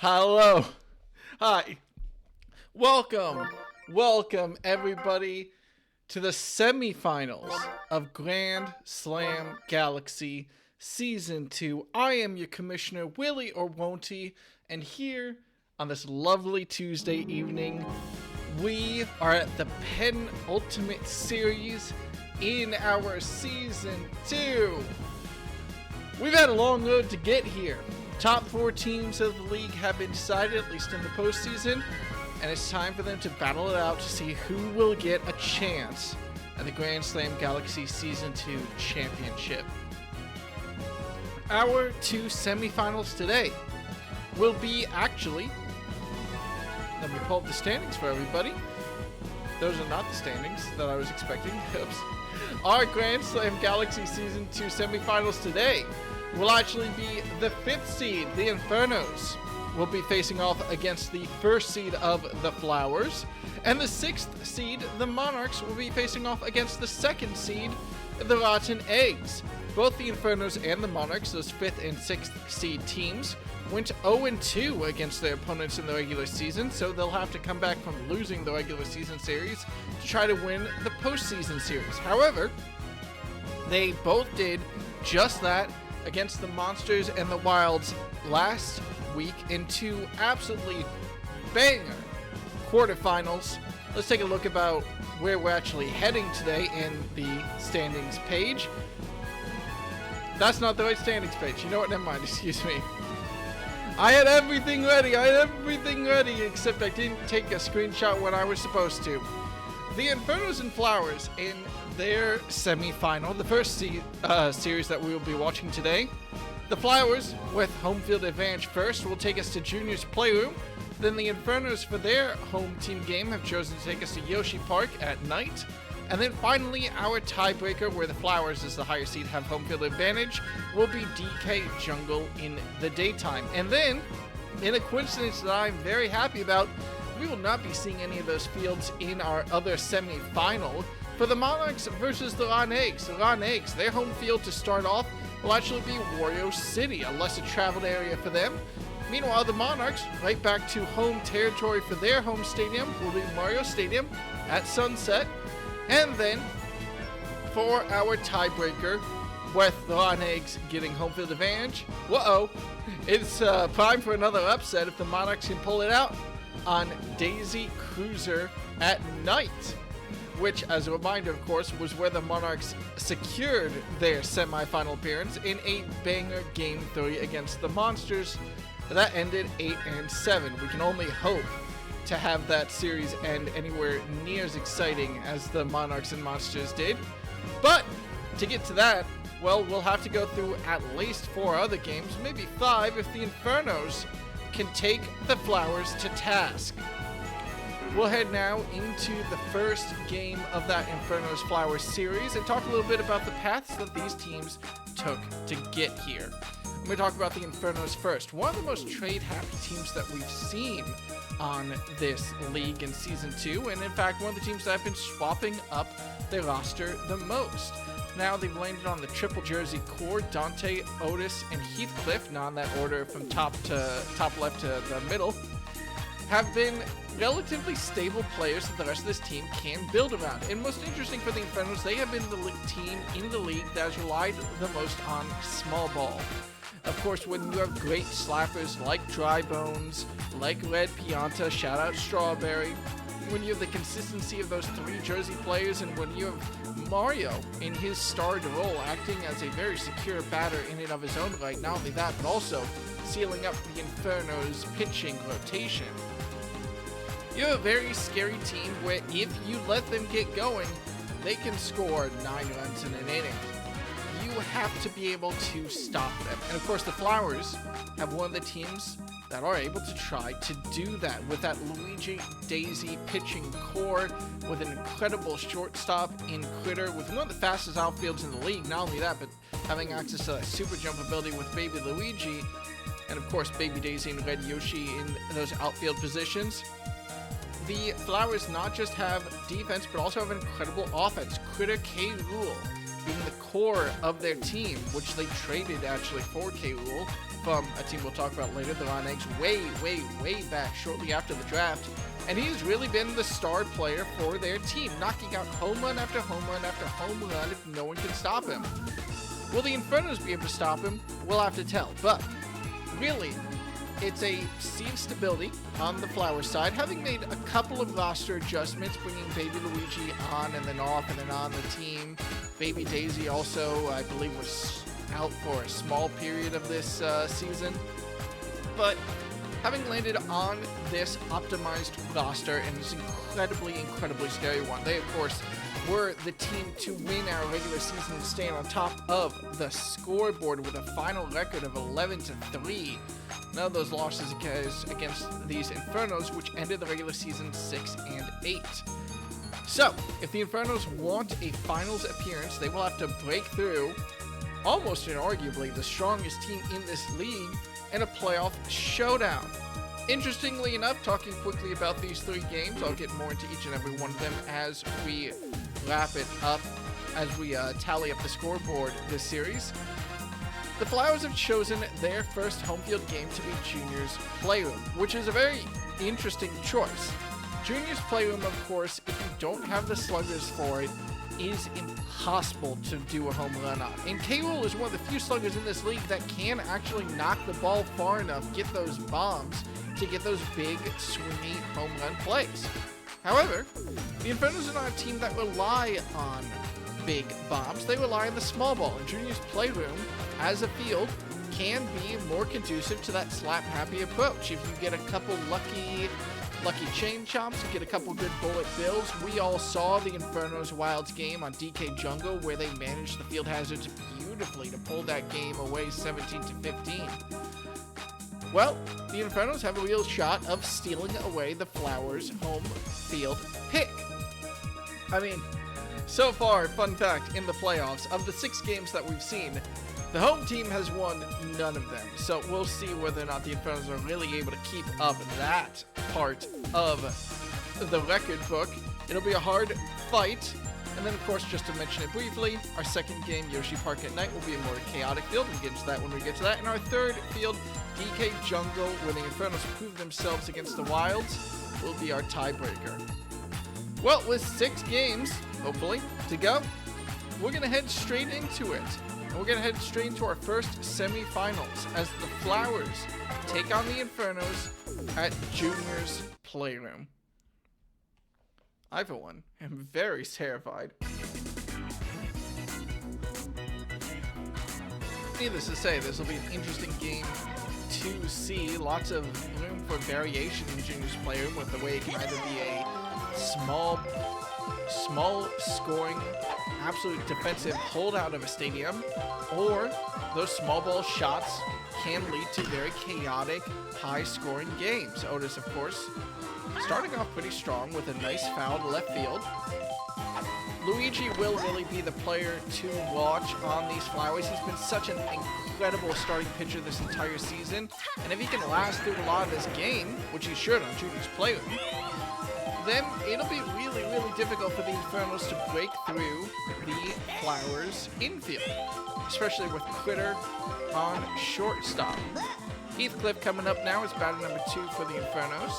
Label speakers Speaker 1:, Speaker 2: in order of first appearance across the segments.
Speaker 1: Hello. Hi. Welcome everybody to the semifinals of Grand Slam Galaxy Season 2. I am your commissioner, Willie or Won'ty, and here on this lovely Tuesday evening, we are at the penultimate series in our Season 2. We've had a long road to get here. Top 4 teams of the league have been decided, at least in the postseason, and it's time for them to battle it out to see who will get a chance at the Grand Slam Galaxy Season 2 Championship. Our 2 semifinals today will be actually, let me pull up the standings for everybody. Those are not the standings that I was expecting. Oops. Our Grand Slam Galaxy Season 2 semifinals today will actually be the 5th seed, the Infernos, will be facing off against the 1st seed of the Flowers, and the 6th seed, the Monarchs, will be facing off against the 2nd seed, the Rotten Eggs. Both the Infernos and the Monarchs, those 5th and 6th seed teams, went 0-2 against their opponents in the regular season, so they'll have to come back from losing the regular season series to try to win the postseason series. However, they both did just that against the Monsters and the Wilds last week in 2 absolutely banger quarterfinals. Let's take a look about where we're actually heading today in the standings page. That's not the right standings page. You know what? Never mind. Excuse me. I had everything ready. Except I didn't take a screenshot when I was supposed to. The Infernos and Flowers in their semi-final, the first series that we will be watching today. The Flowers, with home field advantage first, will take us to Junior's Playroom. Then the Infernos, for their home team game, have chosen to take us to Yoshi Park at night. And then finally, our tiebreaker, where the Flowers, as the higher seed, have home field advantage, will be DK Jungle in the daytime. And then, in a coincidence that I'm very happy about, we will not be seeing any of those fields in our other semi-final for the Monarchs versus the Rotten Eggs. The Rotten Eggs, their home field to start off will actually be Wario City, a lesser traveled area for them. Meanwhile, the Monarchs, right back to home territory for their home stadium, will be Mario Stadium at sunset. And then, for our tiebreaker, with the Rotten Eggs getting home field advantage, it's prime for another upset if the Monarchs can pull it out on Daisy Cruiser at night, which, as a reminder, of course, was where the Monarchs secured their semifinal appearance in a banger Game 3 against the Monsters. That ended 8-7. We can only hope to have that series end anywhere near as exciting as the Monarchs and Monsters did. But to get to that, well, we'll have to go through at least 4 other games, maybe 5 if the Infernos can take the Flowers to task. We'll head now into the first game of that Infernos Flowers series and talk a little bit about the paths that these teams took to get here. I'm going to talk about the Infernos first. One of the most trade-happy teams that we've seen on this league in Season 2, and in fact, one of the teams that have been swapping up their roster the most. Now they've landed on the triple jersey core, Dante, Otis, and Heathcliff, not in that order from top left to the middle, have been relatively stable players that the rest of this team can build around. And most interesting for the Infernos, they have been the team in the league that has relied the most on small ball. Of course, when you have great slappers like Dry Bones, like Red Pianta, shout out Strawberry, when you have the consistency of those 3 jersey players, and when you have Mario in his starred role acting as a very secure batter in and of his own right, not only that, but also sealing up the Inferno's pitching rotation. You have a very scary team where if you let them get going, they can score 9 runs in an inning. You have to be able to stop them. And of course, the Flowers have one of the teams that are able to try to do that with that Luigi Daisy pitching core, with an incredible shortstop in Critter, with one of the fastest outfields in the league. Not only that, but having access to that super jump ability with Baby Luigi, and of course Baby Daisy and Red Yoshi in those outfield positions. The Flowers not just have defense, but also have an incredible offense. Critter K. Rule being the core of their team, which they traded actually for K-Rool from a team we'll talk about later, the Ron Eggs, way back shortly after the draft. And he's really been the star player for their team, knocking out home run after home run after home run if no one can stop him. Will the Infernos be able to stop him? We'll have to tell. But really, it's a scene stability on the Flower side, having made a couple of roster adjustments, bringing Baby Luigi on and then off and then on the team. Baby Daisy also, I believe, was out for a small period of this season. But having landed on this optimized roster, and this incredibly scary one, they, of course, were the team to win our regular season and stand on top of the scoreboard with a final record of 11-3. None of those losses against these Infernos, which ended the regular season 6-8. So, if the Infernos want a finals appearance, they will have to break through almost inarguably the strongest team in this league in a playoff showdown. Interestingly enough, talking quickly about these 3 games, I'll get more into each and every one of them as we wrap it up, as we tally up the scoreboard this series. The Flowers have chosen their first home field game to be Junior's Playroom, which is a very interesting choice. Junior's Playroom, of course, if you don't have the sluggers for it, is impossible to do a home run on. And K-Rool is one of the few sluggers in this league that can actually knock the ball far enough, get those bombs, to get those big, swingy home run plays. However, the Infernos are not a team that rely on big bombs. They rely on the small ball, and Junior's Playroom, as a field, can be more conducive to that slap-happy approach. If you get a couple lucky chain chomps, you get a couple good bullet bills. We all saw the Infernos Wilds game on DK Jungle, where they managed the field hazards beautifully to pull that game away 17-15. Well, the Infernos have a real shot of stealing away the Flowers' home field pick. I mean, so far, fun fact, in the playoffs, of the 6 games that we've seen, the home team has won none of them. So we'll see whether or not the Infernos are really able to keep up that part of the record book. It'll be a hard fight. And then, of course, just to mention it briefly, our second game, Yoshi Park at Night, will be a more chaotic field. We'll get into that when we get to that. And our third field, DK Jungle, where the Infernos prove themselves against the Wilds, will be our tiebreaker. Well, with 6 games, hopefully, to go, we're going to head straight into it. And we're going to head straight into our first semifinals as the Flowers take on the Infernos at Junior's Playroom. I, for one, am very terrified. Needless to say, this will be an interesting game to see. Lots of room for variation in Junior's Playroom, with the way it can either be a small scoring, absolute defensive holdout of a stadium, or those small ball shots can lead to very chaotic, high-scoring games. Otis, of course, starting off pretty strong with a nice foul to left field. Luigi will really be the player to watch on these Flowers. He's been such an incredible starting pitcher this entire season, and if he can last through a lot of this game, which he should on Junior's Playroom, then it'll be really difficult for the Infernos to break through the Flowers infield, especially with Critter on shortstop. Heathcliff coming up now is batter number 2 for the Infernos.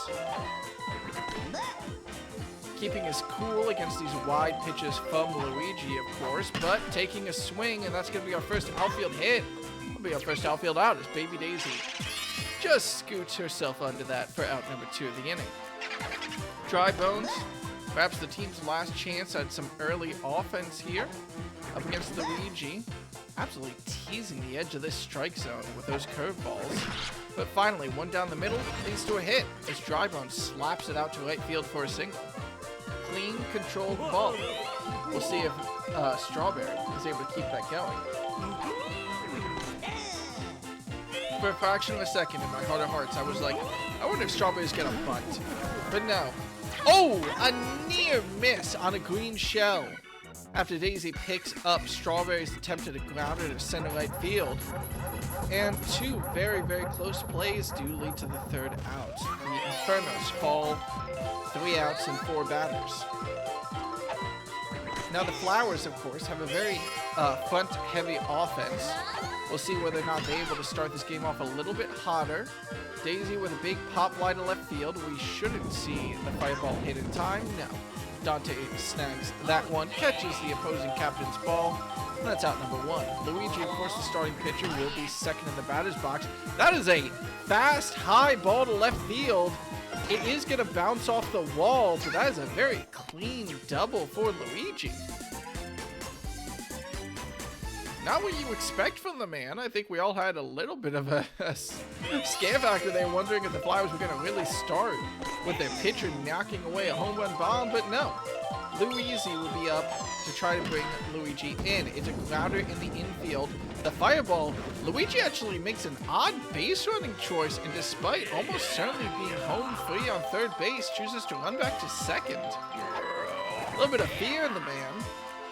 Speaker 1: Keeping his cool against these wide pitches from Luigi, of course, but taking a swing, and that's going to be our first outfield hit. That'll be our first outfield out as Baby Daisy just scoots herself under that for out number 2 of the inning. Dry Bones, perhaps the team's last chance at some early offense here up against Luigi. Absolutely teasing the edge of this strike zone with those curveballs. But finally, one down the middle leads to a hit as Dry Bones slaps it out to right field for a single. Clean, controlled ball. We'll see if Strawberry is able to keep that going. For a fraction of a second in my heart of hearts, I was like, I wonder if Strawberry's gonna bunt. But no. Oh, a near miss on a green shell. After Daisy picks up Strawberry's attempt at a grounder to center right field. And 2 very close plays do lead to the 3rd out. The Infernos fall 3 outs and 4 batters. Now the Flowers, of course, have a very front-heavy offense. We'll see whether or not they're able to start this game off a little bit hotter. Daisy with a big pop wide to left field. We shouldn't see the fireball hit in time. No. Dante snags that one, catches the opposing captain's ball. And that's out number one. Luigi, of course, the starting pitcher, will be second in the batter's box. That is a fast, high ball to left field. It is going to bounce off the wall, but that is a very clean double for Luigi. Not what you expect from the man. I think we all had a little bit of a scare factor there, wondering if the Flyers were going to really start with their pitcher knocking away a home run bomb, but no. Luigi will be up to try to bring Luigi in. It's a grounder in the infield. The fireball, Luigi actually makes an odd base running choice, and despite almost certainly being home free on third base, chooses to run back to second. A little bit of fear in the man.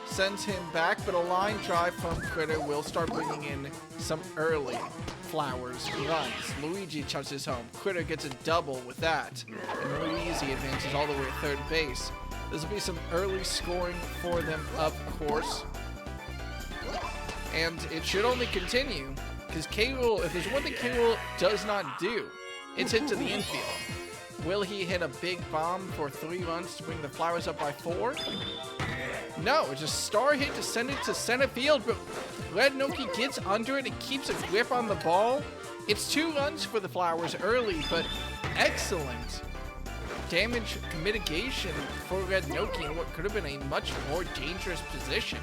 Speaker 1: Sends him back, but a line drive from Critter will start bringing in some early Flowers runs. Luigi touches home. Critter gets a double with that. And Luigi advances all the way to third base. This will be some early scoring for them, of course. And it should only continue, because K-Rool, if there's one thing K-Rool does not do, it's hit to the infield. Will he hit a big bomb for 3 runs to bring the Flowers up by 4? No, it's a star hit to send it to center field, but Red Noki gets under it and keeps a grip on the ball. It's 2 runs for the Flowers early, but excellent damage mitigation for Red Noki in what could have been a much more dangerous position.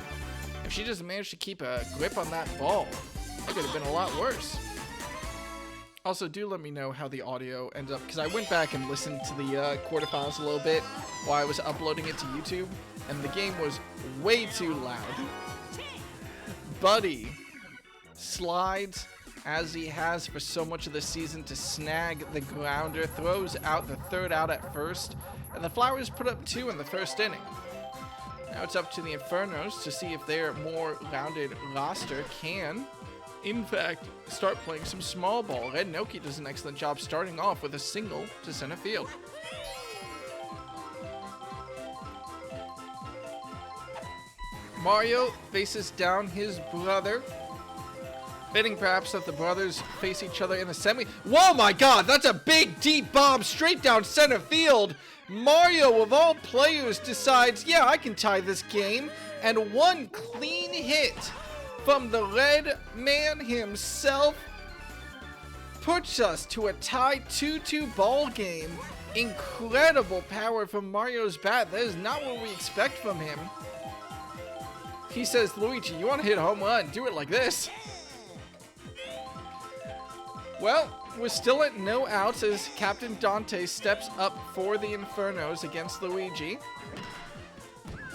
Speaker 1: If she doesn't manage to keep a grip on that ball, it could have been a lot worse. Also, do let me know how the audio ends up, because I went back and listened to the quarterfinals a little bit while I was uploading it to YouTube, and the game was way too loud. Buddy slides, as he has for so much of the season, to snag the grounder, throws out the third out at first, and the Flowers put up 2 in the first inning. Now it's up to the Infernos to see if their more rounded roster can, in fact, start playing some small ball. Red Noki does an excellent job starting off with a single to center field. Mario faces down his brother. Fitting perhaps that the brothers face each other in the semi. Whoa, my God, that's a big deep bomb straight down center field. Mario, of all players, decides, yeah, I can tie this game. And one clean hit from the red man himself puts us to a tie 2-2 ball game. Incredible power from Mario's bat. That is not what we expect from him. He says, Luigi, you want to hit a home run? Do it like this. Well, we're still at no outs as Captain Dante steps up for the Infernos against Luigi.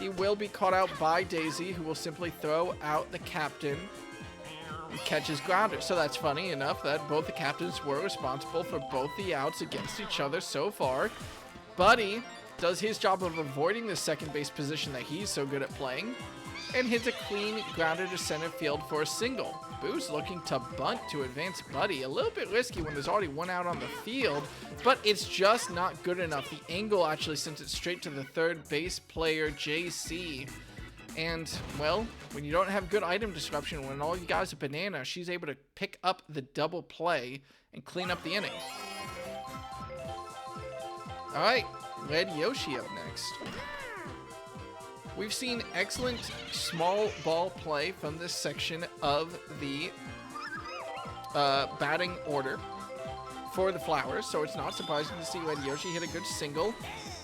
Speaker 1: He will be caught out by Daisy, who will simply throw out the captain and catch his grounder. So that's funny enough that both the captains were responsible for both the outs against each other so far. Buddy does his job of avoiding the second base position that he's so good at playing, and hits a clean grounder to center field for a single. Boo's looking to bunt to advance Buddy. A little bit risky when there's already one out on the field, but it's just not good enough. The angle actually sent it straight to the third base player, JC. And, well, when you don't have good item disruption, when all you got is a banana, she's able to pick up the double play and clean up the inning. All right, Red Yoshi up next. We've seen excellent small ball play from this section of the batting order for the Flowers, so it's not surprising to see Red Yoshi hit a good single.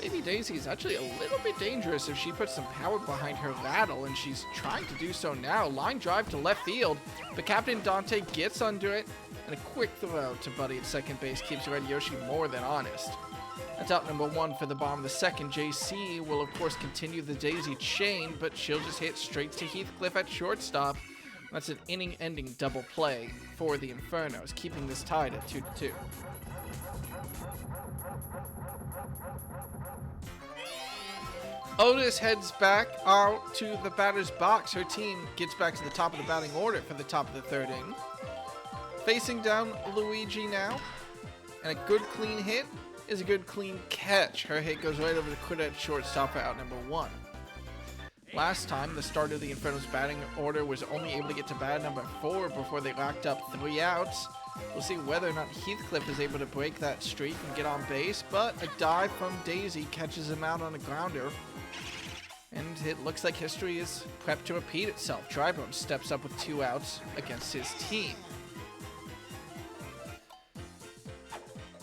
Speaker 1: Baby Daisy is actually a little bit dangerous if she puts some power behind her rattle, and she's trying to do so now. Line drive to left field, but Captain Dante gets under it, and a quick throw to Buddy at second base keeps Red Yoshi more than honest. That's out number 1 for the bottom of the second. JC will, of course, continue the Daisy chain, but she'll just hit straight to Heathcliff at shortstop. That's an inning-ending double play for the Infernos, keeping this tied at 2-2. Otis heads back out to the batter's box. Her team gets back to the top of the batting order for the top of the third inning. Facing down Luigi now, and a good clean hit is a good clean catch. Her hit goes right over the Critter at shortstop for out number 1. Last time, the start of the Inferno's batting order was only able to get to bat number 4 before they racked up 3 outs. We'll see whether or not Heathcliff is able to break that streak and get on base, but a dive from Daisy catches him out on a grounder. And it looks like history is prepped to repeat itself. Drybone steps up with 2 outs against his team.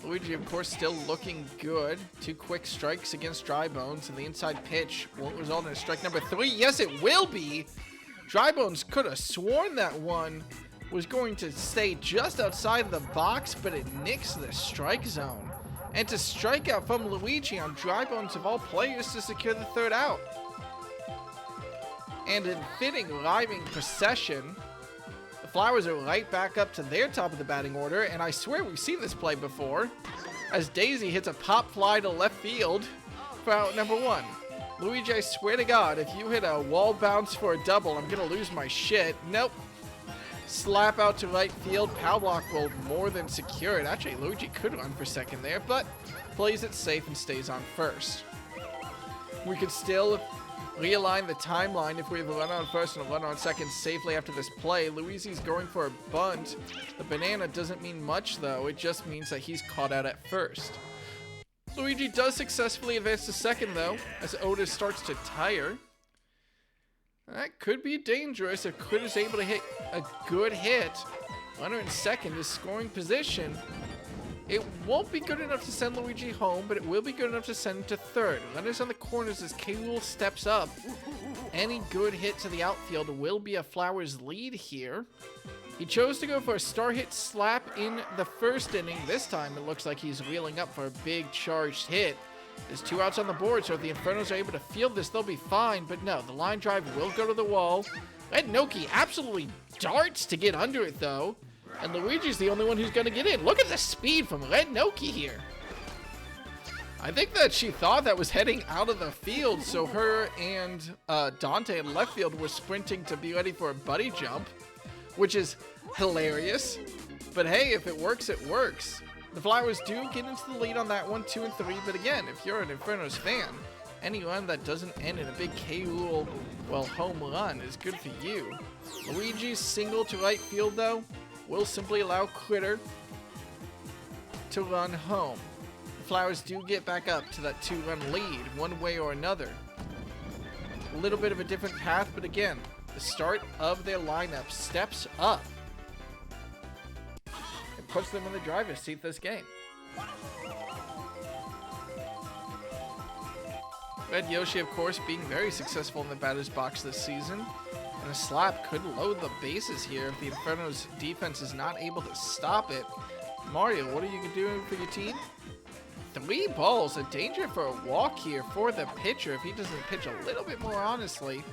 Speaker 1: Luigi, of course, still looking good. 2 quick strikes against Drybones, and the inside pitch won't result in a strike number 3. Yes, it will be! Drybones could have sworn that one was going to stay just outside the box, but it nicks the strike zone. And to strike out from Luigi on Drybones of all players to secure the 3rd out. And in fitting rhyming procession, the Flowers are right back up to their top of the batting order, and I swear we've seen this play before, as Daisy hits a pop fly to left field for out number 1. Luigi, I swear to God, if you hit a wall bounce for a double, I'm gonna lose my shit. Nope. Slap out to right field. Powlock will more than secure it. Actually, Luigi could run for second there, but plays it safe and stays on first. We could still realign the timeline if we have a run on first and a run on second safely after this play. Luigi's going for a bunt. The banana doesn't mean much, though. It just means that he's caught out at first. Luigi does successfully advance to second, though, as Otis starts to tire. That could be dangerous if Crit is able to hit a good hit. Runner in second is scoring position. It won't be good enough to send Luigi home, but it will be good enough to send him to third. Runners on the corners as K-Rool steps up. Any good hit to the outfield will be a Flowers lead here. He chose to go for a star hit slap in the first inning. This time it looks like he's wheeling up for a big charged hit. There's 2 outs on the board, so if the Infernos are able to field this, they'll be fine. But no, the line drive will go to the wall. Red Noki absolutely darts to get under it, though. And Luigi's the only one who's going to get in. Look at the speed from Red Noki here. I think that she thought that was heading out of the field, so her and Dante in left field were sprinting to be ready for a buddy jump, which is hilarious. But hey, if it works, it works. The Flowers do get into the lead on that one, 2 and 3, but again, if you're an Infernos fan, any run that doesn't end in a big K-Rool, well, home run is good for you. Luigi's single to right field, though, will simply allow Critter to run home. The Flowers do get back up to that 2-run lead, one way or another. A little bit of a different path, but again, the start of their lineup steps up. Puts them in the driver's seat this game. Red Yoshi, of course, being very successful in the batter's box this season. And a slap could load the bases here if the Inferno's defense is not able to stop it. Mario, what are you doing for your team? 3 balls, a danger for a walk here for the pitcher if he doesn't pitch a little bit more honestly.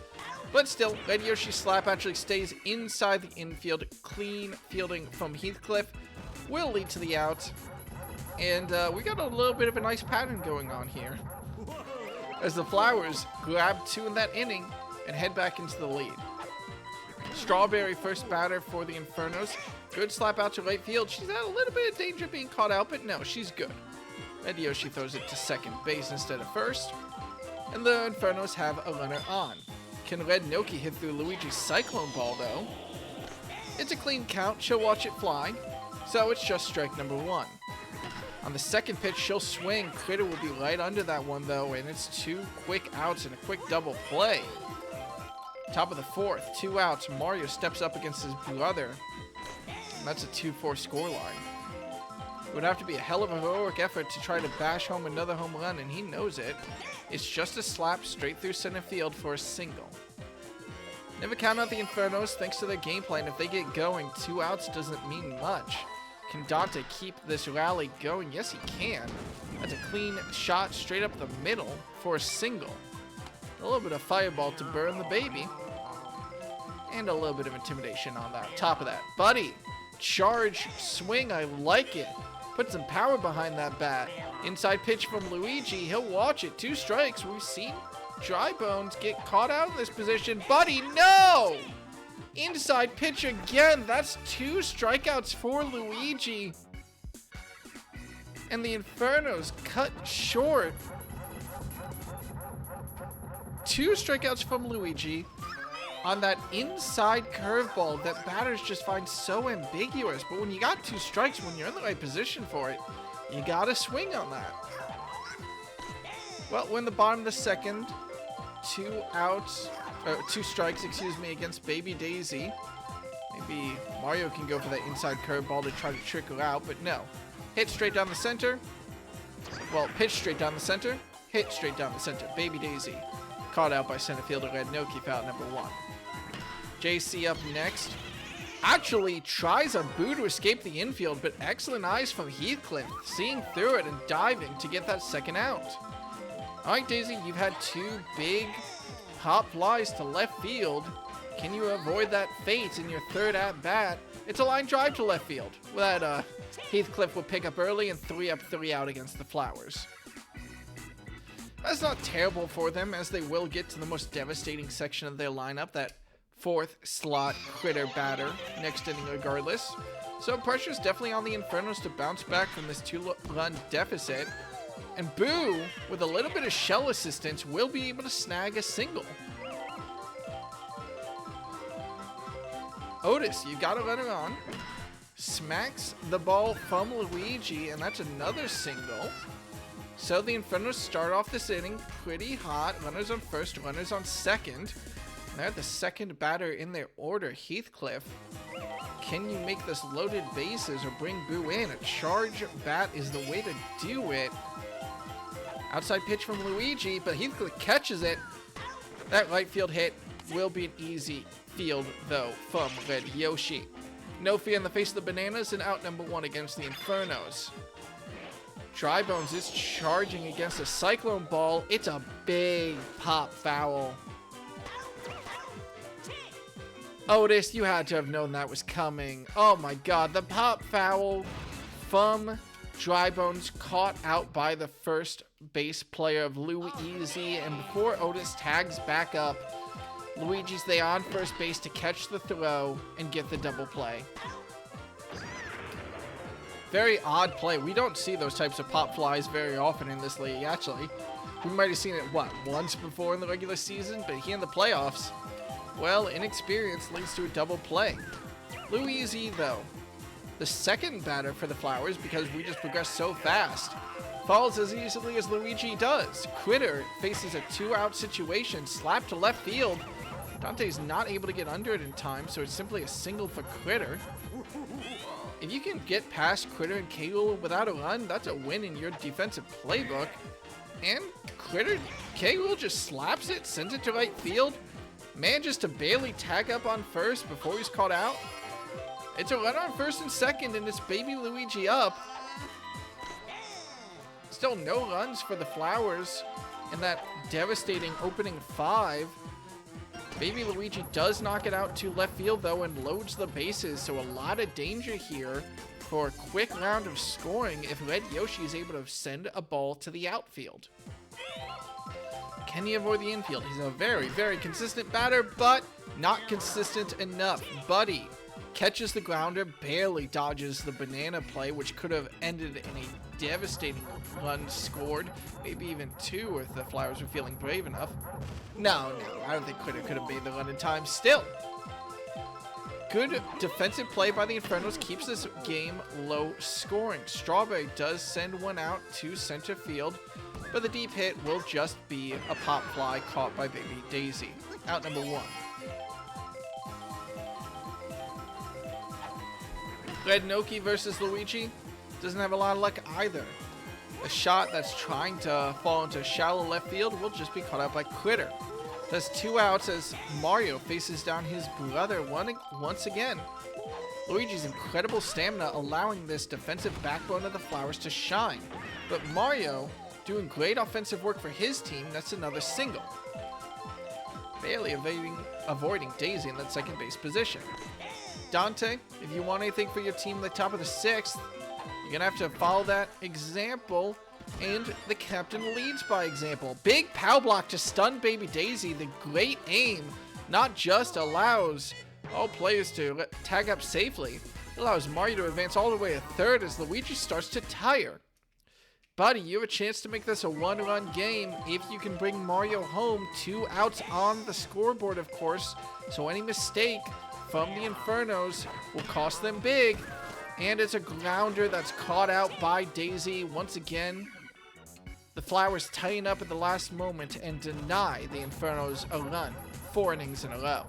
Speaker 1: But still, Red Yoshi's slap actually stays inside the infield. Clean fielding from Heathcliff will lead to the out. And we got a little bit of a nice pattern going on here, as the Flowers grab 2 in that inning and head back into the lead. Strawberry first batter for the Infernos. Good slap out to right field. She's had a little bit of danger being caught out, but no, she's good. Red Yoshi throws it to second base instead of first. And the Infernos have a runner on. Can Red Noki hit through Luigi's Cyclone Ball, though? It's a clean count. She'll watch it fly. So it's just strike number 1. On the second pitch, she'll swing. Critter will be right under that one, though, and it's 2 quick outs and a quick double play. Top of the 4th, 2 outs. Mario steps up against his brother. And that's a 2-4 scoreline. It would have to be a hell of a heroic effort to try to bash home another home run, and he knows it. It's just a slap straight through center field for a single. Never count out the Infernos thanks to their game plan. If they get going, 2 outs doesn't mean much. Can Dante keep this rally going? Yes, he can. That's a clean shot straight up the middle for a single. A little bit of fireball to burn the baby. And a little bit of intimidation on that. Top of that. Buddy, charge, swing, I like it. Put some power behind that bat. Inside pitch from Luigi. He'll watch it. 2 strikes. We've seen Drybones get caught out in this position. Buddy, no! Inside pitch again. That's 2 strikeouts for Luigi. And the Infernos cut short. 2 strikeouts from Luigi on that inside curveball that batters just find so ambiguous. But when you got 2 strikes, when you're in the right position for it, you gotta swing on that. Well, we're in the bottom of the second. 2 strikes, excuse me, against Baby Daisy. Maybe Mario can go for that inside curveball to try to trick her out, but no. Hit straight down the center. Well, pitch straight down the center. Hit straight down the center. Baby Daisy caught out by center fielder Red Noki, foul number 1. JC up next. Actually tries a boo to escape the infield, but excellent eyes from Heathcliff, seeing through it and diving to get that second out. Alright, Daisy, you've had 2 big pop flies to left field. Can you avoid that fate in your 3rd at-bat? It's a line drive to left field that Heathcliff will pick up early and 3 up, 3 out against the Flowers. That's not terrible for them, as they will get to the most devastating section of their lineup, that 4th slot critter batter next inning regardless. So pressure's definitely on the Infernos to bounce back from this 2-run deficit. And Boo, with a little bit of shell assistance, will be able to snag a single. Otis, you got a runner on. Smacks the ball from Luigi, and that's another single. So the Infernos start off this inning pretty hot. Runners on first, runners on second. They're the second batter in their order, Heathcliff. Can you make this loaded bases or bring Boo in? A charge bat is the way to do it. Outside pitch from Luigi, but Heathcliff catches it. That right field hit will be an easy field, though, from Red Yoshi. No fear in the face of the Bananas, and out number 1 against the Infernos. Drybones is charging against a Cyclone ball. It's a big pop foul. Otis, you had to have known that was coming. Oh my god, the pop foul from Drybones caught out by the first base player of Luigi, and before Otis tags back up, Luigi's there on first base to catch the throw and get the double play. Very odd play. We don't see those types of pop flies very often in this league, actually. We might have seen it, once before in the regular season, but here in the playoffs, well, inexperience leads to a double play. Luigi, though, the second batter for the Flowers, because we just progress so fast, falls as easily as Luigi does. Critter faces a 2-out situation, slap to left field. Dante's not able to get under it in time, so it's simply a single for Critter. If you can get past Critter and K-Rule without a run, that's a win in your defensive playbook. And K-Rule just slaps it, sends it to right field, manages to barely tag up on first before he's caught out. It's a runner on first and second, and it's baby Luigi up. Still no runs for the Flowers in that devastating opening 5. Baby Luigi does knock it out to left field, though, and loads the bases, so a lot of danger here for a quick round of scoring if Red Yoshi is able to send a ball to the outfield. Can he avoid the infield? He's a very, very consistent batter, but not consistent enough. Buddy catches the grounder, barely dodges the banana play, which could have ended in a devastating run scored. Maybe even 2 if the Flowers were feeling brave enough. No, I don't think Critter could have made the run in time. Still, good defensive play by the Infernos keeps this game low scoring. Strawberry does send one out to center field, but the deep hit will just be a pop fly caught by baby Daisy. Out number 1. Red Noki versus Luigi doesn't have a lot of luck either. A shot that's trying to fall into shallow left field will just be caught out by Critter. That's 2 outs as Mario faces down his brother once again. Luigi's incredible stamina allowing this defensive backbone of the Flowers to shine. But Mario doing great offensive work for his team. That's another single. Barely avoiding Daisy in that second base position. Dante, if you want anything for your team at the top of the 6th, you're going to have to follow that example, and the captain leads by example. Big pow block to stun baby Daisy. The great aim not just allows all players to tag up safely, it allows Mario to advance all the way to third as Luigi starts to tire. Buddy, you have a chance to make this a one-run game if you can bring Mario home. 2 outs on the scoreboard, of course. So any mistake from the Infernos will cost them big. And it's a grounder that's caught out by Daisy. Once again, the Flowers tighten up at the last moment and deny the Infernos a run 4 innings in a row.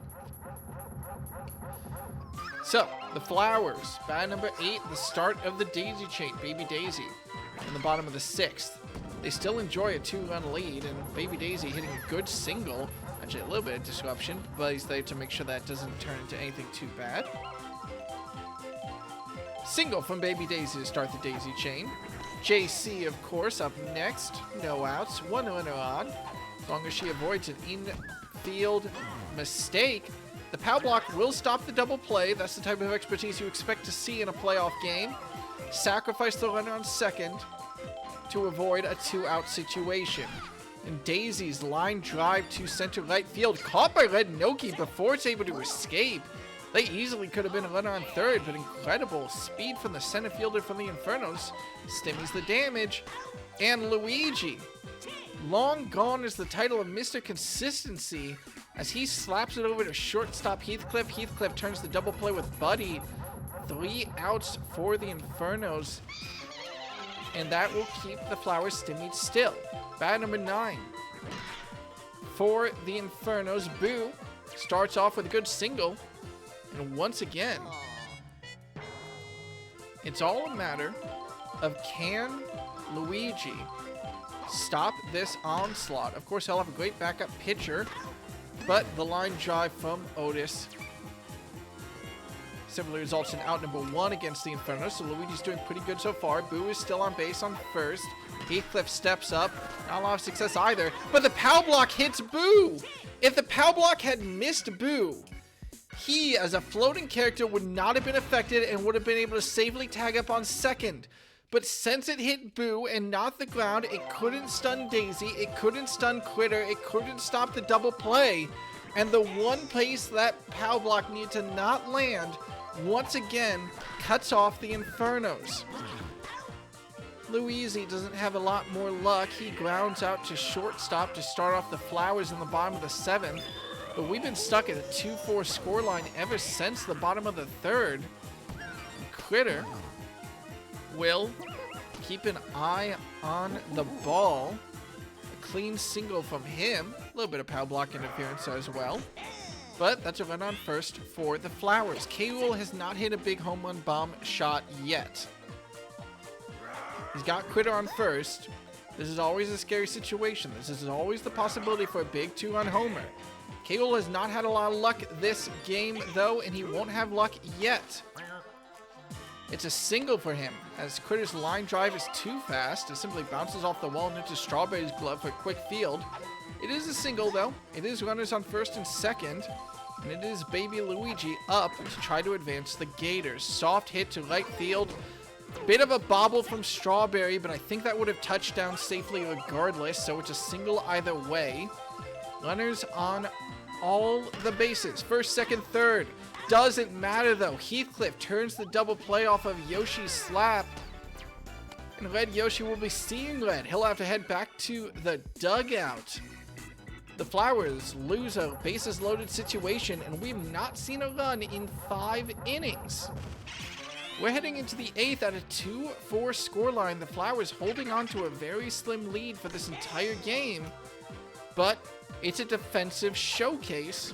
Speaker 1: So, the Flowers, bat number 8, the start of the Daisy chain, Baby Daisy, in the bottom of the 6th. They still enjoy a 2-run lead, and Baby Daisy hitting a good single, actually a little bit of disruption, but he's there to make sure that doesn't turn into anything too bad. Single from Baby Daisy to start the Daisy chain. JC, of course, up next. No outs, 1 runner on. As long as she avoids an infield mistake, the power block will stop the double play. That's the type of expertise you expect to see in a playoff game. Sacrifice the runner on second to avoid a 2-out situation. And Daisy's line drive to center right field, caught by Red Noki before it's able to escape. They easily could have been a runner on third, but incredible speed from the center fielder from the Infernos stimmies the damage. And Luigi, long gone is the title of Mr. Consistency, as he slaps it over to shortstop Heathcliff. Heathcliff turns the double play with Buddy. 3 outs for the Infernos, and that will keep the Flowers stymied still. Bat number 9 for the Infernos. Boo starts off with a good single, and once again, it's all a matter of can Luigi stop this onslaught. Of course, he'll have a great backup pitcher, but the line drive from Otis simply results in out number 1 against the Inferno, so Luigi's doing pretty good so far. Boo is still on base on first. Heathcliff steps up. Not a lot of success either, but the power block hits Boo! If the power block had missed Boo, he, as a floating character, would not have been affected and would have been able to safely tag up on second. But since it hit Boo and not the ground, it couldn't stun Daisy, it couldn't stun Critter, it couldn't stop the double play. And the one place that power block needed to not land, once again, cuts off the Infernos. Luigi doesn't have a lot more luck. He grounds out to shortstop to start off the Flowers in the bottom of the 7th. But we've been stuck at a 2-4 scoreline ever since the bottom of the 3rd. Critter will keep an eye on the ball. A clean single from him. A little bit of power block interference as well. But that's a run on first for the Flowers. K-Rool has not hit a big home run bomb shot yet. He's got Critter on first. This is always a scary situation. This is always the possibility for a big 2-run homer. K-Rool has not had a lot of luck this game, though, and he won't have luck yet. It's a single for him, as Critter's line drive is too fast. It simply bounces off the wall and into Strawberry's glove for a quick field. It is a single, though. It is runners on first and second, and it is Baby Luigi up to try to advance the Gators. Soft hit to right field. Bit of a bobble from Strawberry, but I think that would have touched down safely regardless, so it's a single either way. Runners on all the bases. First, second, third. Doesn't matter, though. Heathcliff turns the double play off of Yoshi's slap. And Red Yoshi will be seeing red. He'll have to head back to the dugout. The Flowers lose a bases loaded situation, and we've not seen a run in 5 innings. We're heading into the 8th at a 2-4 scoreline. The Flowers holding on to a very slim lead for this entire game, but it's a defensive showcase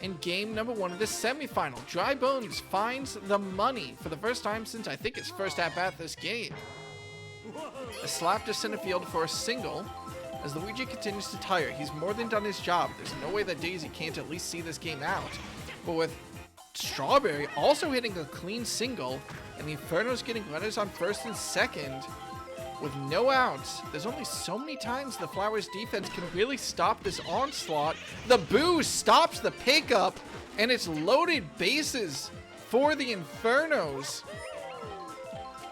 Speaker 1: in game number 1 of the semifinal. Dry Bones finds the money for the first time since I think his first at-bat this game. A slap to center field for a single as Luigi continues to tire. He's more than done his job. There's no way that Daisy can't at least see this game out. But with Strawberry also hitting a clean single and the Infernos getting runners on first and second with no outs, there's only so many times the Flowers defense can really stop this onslaught. The Boo stops the pickup, and it's loaded bases for the Infernos.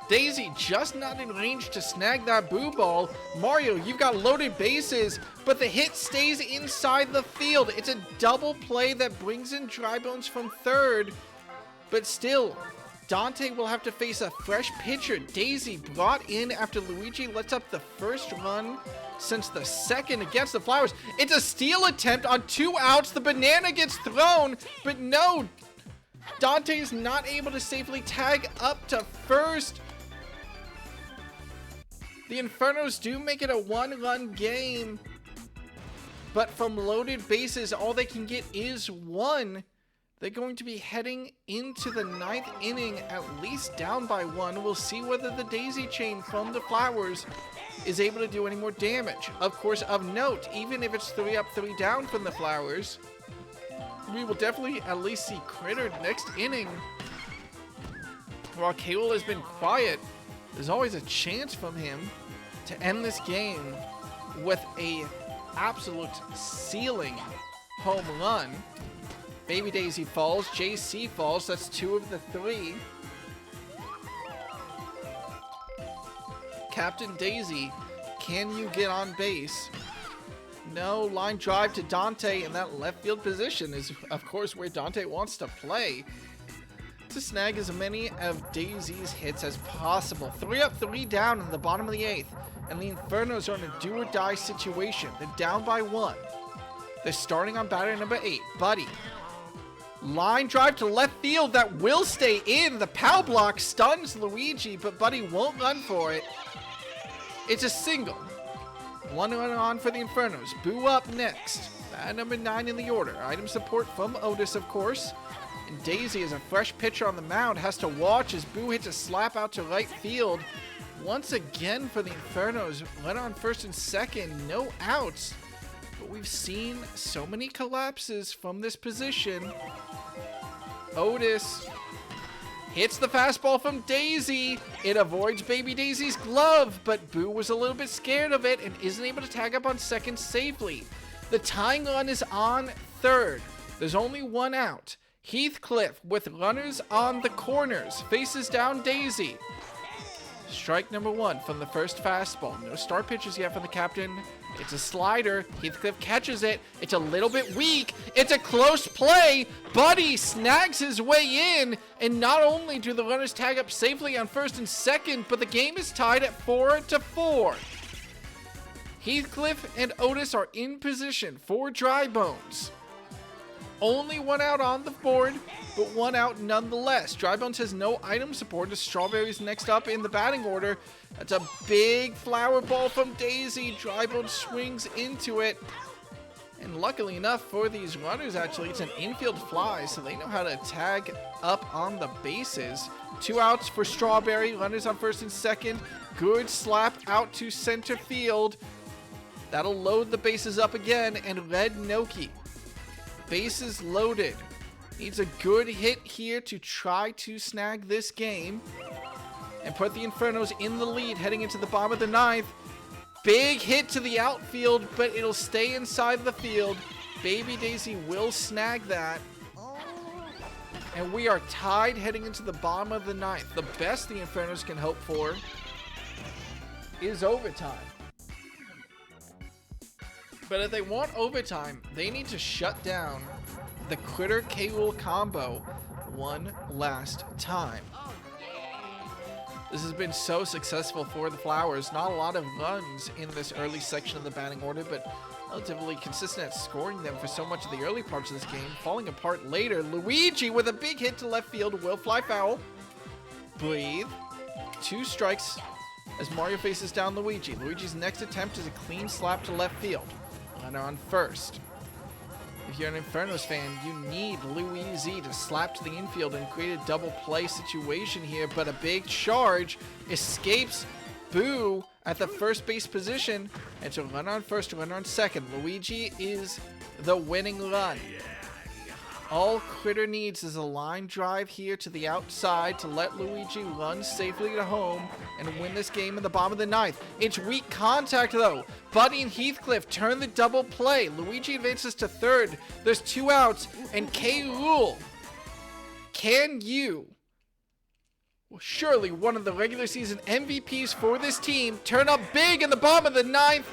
Speaker 1: Daisy just not in range to snag that Boo ball. Mario, you've got loaded bases, but the hit stays inside the field. It's a double play that brings in Dry Bones from third, but still Dante will have to face a fresh pitcher. Daisy brought in after Luigi lets up the first run since the second against the Flowers. It's a steal attempt on 2 outs. The banana gets thrown, but no, Dante is not able to safely tag up to first. The Infernos do make it a 1-run game, but from loaded bases, all they can get is 1. They're going to be heading into the 9th inning, at least down by 1. We'll see whether the daisy chain from the Flowers is able to do any more damage. Of course, of note, even if it's 3 up, 3 down from the Flowers, we will definitely at least see Critter next inning. While Kale has been quiet, there's always a chance from him to end this game with a absolute ceiling home run. Baby Daisy falls, JC falls, that's 2 of the 3. Captain Daisy, can you get on base? No, line drive to Dante, and that left field position is, of course, where Dante wants to play. To snag as many of Daisy's hits as possible. 3 up, 3 down in the bottom of the 8th, and the Infernos are in a do-or-die situation. They're down by 1. They're starting on batter number 8, Buddy. Line drive to left field that will stay in. The pow block stuns Luigi, but Buddy won't run for it. It's a single. 1 run on for the Infernos. Boo up next. Bat number 9 in the order. Item support from Otis, of course. And Daisy, as a fresh pitcher on the mound, has to watch as Boo hits a slap out to right field. Once again for the Infernos. Run on first and second. No outs. But we've seen so many collapses from this position. Otis hits the fastball from Daisy. It avoids Baby Daisy's glove, but Boo was a little bit scared of it and isn't able to tag up on second safely. The tying run is on third. There's only 1 out. Heathcliff, with runners on the corners, faces down Daisy. Strike number 1 from the first fastball. No start pitches yet from the captain. It's a slider. Heathcliff catches it. It's a little bit weak. It's a close play. Buddy snags his way in. And not only do the runners tag up safely on first and second, but the game is tied at 4-4. Heathcliff and Otis are in position for Dry Bones. Only 1 out on the board, but 1 out nonetheless. Dry Bones has no item support as Strawberry's next up in the batting order. That's a big flower ball from Daisy. Dry Bones swings into it. And luckily enough for these runners, actually, it's an infield fly, so they know how to tag up on the bases. 2 outs for Strawberry. Runners on first and second. Good slap out to center field. That'll load the bases up again, and Red Noki, bases loaded, needs a good hit here to try to snag this game and put the Infernos in the lead heading into the bottom of the 9th. Big hit to the outfield, but it'll stay inside the field. Baby Daisy will snag that. And we are tied heading into the bottom of the 9th. The best the Infernos can hope for is overtime. But if they want overtime, they need to shut down the Critter K-Rool combo one last time. This has been so successful for the Flowers. Not a lot of runs in this early section of the batting order, but relatively consistent at scoring them for so much of the early parts of this game. Falling apart later. Luigi with a big hit to left field will fly foul. Breathe. 2 strikes as Mario faces down Luigi. Luigi's next attempt is a clean slap to left field. Runner on first. If you're an Infernos fan, you need Luigi to slap to the infield and create a double play situation here, but a big charge escapes Boo at the first base position. It's a run on first, run on second. Luigi is the winning run. All Critter needs is a line drive here to the outside to let Luigi run safely to home and win this game in the bottom of the 9th. It's weak contact though. Buddy and Heathcliff turn the double play. Luigi advances to third. There's 2 outs and K-Rool. Can you, surely one of the regular season MVPs for this team, turn up big in the bottom of the 9th?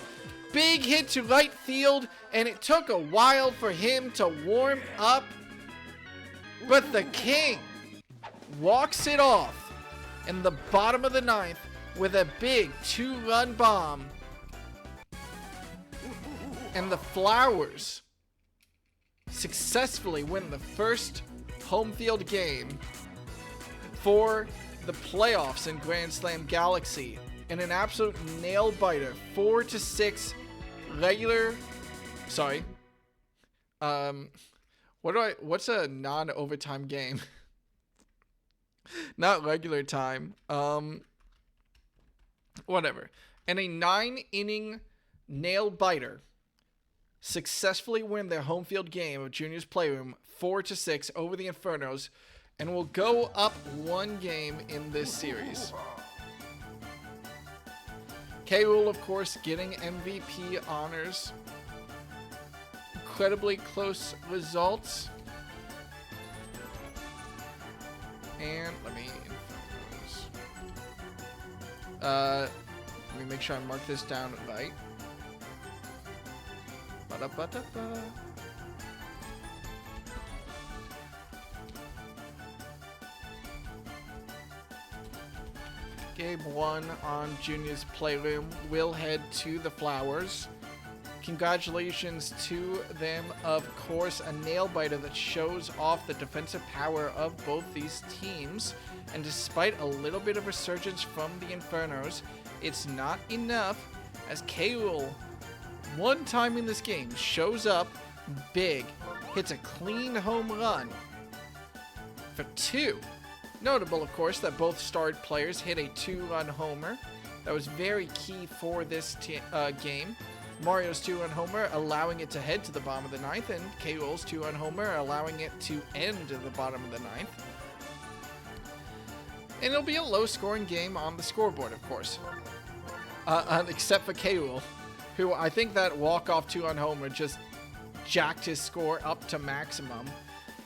Speaker 1: Big hit to right field, and it took a while for him to warm up. But the king, walks it off in the bottom of the ninth with a big 2-run bomb. And the Flowers successfully win the first home field game for the playoffs in Grand Slam Galaxy in an absolute nail biter. 4-6 regular. Sorry. What's a non-overtime game? Not regular time. Whatever. And a 9-inning nail biter successfully win their home field game of Junior's Playroom 4-6 over the Infernos, and will go up 1 game in this series. K-Rool, of course, getting MVP honors. Incredibly close results. And let me make sure I mark this down right. Ba-da-ba-da-ba. Game 1 on Junior's Playroom will head to the Flowers. Congratulations to them, of course. A nail-biter that shows off the defensive power of both these teams. And despite a little bit of resurgence from the Infernos, it's not enough, as K-Rool, one time in this game, shows up big, hits a clean home run for 2. Notable, of course, that both starred players hit a 2-run homer. That was very key for this game. Mario's 2-run homer allowing it to head to the bottom of the ninth, and K-Rool's 2-run homer allowing it to end at the bottom of the ninth. And it'll be a low-scoring game on the scoreboard, of course. Except for K-Rool, who I think that walk-off 2-run homer just jacked his score up to maximum.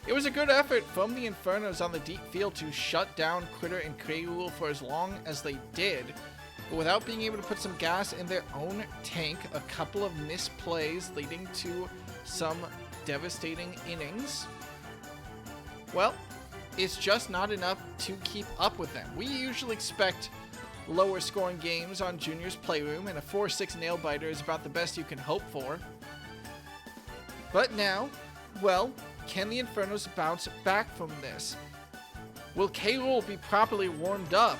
Speaker 1: It was a good effort from the Infernos on the deep field to shut down Critter and K-Rool for as long as they did, but without being able to put some gas in their own tank, a couple of misplays leading to some devastating innings. Well, it's just not enough to keep up with them. We usually expect lower scoring games on Junior's Playroom, and a 4-6 nail-biter is about the best you can hope for. But now, well, can the Infernos bounce back from this? Will K-Rool be properly warmed up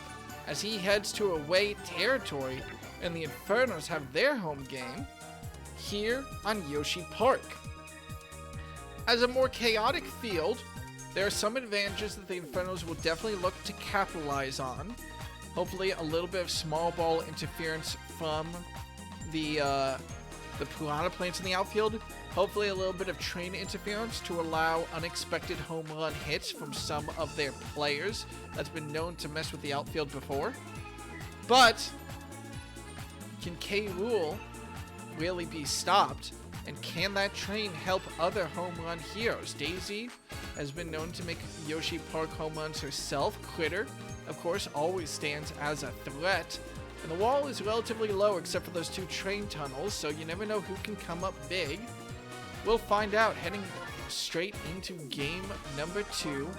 Speaker 1: as he heads to away territory and the Infernos have their home game here on Yoshi Park? As a more chaotic field, there are some advantages that the Infernos will definitely look to capitalize on. Hopefully a little bit of small ball interference from the Piranha Plants in the outfield. Hopefully a little bit of train interference to allow unexpected home run hits from some of their players. That's been known to mess with the outfield before. But can K-Rool really be stopped? And can that train help other home run heroes? Daisy has been known to make Yoshi Park home runs herself. Critter, of course, always stands as a threat. And the wall is relatively low except for those 2 train tunnels, so you never know who can come up big. We'll find out heading straight into game number 2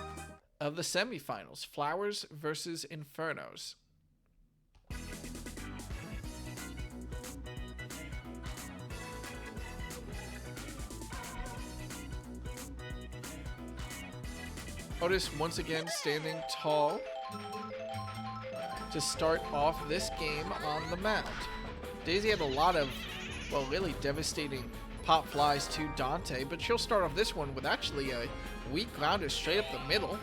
Speaker 1: of the semifinals. Flowers versus Infernos. Otis once again standing tall to start off this game on the mound. Daisy had a lot of, well, really devastating pop flies to Dante, but she'll start off this one with actually a weak grounder straight up the middle,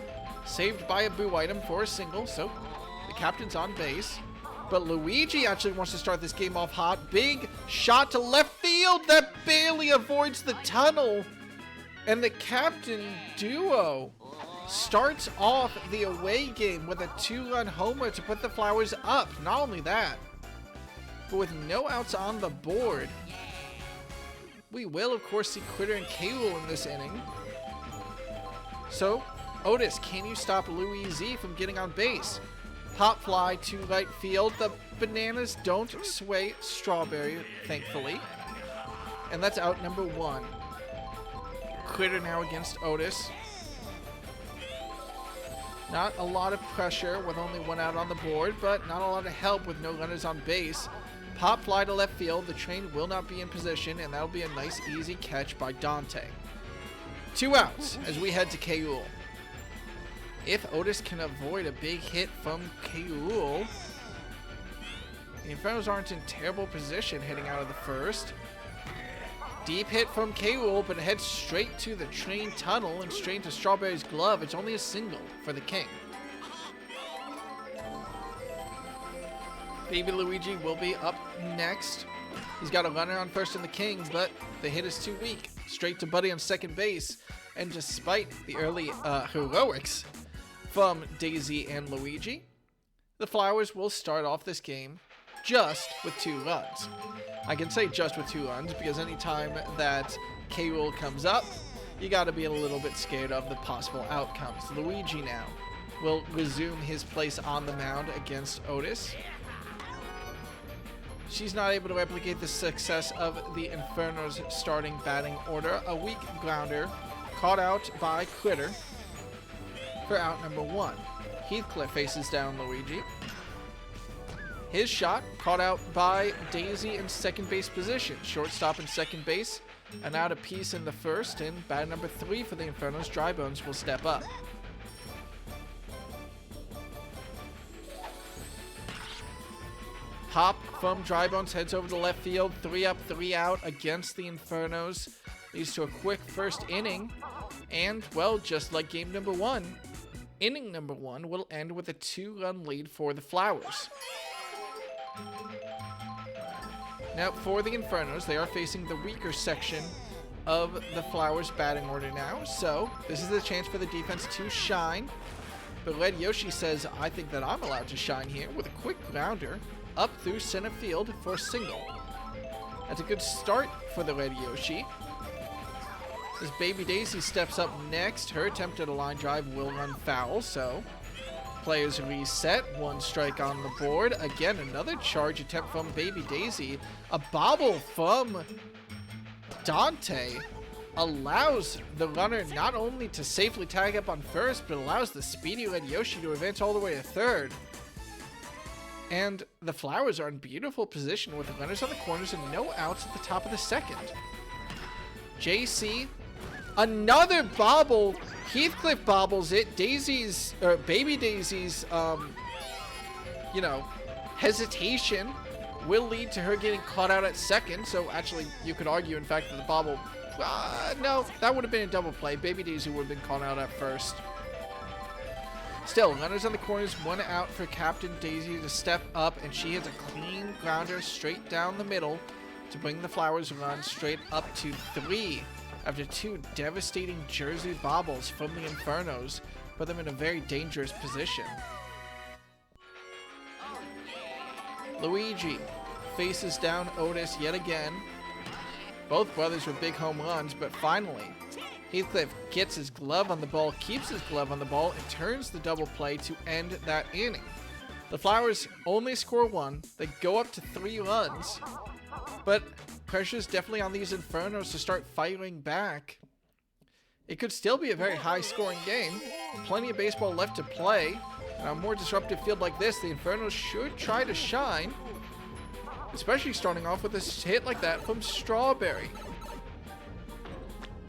Speaker 1: saved by a boo item for a single, so the captain's on base. But Luigi actually wants to start this game off hot. Big shot to left field that barely avoids the tunnel, and the captain duo starts off the away game with a 2-run homer to put the Flowers up. Not only that, but with no outs on the board, we will, of course, see Critter and K-Rool in this inning. So, Otis, can you stop Louise from getting on base? Pop fly to right field. The bananas don't sway Strawberry, thankfully. And that's out number 1. Critter now against Otis. Not a lot of pressure with only one out on the board, but not a lot of help with no runners on base. Pop fly to left field. The train will not be in position, and that'll be a nice, easy catch by Dante. 2 outs as we head to K'Ul. If Otis can avoid a big hit from K'Ul, the Infernos aren't in terrible position heading out of the first. Deep hit from K'Ul, but it heads straight to the train tunnel and straight to Strawberry's glove. It's only a single for the King. Baby Luigi will be up next. He's got a runner on first in the King, but the hit is too weak. Straight to Buddy on second base. And despite the early heroics from Daisy and Luigi, the Flowers will start off this game just with 2 runs. I can say just with 2 runs because anytime that K'Ul comes up, you got to be a little bit scared of the possible outcomes. Luigi now will resume his place on the mound against Otis. She's not able to replicate the success of the Inferno's starting batting order. A weak grounder caught out by Critter for out number 1. Heathcliff faces down Luigi. His shot caught out by Daisy in second base position. Shortstop and second base, and out apiece in the first, and bat number 3 for the Infernos. Drybones will step up. Hop from Drybones heads over to left field. 3 up, 3 out against the Infernos. Leads to a quick first inning. And, well, just like game number 1, inning number 1 will end with a 2-run lead for the Flowers. Now, for the Infernos, they are facing the weaker section of the Flowers batting order now. So, this is the chance for the defense to shine. But Red Yoshi says, I think that I'm allowed to shine here with a quick grounder up through center field for a single. That's a good start for the Red Yoshi. As Baby Daisy steps up next, her attempt at a line drive will run foul, so players reset. 1 strike on the board. Again, another charge attempt from Baby Daisy. A bobble from Dante allows the runner not only to safely tag up on first, but allows the speedy Red Yoshi to advance all the way to third. And the Flowers are in beautiful position with the runners on the corners and no outs at the top of the second. JC, another bobble. Heathcliff bobbles it. Baby Daisy's, hesitation will lead to her getting caught out at second. So actually, you could argue, in fact, that the bobble, no, that would have been a double play. Baby Daisy would have been caught out at first. Still, runners on the corners, 1 out for Captain Daisy to step up, and she hits a clean grounder straight down the middle to bring the Flowers run straight up to 3 after 2 devastating jersey bobbles from the Infernos, put them in a very dangerous position. Luigi faces down Otis yet again. Both brothers were big home runs, but finally, Heathcliff gets his glove on the ball, keeps his glove on the ball, and turns the double play to end that inning. The Flowers only score 1. They go up to 3 runs, but pressure's definitely on these Infernos to start firing back. It could still be a very high-scoring game. Plenty of baseball left to play. And on a more disruptive field like this, the Infernos should try to shine, especially starting off with a hit like that from Strawberry.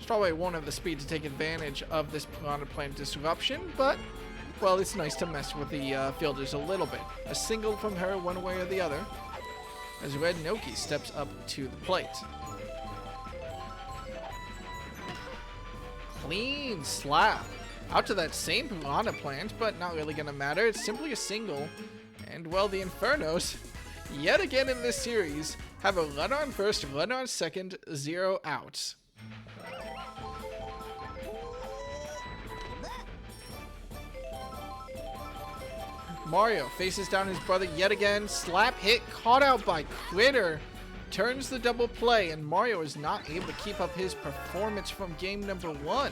Speaker 1: Strawberry won't have the speed to take advantage of this Piranha Plant disruption, but, well, it's nice to mess with the fielders a little bit. A single from her one way or the other, as Red Noki steps up to the plate. Clean slap. Out to that same Piranha Plant, but not really going to matter. It's simply a single. And, well, the Infernos, yet again in this series, have a runner on first, runner on second, 0 outs. Mario faces down his brother yet again. Slap hit caught out by Critter. Turns the double play, and Mario is not able to keep up his performance from game number 1.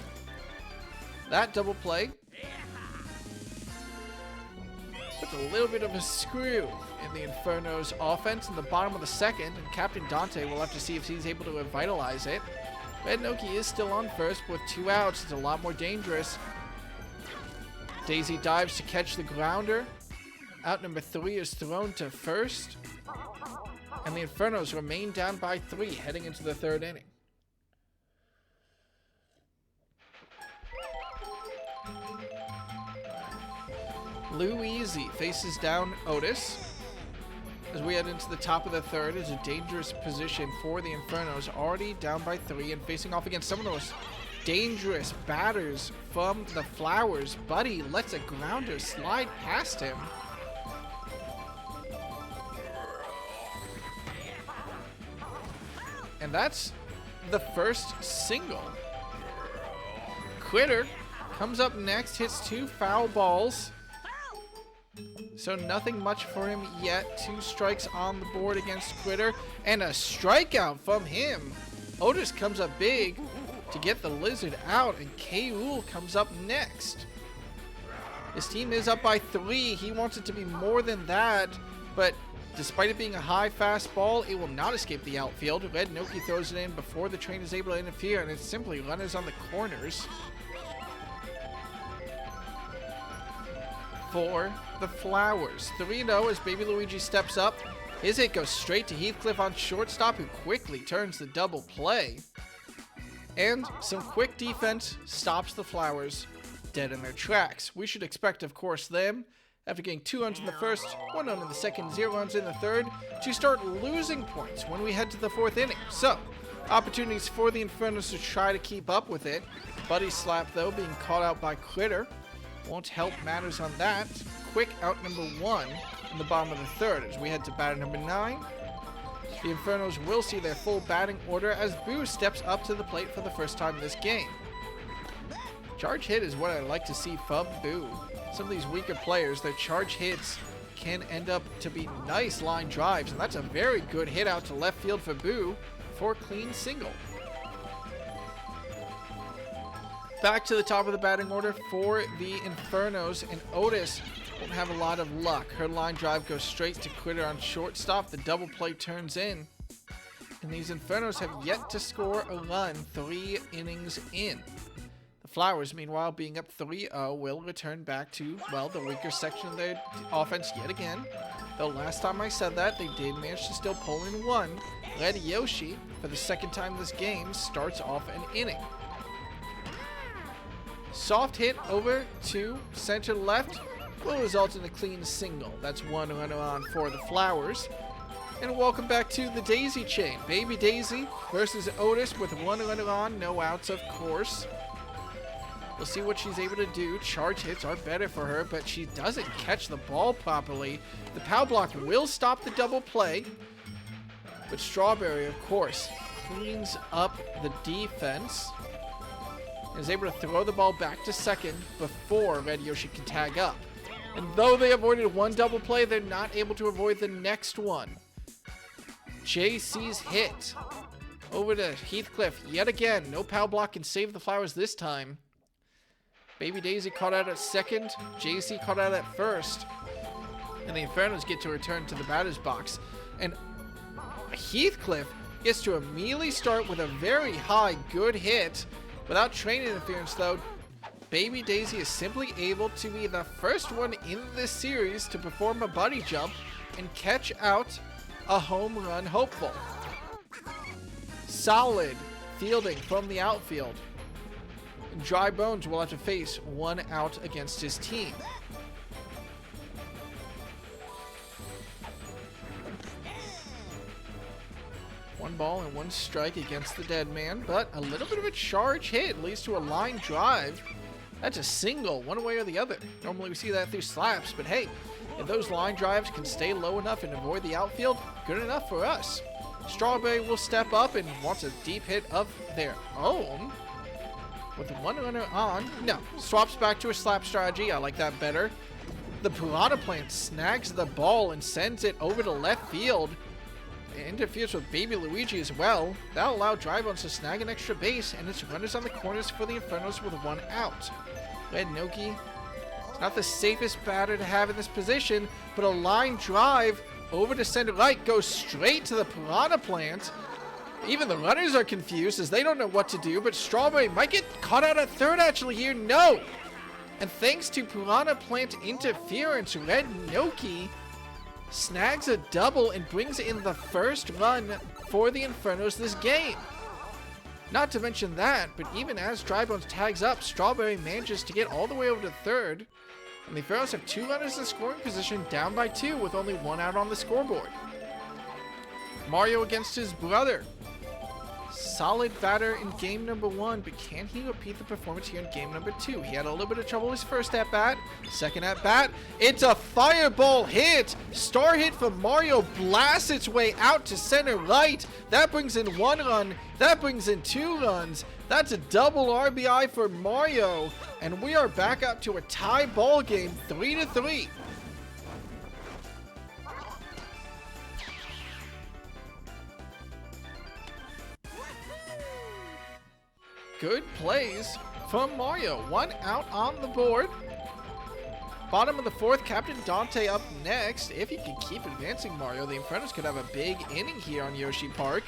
Speaker 1: That double play puts a little bit of a screw in the Inferno's offense in the bottom of the second, and Captain Dante will have to see if he's able to revitalize it. Red Noki is still on first with 2 outs. It's a lot more dangerous. Daisy dives to catch the grounder. Out number 3 is thrown to first. And the Infernos remain down by 3 heading into the 3rd inning. Luigi faces down Otis. As we head into the top of the 3rd, it's a dangerous position for the Infernos, already down by 3 and facing off against some of those dangerous batters from the Flowers. Buddy lets a grounder slide past him. And that's the first single. Quitter comes up next, hits 2 foul balls. So nothing much for him yet. 2 strikes on the board against Quitter, and a strikeout from him. Otis comes up big to get the Lizard out, and K-Ool comes up next. His team is up by 3. He wants it to be more than that, but despite it being a high fastball, it will not escape the outfield. Red Noki throws it in before the train is able to interfere, and it's simply runners on the corners for the Flowers. 3-0 as Baby Luigi steps up. His hit goes straight to Heathcliff on shortstop, who quickly turns the double play. And some quick defense stops the Flowers dead in their tracks. We should expect, of course, them, after getting 2 runs in the first, 1 run in the second, 0 runs in the third, to start losing points when we head to the 4th inning. So, opportunities for the Infernos to try to keep up with it. Buddy slap, though, being caught out by Quitter. Won't help matters on that. Quick out number 1 in the bottom of the 3rd as we head to batter number 9. The Infernos will see their full batting order as Boo steps up to the plate for the first time in this game. Charge hit is what I like to see from Boo. Some of these weaker players, their charge hits can end up to be nice line drives, and that's a very good hit out to left field for Boo for a clean single. Back to the top of the batting order for the Infernos, and Otis won't have a lot of luck. Her line drive goes straight to Quitter on shortstop. The double play turns in, and these Infernos have yet to score a run 3 innings in. The Flowers, meanwhile, being up 3-0, will return back to, well, the weaker section of their offense yet again. Though last time I said that, they did manage to still pull in 1. Led Yoshi, for the 2nd time this game, starts off an inning. Soft hit over to center left will result in a clean single. That's 1 runner on for the Flowers. And welcome back to the Daisy chain. Baby Daisy versus Otis with 1 runner on, no outs, of course. We'll see what she's able to do. Charge hits are better for her, but she doesn't catch the ball properly. The power block will stop the double play, but Strawberry, of course, cleans up the defense and is able to throw the ball back to second before Red Yoshi can tag up. And though they avoided 1 double play, they're not able to avoid the next one. JC's hit over to Heathcliff yet again. No power block can save the Flowers this time. Baby Daisy caught out at second. JC caught out at first. And the Infernos get to return to the batter's box. And Heathcliff gets to immediately start with a very high, good hit. Without train interference, though, Baby Daisy is simply able to be the first one in this series to perform a buddy jump and catch out a home run hopeful. Solid fielding from the outfield. Dry Bones will have to face 1 out against his team. One ball and 1 strike against the dead man, but a little bit of a charge hit leads to a line drive. That's a single, one way or the other. Normally we see that through slaps, but hey, if those line drives can stay low enough and avoid the outfield, good enough for us. Strawberry will step up and wants a deep hit of their own. With 1 runner on, no, swaps back to a slap strategy. I like that better. The Piranha Plant snags the ball and sends it over to left field. It interferes with Baby Luigi as well. That'll allow Dry-Bones to snag an extra base, and it's runners on the corners for the Infernos with 1 out. Red Noki is not the safest batter to have in this position, but a line drive over to center right goes straight to the Piranha Plant. Even the runners are confused as they don't know what to do, but Strawberry might get caught out at third actually here. No! And thanks to Piranha Plant interference, Red Noki snags a double and brings in the first run for the Infernos this game. Not to mention that, but even as Drybones tags up, Strawberry manages to get all the way over to third. And the Infernos have 2 runners in scoring position, down by 2 with only 1 out on the scoreboard. Mario against his brother. Solid batter in game number 1, but can he repeat the performance here in game number 2? He had a little bit of trouble his first at bat. Second at bat, it's a fireball hit. Star hit from Mario blasts its way out to center right. That brings in 1 run. That brings in 2 runs. That's a double RBI for Mario. And we are back up to a tie ball game, 3-3. Good plays from Mario. 1 out on the board. Bottom of the 4th, Captain Dante up next. If he can keep advancing Mario, the Infernos could have a big inning here on Yoshi Park.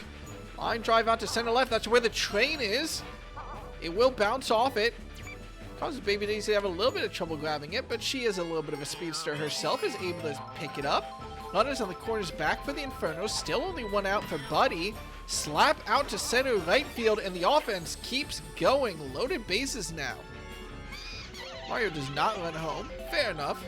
Speaker 1: Line drive out to center left. That's where the train is. It will bounce off it. Causes Baby Daisy to have a little bit of trouble grabbing it, but she is a little bit of a speedster herself, is able to pick it up. Runners on the corners back for the Infernos. Still only 1 out for Buddy. Slap out to center right field, and the offense keeps going. Loaded bases now. Mario does not run home. Fair enough.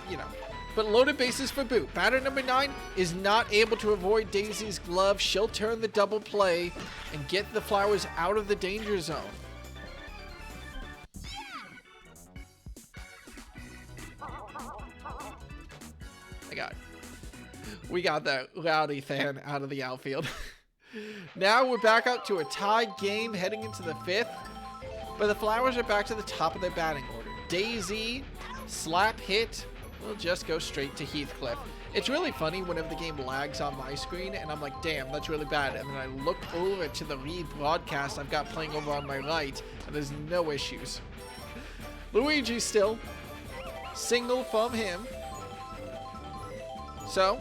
Speaker 1: You know. But loaded bases for Boo. Batter number 9 is not able to avoid Daisy's glove. She'll turn the double play and get the Flowers out of the danger zone. We got that rowdy fan out of the outfield. Now we're back up to a tie game heading into the 5th. But the Flowers are back to the top of their batting order. Daisy, slap hit, will just go straight to Heathcliff. It's really funny whenever the game lags on my screen and I'm like, damn, that's really bad. And then I look over to the rebroadcast I've got playing over on my right, and there's no issues. Luigi still. Single from him. So,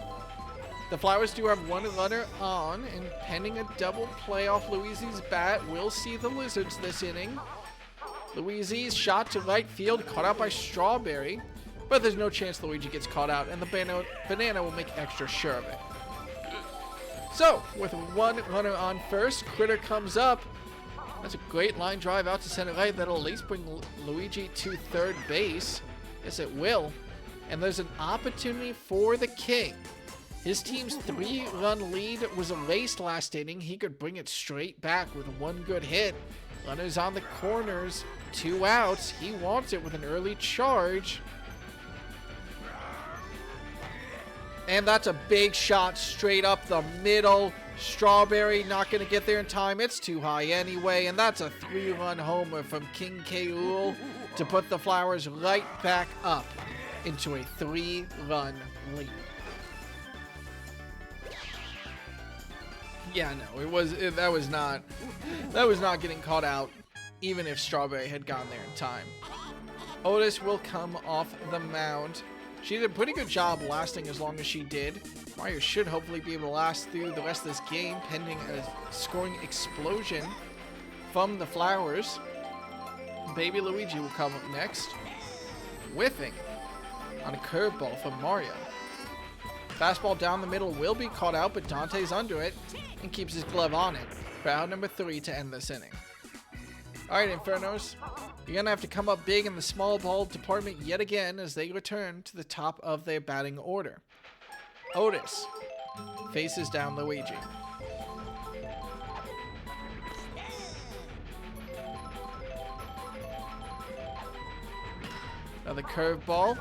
Speaker 1: the Flowers do have 1 runner on, and pending a double play off Luigi's bat, we'll see the Lizards this inning. Luigi's shot to right field, caught out by Strawberry, but there's no chance Luigi gets caught out, and the banana will make extra sure of it. So, with 1 runner on first, Critter comes up. That's a great line drive out to center right. That'll at least bring Luigi to third base. Yes, it will. And there's an opportunity for the King. His team's 3-run lead was erased last inning. He could bring it straight back with 1 good hit. Runners on the corners, 2 outs. He wants it with an early charge. And that's a big shot straight up the middle. Strawberry not going to get there in time. It's too high anyway. And that's a 3-run homer from King K. Rool to put the Flowers right back up into a 3-run lead. Yeah, no, that was not getting caught out, even if Strawberry had gone there in time. Otis will come off the mound. She did a pretty good job lasting as long as she did. Mario should hopefully be able to last through the rest of this game, pending a scoring explosion from the Flowers. Baby Luigi will come up next, whiffing on a curveball from Mario. Fastball down the middle will be caught out, but Dante's under it and keeps his glove on it for out number 3 to end this inning. Alright, Infernos, you're going to have to come up big in the small ball department yet again as they return to the top of their batting order. Otis faces down Luigi. Now the curveball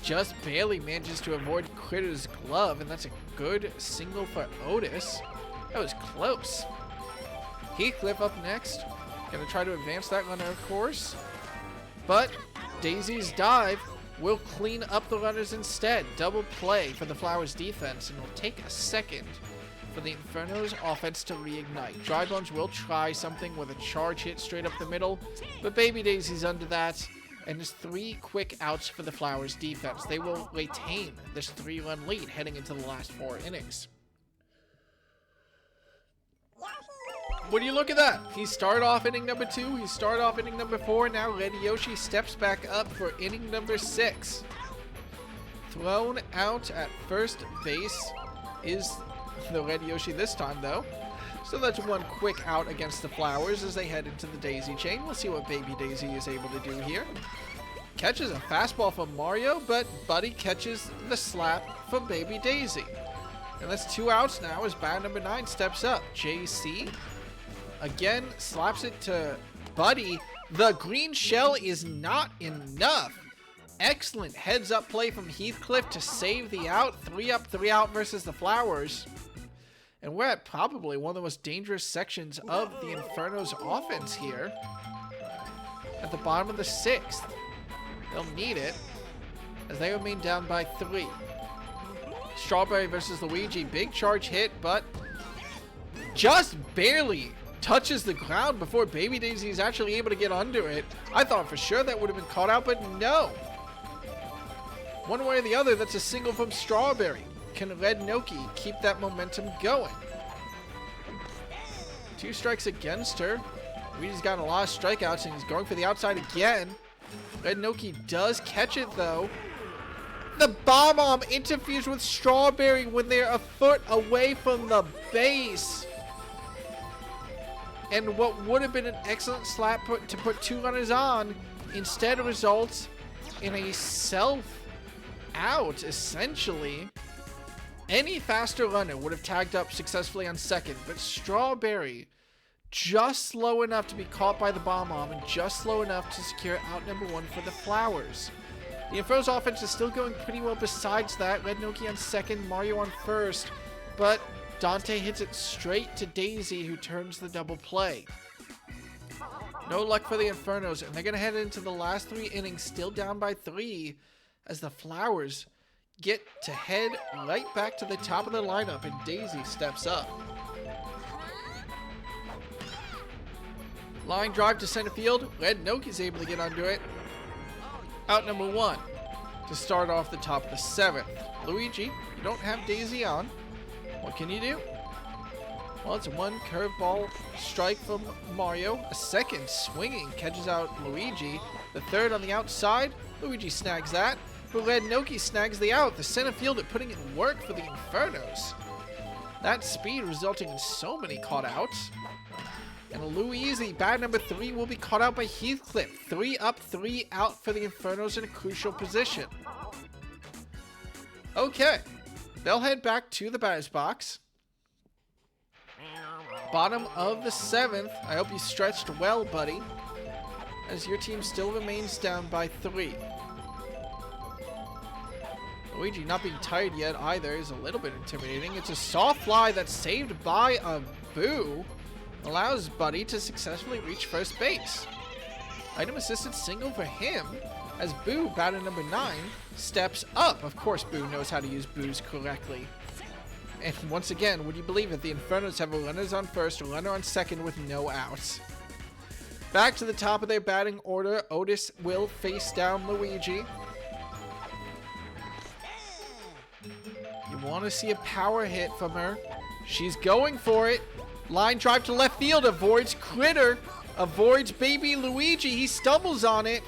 Speaker 1: just barely manages to avoid Critter's glove, and that's a good single for Otis. That was close. Heathcliff up next. Gonna try to advance that runner, of course. But Daisy's dive will clean up the runners instead. Double play for the Flowers defense, and it'll take a second for the Inferno's offense to reignite. Drybones will try something with a charge hit straight up the middle, but Baby Daisy's under that. And there's 3 quick outs for the Flowers defense. They will retain this 3-run lead heading into the last 4 innings. Would you look at that? He started off inning number 2. He started off inning number 4. Now Red Yoshi steps back up for inning number 6. Thrown out at first base is the Red Yoshi this time, though. So that's one quick out against the Flowers as they head into the Daisy chain. We'll see what Baby Daisy is able to do here. Catches a fastball from Mario, but Buddy catches the slap from Baby Daisy. And that's 2 outs now as batter number 9 steps up. JC again slaps it to Buddy. The green shell is not enough. Excellent heads-up play from Heathcliff to save the out. 3 up, 3 out versus the Flowers. And we're at probably one of the most dangerous sections of the Inferno's offense here. At the bottom of the 6th. They'll need it as they remain down by 3. Strawberry versus Luigi. Big charge hit, but just barely touches the ground before Baby Daisy is actually able to get under it. I thought for sure that would have been caught out, but no. One way or the other, that's a single from Strawberry. Can Red Noki keep that momentum going? 2 strikes against her. Luigi's got a lot of strikeouts and he's going for the outside again. Red Noki does catch it though. The bomb interferes with Strawberry when they're a foot away from the base. And what would have been an excellent slap to put 2 runners on instead results in a self-out, essentially. Any faster runner would have tagged up successfully on second, but Strawberry just slow enough to be caught by the bomb and just slow enough to secure out number 1 for the Flowers. The Inferno's offense is still going pretty well besides that. Red Noki on second, Mario on first, but Dante hits it straight to Daisy, who turns the double play. No luck for the Infernos, and they're going to head into the last 3 innings still down by 3 as the Flowers get to head right back to the top of the lineup, and Daisy steps up. Line drive to center field. Red Noki's able to get under it. Out number 1 to start off the top of the 7th. Luigi, you don't have Daisy on. What can you do? Well, it's 1 curveball strike from Mario. A second swinging catches out Luigi. The 3rd on the outside. Luigi snags that. But Red Noki snags the out. The center fielder putting in work for the Infernos. That speed resulting in so many caught outs. And Luigi, bat number 3, will be caught out by Heathcliff. 3 up, 3 out for the Infernos in a crucial position. Okay. They'll head back to the batter's box. Bottom of the 7th. I hope you stretched well, buddy, as your team still remains down by 3. Luigi not being tired yet either is a little bit intimidating. It's a soft fly that's saved by a Boo. Allows Buddy to successfully reach first base. Item assisted single for him as Boo, batter number 9, steps up. Of course, Boo knows how to use Boos correctly. And once again, would you believe it, the Infernos have a runners on first, a runner on second with no outs. Back to the top of their batting order, Otis will face down Luigi. You want to see a power hit from her. She's going for it. Line drive to left field, avoids Critter, avoids baby Luigi, he stumbles on it,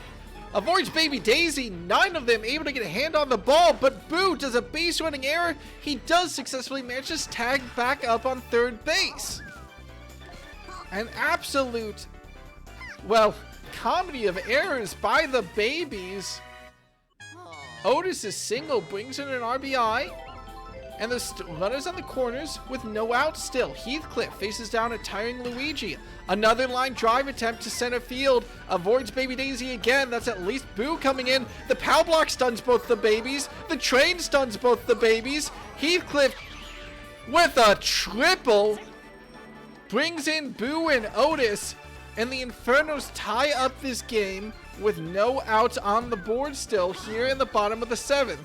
Speaker 1: avoids baby Daisy, 9 of them able to get a hand on the ball, but Boo does a base running error. He does successfully manage to tag back up on 3rd base. An absolute, well, comedy of errors by the babies. Otis's single brings in an RBI. And the runners on the corners with no outs still. Heathcliff faces down a tiring Luigi. Another line drive attempt to center field. Avoids Baby Daisy again. That's at least Boo coming in. The power block stuns both the babies. The train stuns both the babies. Heathcliff with a triple brings in Boo and Otis. And the Infernos tie up this game with no outs on the board still here in the bottom of the 7th.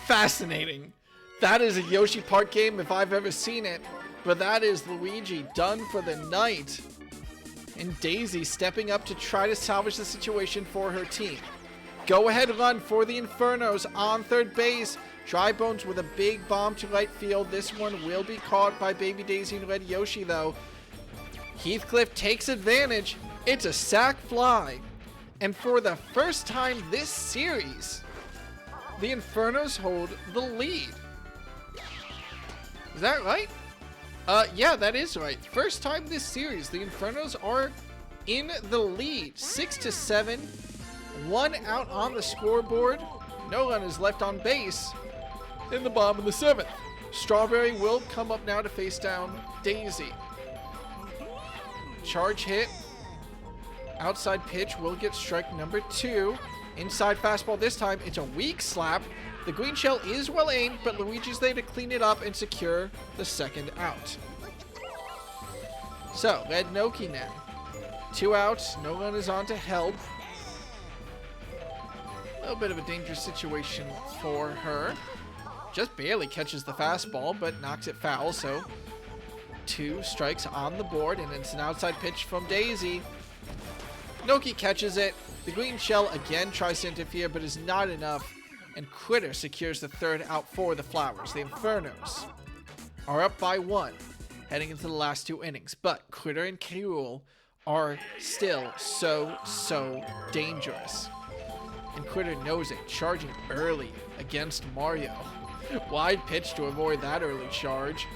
Speaker 1: Fascinating. That is a Yoshi Park game if I've ever seen it. But that is Luigi done for the night. And Daisy stepping up to try to salvage the situation for her team. Go ahead run for the Infernos on 3rd base. Dry Bones with a big bomb to right field. This one will be caught by Baby Daisy and Red Yoshi, though. Heathcliff takes advantage. It's a sack fly. And for the first time this series, the Infernos hold the lead. Is that right? Yeah, that is right. First time this series, the Infernos are in the lead. 6-7. 1 out on the scoreboard. No runners left on base in the bottom of the 7th. Strawberry will come up now to face down Daisy. Charge hit. Outside pitch will get strike number 2. Inside fastball this time. It's a weak slap. The green shell is well aimed, but Luigi's there to clean it up and secure the second out. So, Red Noki now. 2 outs. No runners on to help. A little bit of a dangerous situation for her. Just barely catches the fastball, but knocks it foul, so 2 strikes on the board, and it's an outside pitch from Daisy. Noki catches it. The green shell again tries to interfere, but is not enough, and Critter secures the third out for the Flowers. The Infernos are up by 1, heading into the last 2 innings, but Critter and K-Rool are still so dangerous. And Critter knows it, charging early against Mario. Wide pitch to avoid that early charge.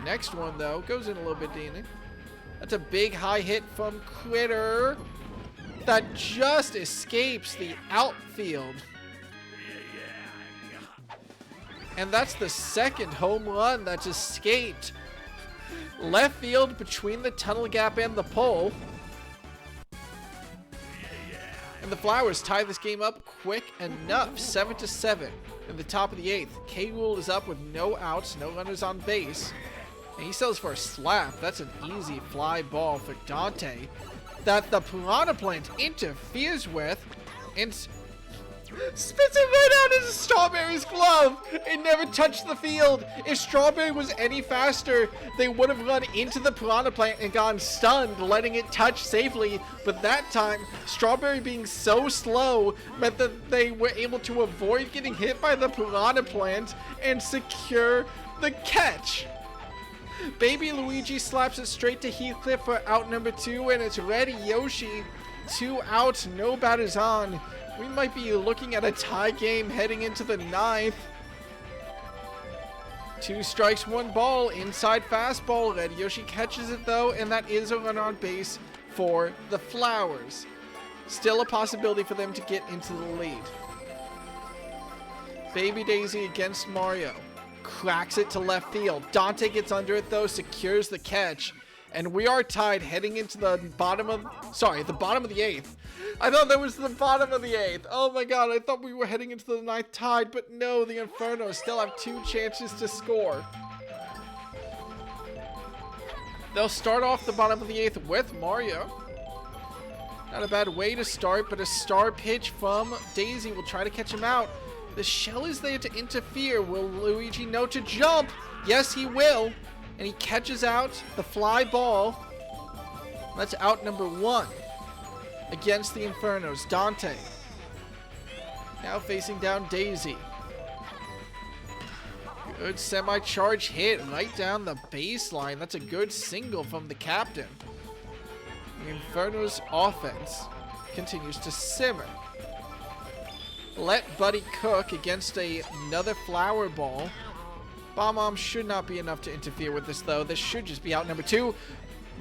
Speaker 1: Next one, though, goes in a little bit deep. That's a big high hit from Critter that just escapes the outfield. And that's the second home run that's escaped left field between the tunnel gap and the pole. And the Flowers tie this game up quick enough, 7-7 in the top of the 8th. K-Rool is up with no outs, no runners on base. And he sells for a slap. That's an easy fly ball for Dante that the Piranha Plant interferes with and spits it right out into Strawberry's glove. It never touched the field. If Strawberry was any faster, they would have run into the Piranha Plant and gone stunned, letting it touch safely. But that time, Strawberry being so slow meant that they were able to avoid getting hit by the Piranha Plant and secure the catch. Baby Luigi slaps it straight to Heathcliff for out number 2, and it's Red Yoshi. 2 outs, no batters on. We might be looking at a tie game heading into the 9th. 2 strikes, 1 ball, inside fastball. Red Yoshi catches it though, and that is a run on base for the Flowers. Still a possibility for them to get into the lead. Baby Daisy against Mario. Cracks it to left field. Dante gets under it though, secures the catch. And we are tied heading into the bottom of the 8th. I thought that was the bottom of the 8th. Oh my god, I thought we were heading into the 9th tied, but no, the Infernos still have 2 chances to score. They'll start off the bottom of the 8th with Mario. Not a bad way to start, but a star pitch from Daisy will try to catch him out. The shell is there to interfere. Will Luigi know to jump? Yes, he will. And he catches out the fly ball. That's out number 1 against the Infernos. Dante now facing down Daisy. Good semi-charge hit right down the baseline. That's a good single from the captain. The Infernos offense continues to simmer. Let Buddy cook against another flower ball. Bomb should not be enough to interfere with this, though. This should just be out number 2.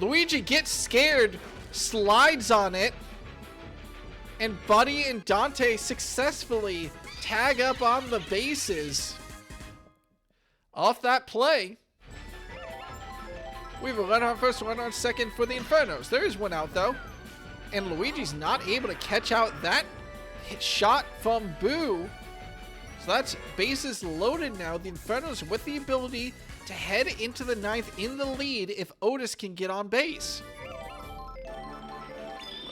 Speaker 1: Luigi gets scared, slides on it, and Buddy and Dante successfully tag up on the bases. Off that play, we have a run on first, run on second for the Infernos. There is 1 out, though, and Luigi's not able to catch out that shot from Boo. So that's bases loaded now. The Infernos with the ability to head into the 9th in the lead if Otis can get on base.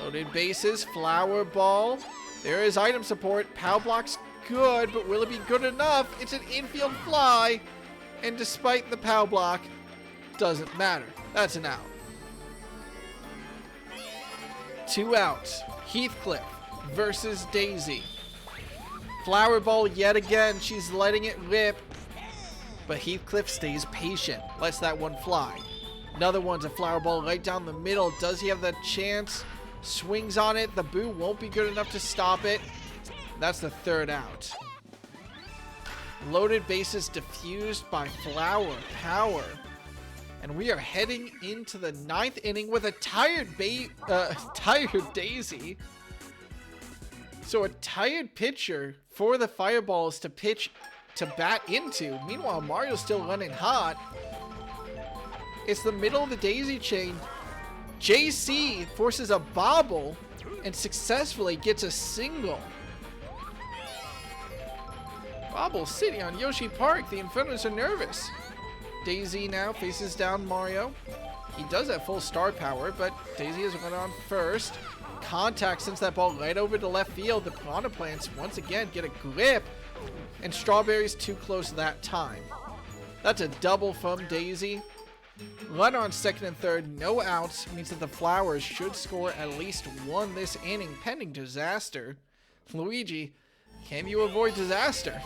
Speaker 1: Loaded bases, flower ball. There is item support. Pow block's good, but will it be good enough? It's an infield fly. And despite the pow block, doesn't matter. That's an out. 2 outs. Heathcliff versus Daisy. Flower ball yet again. She's letting it rip. But Heathcliff stays patient. Lets that one fly. Another one's a flower ball right down the middle. Does he have the chance? Swings on it. The boo won't be good enough to stop it. That's the third out. Loaded bases diffused by flower power. And we are heading into the 9th inning with a tired Daisy. So a tired pitcher for the Fireballs to bat into. Meanwhile, Mario's still running hot. It's the middle of the daisy chain. JC forces a bobble and successfully gets a single. Bobble City on Yoshi Park. The Infernos are nervous. Daisy now faces down Mario. He does have full star power, but Daisy has run on first. Contact sends that ball right over to left field. The Piranha Plants once again get a grip, and Strawberry's too close that time. That's a double from Daisy. Runner on second and third, no outs, means that the Flowers should score at least one this inning, pending disaster. Luigi, can you avoid disaster?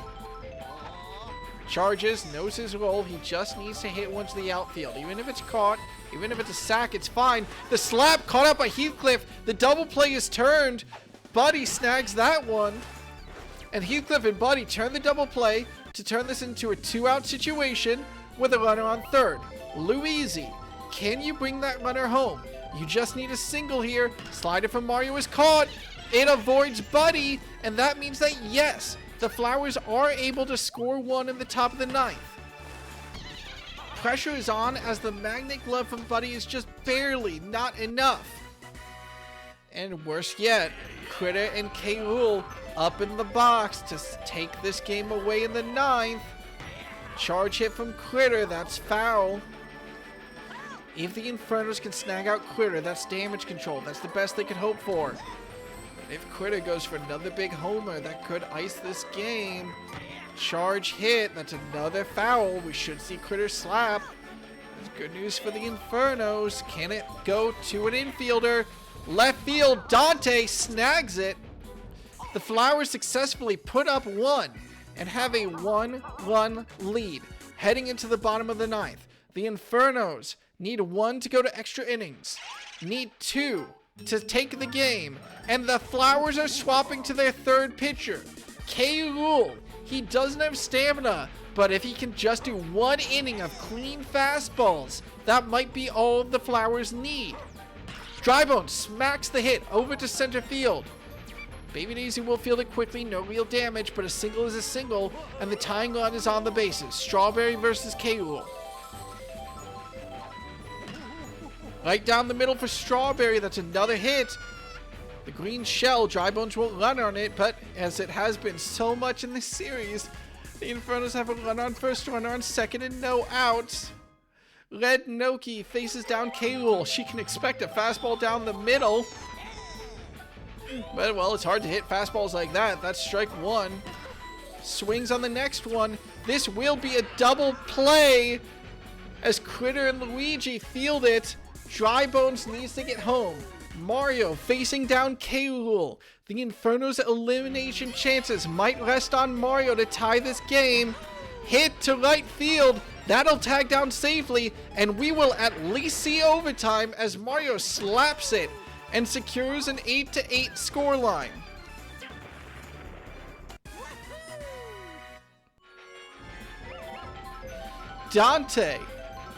Speaker 1: Charges, knows his role. He just needs to hit one to the outfield. Even if it's caught, even if it's a sack, it's fine. The slap caught up by Heathcliff. The double play is turned. Buddy snags that one. And Heathcliff and Buddy turn the double play to turn this into a 2-out situation with a runner on third. Luigi, can you bring that runner home? You just need a single here. Slider from Mario is caught. It avoids Buddy, and that means that, yes, the Flowers are able to score one in the top of the 9th. Pressure is on as the magnet glove from Buddy is just barely not enough. And worse yet, Critter and K-Rool up in the box to take this game away in the 9th. Charge hit from Critter, that's foul. If the Infernos can snag out Critter, that's damage control. That's the best they could hope for. If Critter goes for another big homer, that could ice this game. Charge hit, that's another foul. We should see Critter slap. That's good news for the Infernos. Can it go to an infielder? Left field, Dante snags it. The Flowers successfully put up one and have a 1-run lead heading into the bottom of the 9th. The Infernos need 1 to go to extra innings, need 2 to take the game, and the Flowers are swapping to their third pitcher, K-Rool. He doesn't have stamina, but if he can just do 1 inning of clean fastballs, that might be all the Flowers need. Drybone smacks the hit over to center field. Baby Daisy will field it quickly, no real damage, but a single is a single, and the tying run is on the bases. Strawberry versus K-Rool. Right down the middle for Strawberry, that's another hit. The green shell, Drybones won't run on it, but as it has been so much in this series, the Infernos have a run on first, runner on second, and no outs. Red Noki faces down K-Rool. She can expect a fastball down the middle. But, well, it's hard to hit fastballs like that. That's strike 1. Swings on the next one. This will be a double play as Critter and Luigi field it. Drybones needs to get home. Mario facing down K-Rool. The Inferno's elimination chances might rest on Mario to tie this game. Hit to right field. That'll tag down safely, and we will at least see overtime as Mario slaps it and secures an 8-8 scoreline. Dante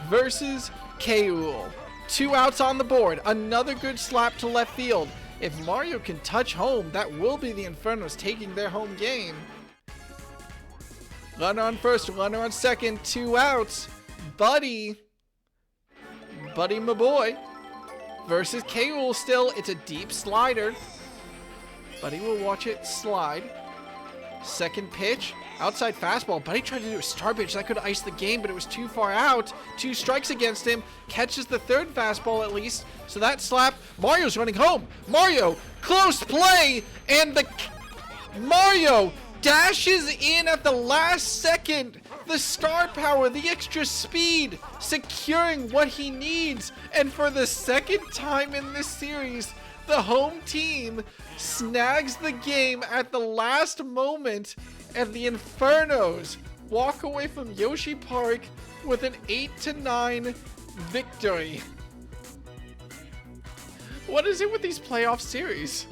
Speaker 1: versus K-Rool. 2 outs on the board. Another good slap to left field. If Mario can touch home, that will be the Infernos taking their home game. Runner on first, runner on second, 2 outs. Buddy my boy, versus K-Rool still. It's a deep slider. Buddy will watch it slide. Second pitch, outside fastball. Buddy tried to do a star pitch. That could ice the game, but it was too far out. 2 strikes against him. Catches the third fastball at least. So that slap. Mario's running home. Mario, close play. And Mario dashes in at the last second. The star power, the extra speed, securing what he needs. And for the second time in this series, The home team snags the game at the last moment, and the Infernos walk away from Yoshi Park with an 8-9 victory. What is it with these playoff series?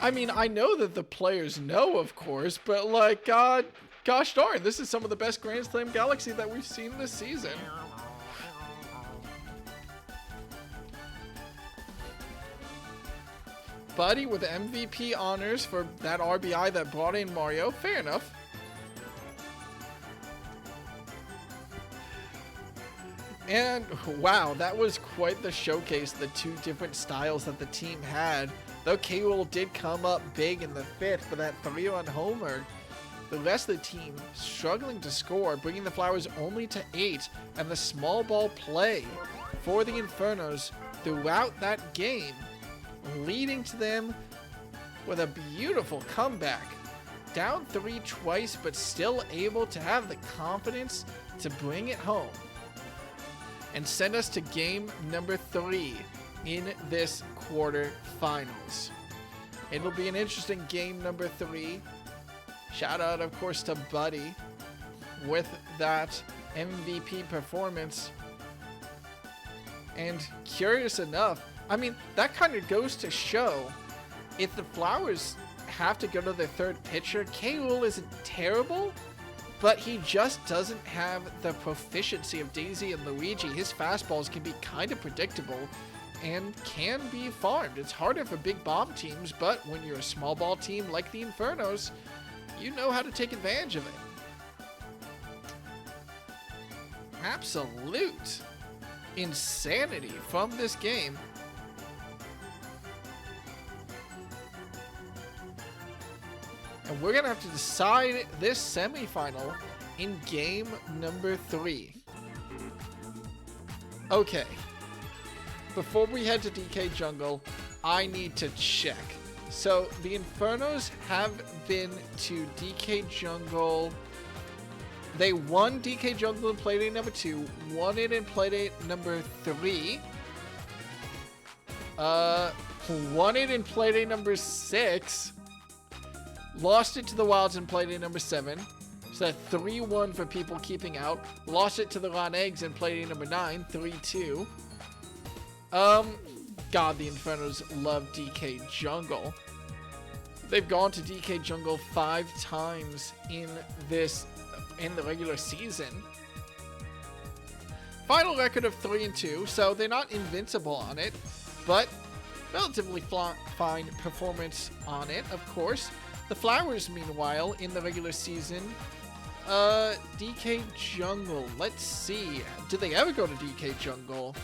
Speaker 1: I mean, I know that the players know, of course, but like, gosh darn, this is some of the best Grand Slam Galaxy that we've seen this season. Buddy with MVP honors for that RBI that brought in Mario. Fair enough. And wow, that was quite the showcase, the two different styles that the team had. Though K-Rool did come up big in the fifth for that 3-run homer, the rest of the team struggling to score, bringing the Flowers only to 8, and the small ball play for the Infernos throughout that game, leading to them with a beautiful comeback. Down 3 twice, but still able to have the confidence to bring it home and send us to game number 3 in this quarterfinals. It'll be an interesting game number 3. Shout out, of course, to Buddy with that MVP performance. And curious enough, I mean, that kind of goes to show if the Flowers have to go to their third pitcher, K-Rool isn't terrible, but he just doesn't have the proficiency of Daisy and Luigi. His fastballs can be kind of predictable and can be farmed. It's harder for big bomb teams, but when you're a small ball team like the Infernos, you know how to take advantage of it. Absolute insanity from this game. And we're going to have to decide this semifinal in game number 3. Okay. Before we head to DK Jungle, I need to check. So, the Infernos have been to DK Jungle. They won DK Jungle in Playdate number 2, won it in Playdate number 3. Won it in Playdate number 6. Lost it to the Wilds in Playdate number 7. So that 3-1 for people keeping out. Lost it to the Ron Eggs in Playdate number 9, 3-2. God, the Infernos love DK Jungle. They've gone to DK Jungle 5 times in the regular season. Final record of 3-2, so they're not invincible on it, but relatively fine performance on it, of course. The Flowers, meanwhile, in the regular season, DK Jungle, let's see. Did they ever go to DK Jungle?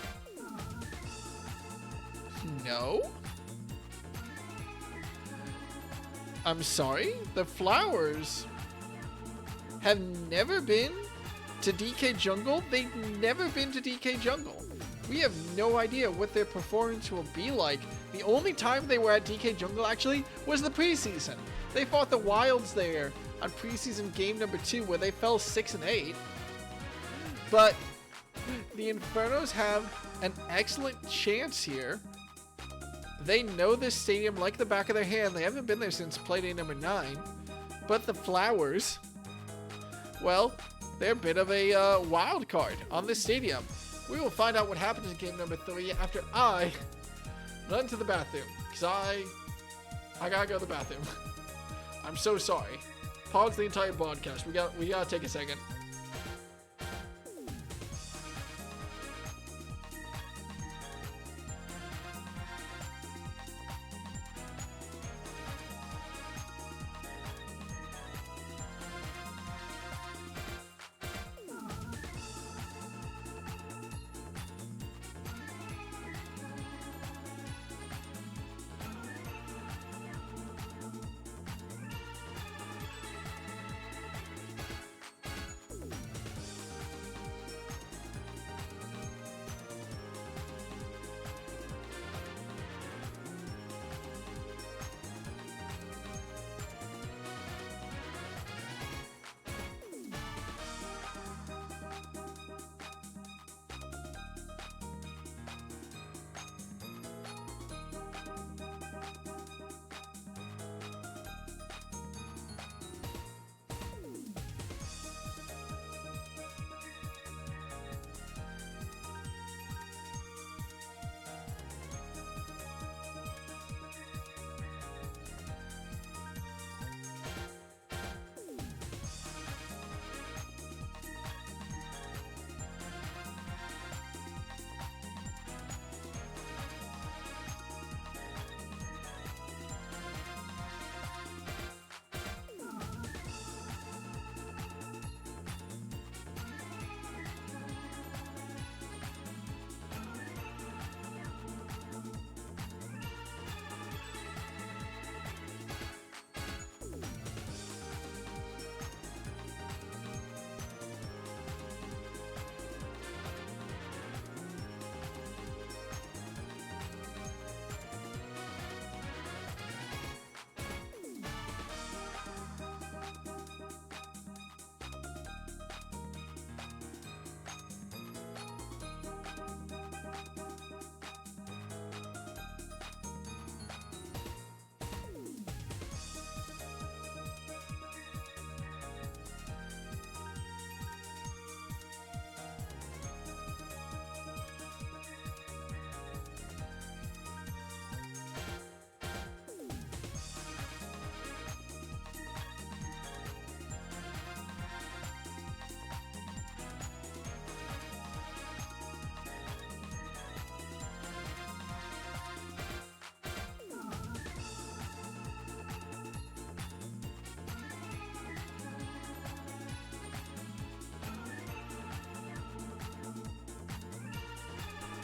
Speaker 1: No? I'm sorry? The Flowers have never been to DK Jungle? They've never been to DK Jungle. We have no idea what their performance will be like. The only time they were at DK Jungle, actually, was the preseason. They fought the Wilds there on preseason game number 2, where they fell 6-8. But the Infernos have an excellent chance here. They know this stadium like the back of their hand. They haven't been there since Playdate number 9. But the Flowers, well, they're a bit of a wild card on this stadium. We will find out what happens in game number 3 after I run to the bathroom. Because I gotta go to the bathroom. I'm so sorry. Pause the entire broadcast. We gotta take a second.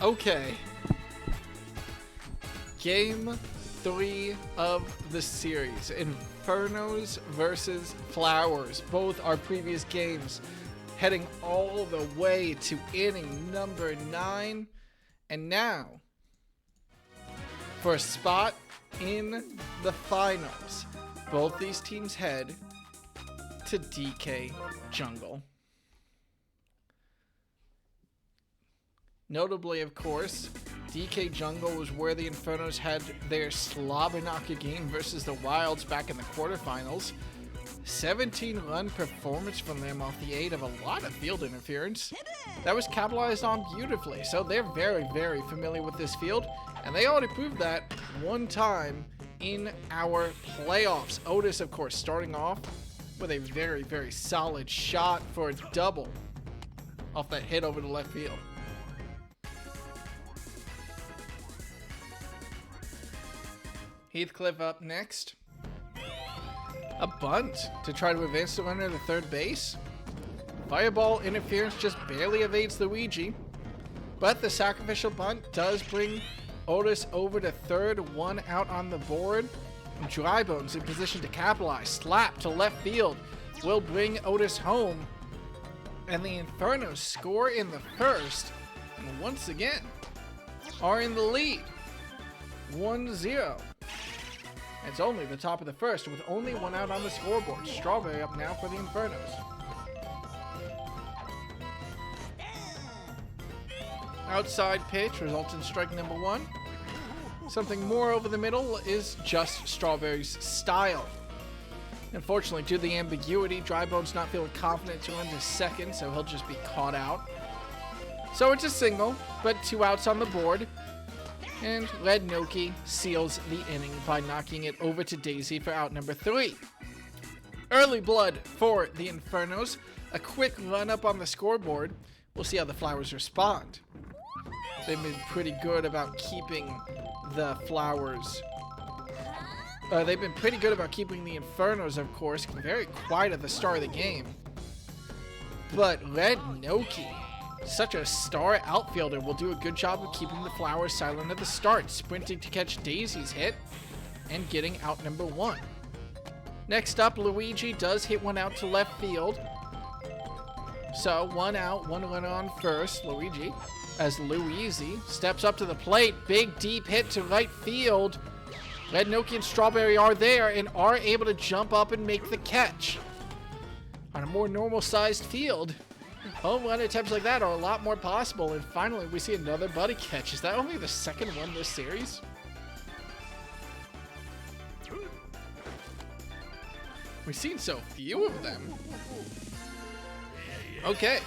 Speaker 1: Okay. Game 3 of the series. Infernos versus Flowers. Both our previous games. Heading all the way to inning number 9. And now, for a spot in the finals, both these teams head to DK Jungle. Notably, of course, DK Jungle was where the Infernos had their Slobberknocker game versus the Wilds back in the quarterfinals. 17-run performance from them off the aid of a lot of field interference. That was capitalized on beautifully, so they're very, very familiar with this field, and they already proved that one time in our playoffs. Otis, of course, starting off with a very, very solid shot for a double off that hit over the left field. Heathcliff up next. A bunt to try to advance the runner to third base. Fireball interference just barely evades Luigi. But the sacrificial bunt does bring Otis over to third, 1 out on the board. Drybones in position to capitalize. Slap to left field will bring Otis home. And the Infernos score in the first. And once again, are in the lead. 1-0. It's only the top of the first with only 1 out on the scoreboard. Strawberry up now for the Infernos. Outside pitch results in strike number 1. Something more over the middle is just Strawberry's style. Unfortunately, due to the ambiguity, Drybone's not feeling confident to run to second, so he'll just be caught out. So it's a single, but 2 outs on the board. And Red Noki seals the inning by knocking it over to Daisy for out number 3. Early blood for the Infernos. A quick run up on the scoreboard. We'll see how the Flowers respond. They've been pretty good about keeping the Flowers. They've been pretty good about keeping the Infernos, of course, very quiet at the start of the game. But Red Noki, such a star outfielder, will do a good job of keeping the Flowers silent at the start, sprinting to catch Daisy's hit and getting out number 1. Next up, Luigi does hit 1 out to left field. So 1 out, 1 runner on first. Luigi, as Luigi steps up to the plate, big deep hit to right field. Red Noki and Strawberry are there and are able to jump up and make the catch. On a more normal-sized field, home run attempts like that are a lot more possible, and finally we see another buddy catch. Is that only the second one this series? We've seen so few of them. Okay.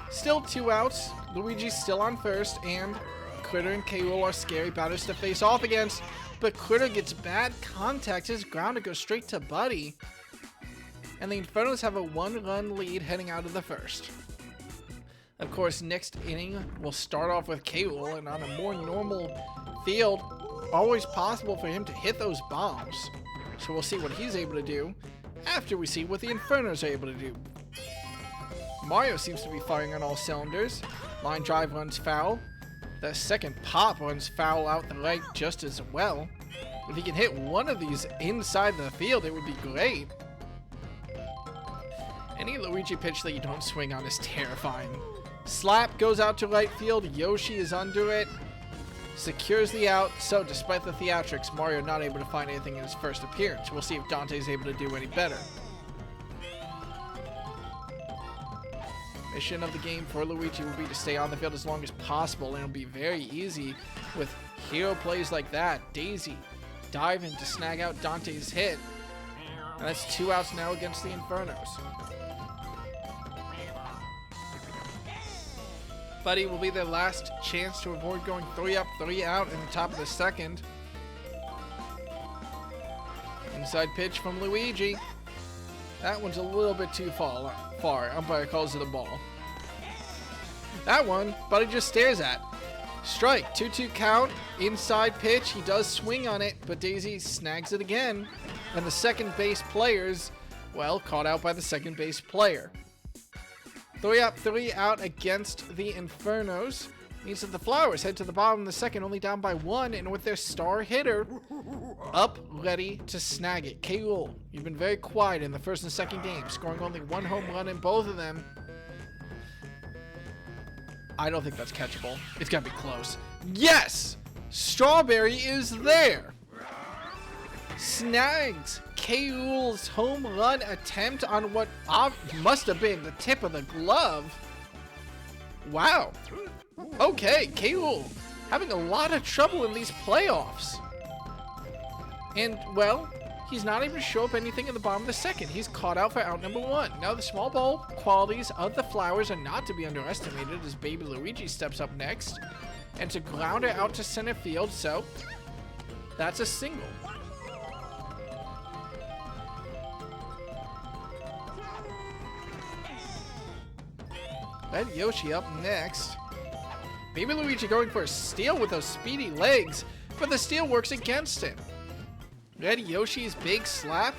Speaker 1: Still 2 outs. Luigi's still on first, and Critter and K-Roll are scary batters to face off against, but Critter gets bad contact. His grounder goes straight to Buddy. And the Infernos have a 1-run lead heading out of the first. Of course, next inning will start off with K-Roll, and on a more normal field, always possible for him to hit those bombs. So we'll see what he's able to do after we see what the Infernos are able to do. Mario seems to be firing on all cylinders. Line drive runs foul. The second pop runs foul out the right just as well. If he can hit one of these inside the field, it would be great. Any Luigi pitch that you don't swing on is terrifying. Slap goes out to right field. Yoshi is under it. Secures the out. So despite the theatrics, Mario not able to find anything in his first appearance. We'll see if Dante's able to do any better. Mission of the game for Luigi will be to stay on the field as long as possible, and it'll be very easy with hero plays like that. Daisy diving to snag out Dante's hit. And that's 2 outs now against the Infernos. Buddy will be their last chance to avoid going 3 up, 3 out in the top of the second. Inside pitch from Luigi. That one's a little bit too far. Umpire calls it a ball. That one, Buddy just stares at. Strike, 2-2 count, inside pitch. He does swing on it, but Daisy snags it again. And the second base players, well, caught out by the second base player. 3 up, 3 out against the Infernos. means that the Flowers head to the bottom of the second, only down by 1, and with their star hitter up, ready to snag it. K-Rool, you've been very quiet in the first and second game, scoring only 1 home run in both of them. I don't think that's catchable. It's got to be close. Yes! Strawberry is there! Snags K-Rool's home run attempt on what must have been the tip of the glove. Wow. Okay, K-Rool having a lot of trouble in these playoffs. And, well, he's not even show up anything in the bottom of the second. He's caught out for out number 1. Now the small ball qualities of the Flowers are not to be underestimated as Baby Luigi steps up next. And to ground it out to center field, so that's a single. Red Yoshi up next. Baby Luigi going for a steal with those speedy legs, but the steal works against him. Red Yoshi's big slap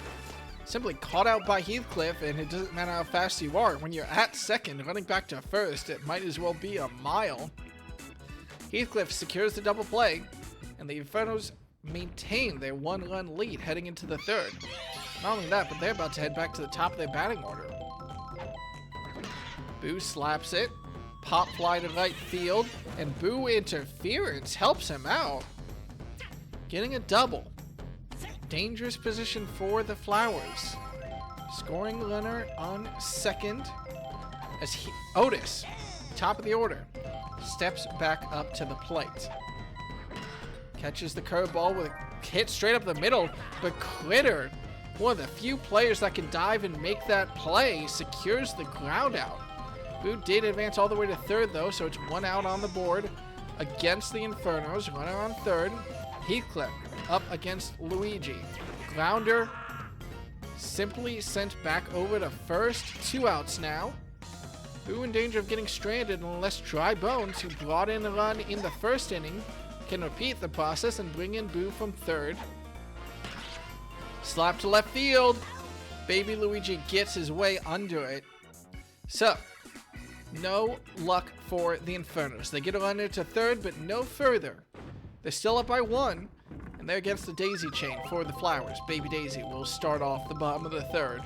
Speaker 1: simply caught out by Heathcliff, and it doesn't matter how fast you are. When you're at second, running back to first, it might as well be a mile. Heathcliff secures the double play, and the Infernos maintain their 1-run lead heading into the third. Not only that, but they're about to head back to the top of their batting order. Boo slaps it, pop fly to right field, and Boo interference helps him out. Getting a double. Dangerous position for the Flowers. Scoring runner on second as Otis, top of the order, steps back up to the plate. Catches the curveball with a hit straight up the middle, but Critter, one of the few players that can dive and make that play, secures the ground out. Boo did advance all the way to third, though, so it's 1 out on the board against the Infernos. Runner on third. Heathcliff up against Luigi. Grounder simply sent back over to first. 2 outs now. Boo in danger of getting stranded unless Dry Bones, who brought in a run in the first inning, can repeat the process and bring in Boo from third. Slap to left field. Baby Luigi gets his way under it. So, no luck for the Infernos. They get a runner to third, but no further. They're still up by 1, and they're against the daisy chain for the Flowers. Baby Daisy will start off the bottom of the third.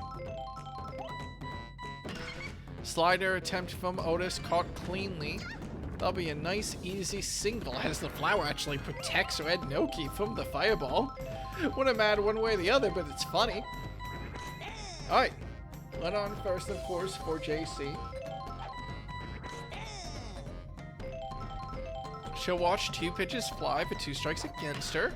Speaker 1: Slider attempt from Otis caught cleanly. That'll be a nice, easy single as the Flower actually protects Red Noki from the fireball. Wouldn't matter one way or the other, but it's funny. Alright, let on first, of course, for JC. She'll watch 2 pitches fly for 2 strikes against her.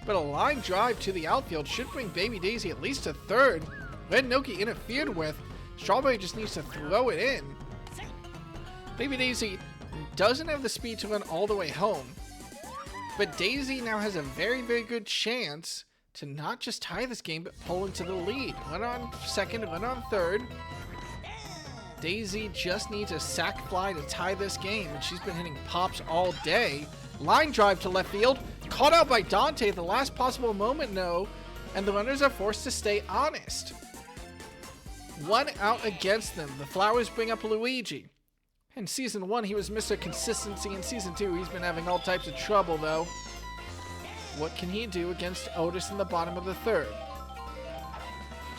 Speaker 1: But a line drive to the outfield should bring Baby Daisy at least to third. Red Noki interfered with. Strawberry just needs to throw it in. Baby Daisy doesn't have the speed to run all the way home. But Daisy now has a very, very good chance to not just tie this game, but pull into the lead. Run on second, run on third. Daisy just needs a sac fly to tie this game, and she's been hitting pops all day. Line drive to left field. Caught out by Dante at the last possible moment, no. And the runners are forced to stay honest. 1 out against them. The Flowers bring up Luigi. In Season 1, he was Mr. Consistency. In Season 2, he's been having all types of trouble, though. What can he do against Otis in the bottom of the third?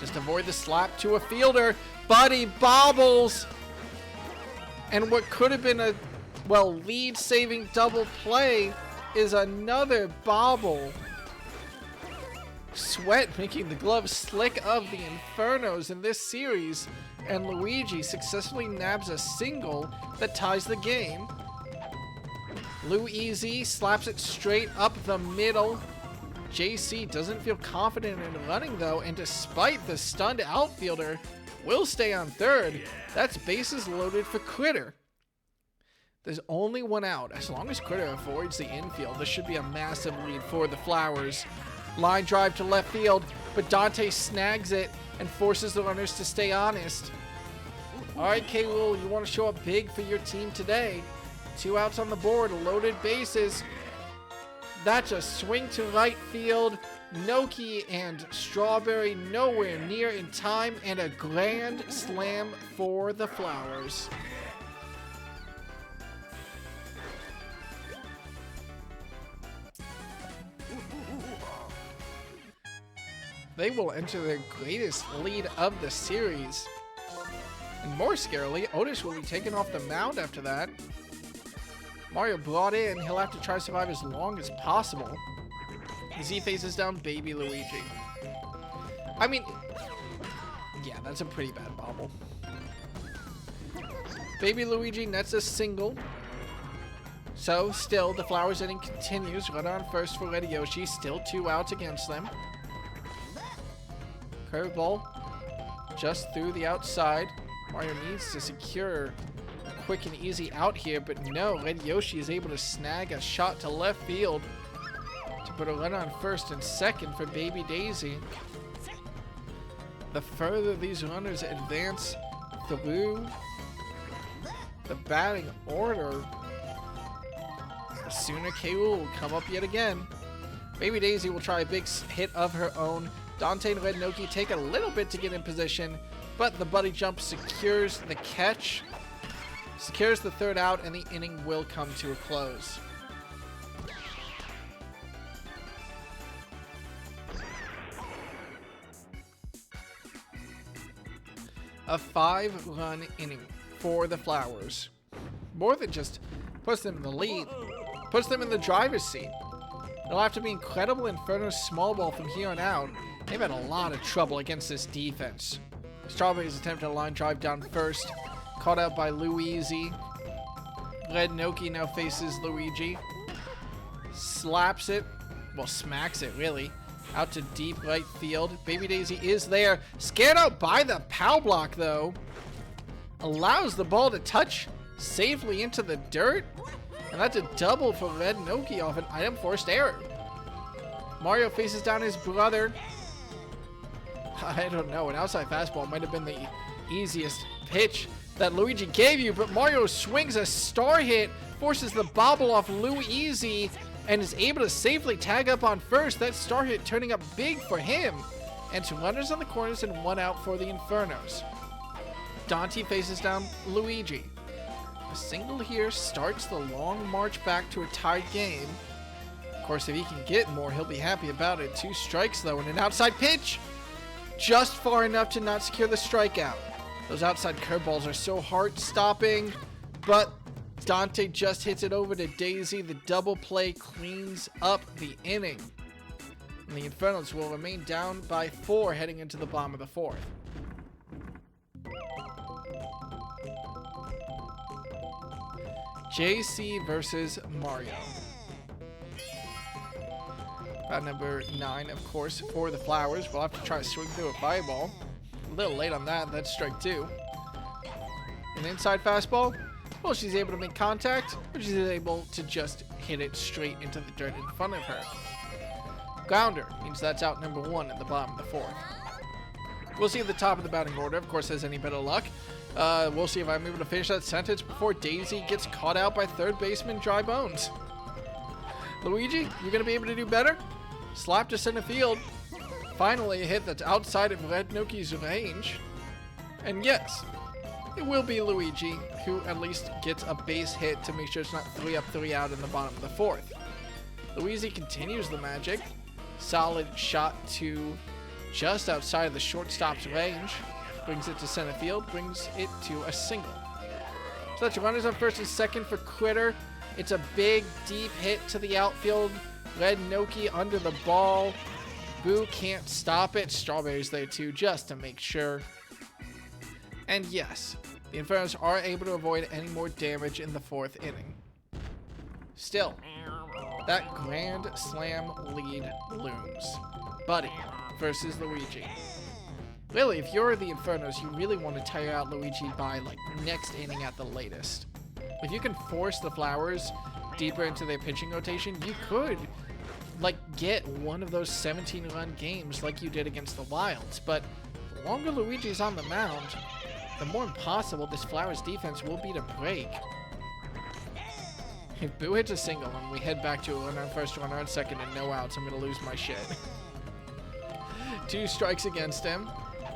Speaker 1: Just avoid the slap to a fielder. But he bobbles. And what could have been a, well, lead-saving double play is another bobble. Sweat making the glove slick of the Infernos in this series, and Luigi successfully nabs a single that ties the game. Luigi slaps it straight up the middle. JC doesn't feel confident in running though, and despite the stunned outfielder, will stay on third. That's bases loaded for Critter. There's only 1 out. As long as Critter avoids the infield, this should be a massive lead for the Flowers. Line drive to left field, but Dante snags it and forces the runners to stay honest. Alright, K-Rool, you want to show up big for your team today. 2 outs on the board, loaded bases. That's a swing to right field. Noki and Strawberry nowhere near in time, and a grand slam for the Flowers. they will enter their greatest lead of the series. And more scarily, Otis will be taken off the mound after that. Mario brought in, he'll have to try to survive as long as possible as he faces down Baby Luigi. I mean, yeah, that's a pretty bad bobble. Baby Luigi nets a single. So, still, the Flowers inning continues. Runner on first for Red Yoshi. Still 2 outs against them. Curveball just through the outside. Mario needs to secure a quick and easy out here, but no, Red Yoshi is able to snag a shot to left field to put a runner on first and second for Baby Daisy. The further these runners advance through the batting order, the sooner K-Rool will come up yet again. Baby Daisy will try a big hit of her own. Dante and Red Noki take a little bit to get in position, but the buddy jump secures the catch, secures the third out, and the inning will come to a close. A 5-run inning for the Flowers. More than just puts them in the lead, puts them in the driver's seat. It'll have to be incredible Inferno's small ball from here on out. They've had a lot of trouble against this defense. Strawberry's attempted a line drive down first, caught out by Luigi. Red Noki now faces Luigi. Slaps it, well, smacks it really, out to deep right field. Baby Daisy is there, scared out by the pow block though. Allows the ball to touch safely into the dirt, and that's a double for Red Noki off an item forced error. Mario faces down his brother. I don't know, an outside fastball might have been the easiest pitch that Luigi gave you, but Mario swings a star hit, forces the bobble off Luigi, and is able to safely tag up on first. That star hit turning up big for him. And 2 runners on the corners and 1 out for the Infernos. Dante faces down Luigi. A single here starts the long march back to a tied game. Of course, if he can get more, he'll be happy about it. 2 strikes, though, and an outside pitch. Just far enough to not secure the strikeout. Those outside curveballs are so heart-stopping, but Dante just hits it over to Daisy. The double play cleans up the inning. And the Infernos will remain down by 4 heading into the bottom of the 4th. JC versus Mario. Bat number 9, of course, for the Flowers. We'll have to try to swing through a fireball. A little late on that. That's strike 2. An inside fastball. Well, she's able to make contact, but she's able to just hit it straight into the dirt in front of her. Grounder means that's out number 1 at the bottom of the 4th. We'll see at the top of the batting order, of course, has any bit of luck. We'll see if I'm able to finish that sentence before Daisy gets caught out by third baseman Dry Bones. Luigi, you're going to be able to do better? Slap to center field. Finally, a hit that's outside of Red Noki's range. And yes, it will be Luigi who at least gets a base hit to make sure it's not 3 up, 3 out in the bottom of the 4th. Luigi continues the magic. Solid shot to just outside of the shortstop's range. Brings it to center field, brings it to a single. So that's your runners on first and second for Critter. It's a big, deep hit to the outfield. Red Noki under the ball. Boo can't stop it. Strawberry's there too, just to make sure. And yes, the Infernos are able to avoid any more damage in the 4th inning. Still, that grand slam lead looms. Buddy versus Luigi. Really, if you're the Infernos, you really want to tire out Luigi by, like, next inning at the latest. If you can force the Flowers deeper into their pitching rotation, you could, like, get one of those 17-run games like you did against the Wilds. But the longer Luigi's on the mound, the more impossible this Flowers defense will be to break. If Boo hits a single and we head back to a runner on first, runner on second, and no outs, I'm going to lose my shit. 2 strikes against him.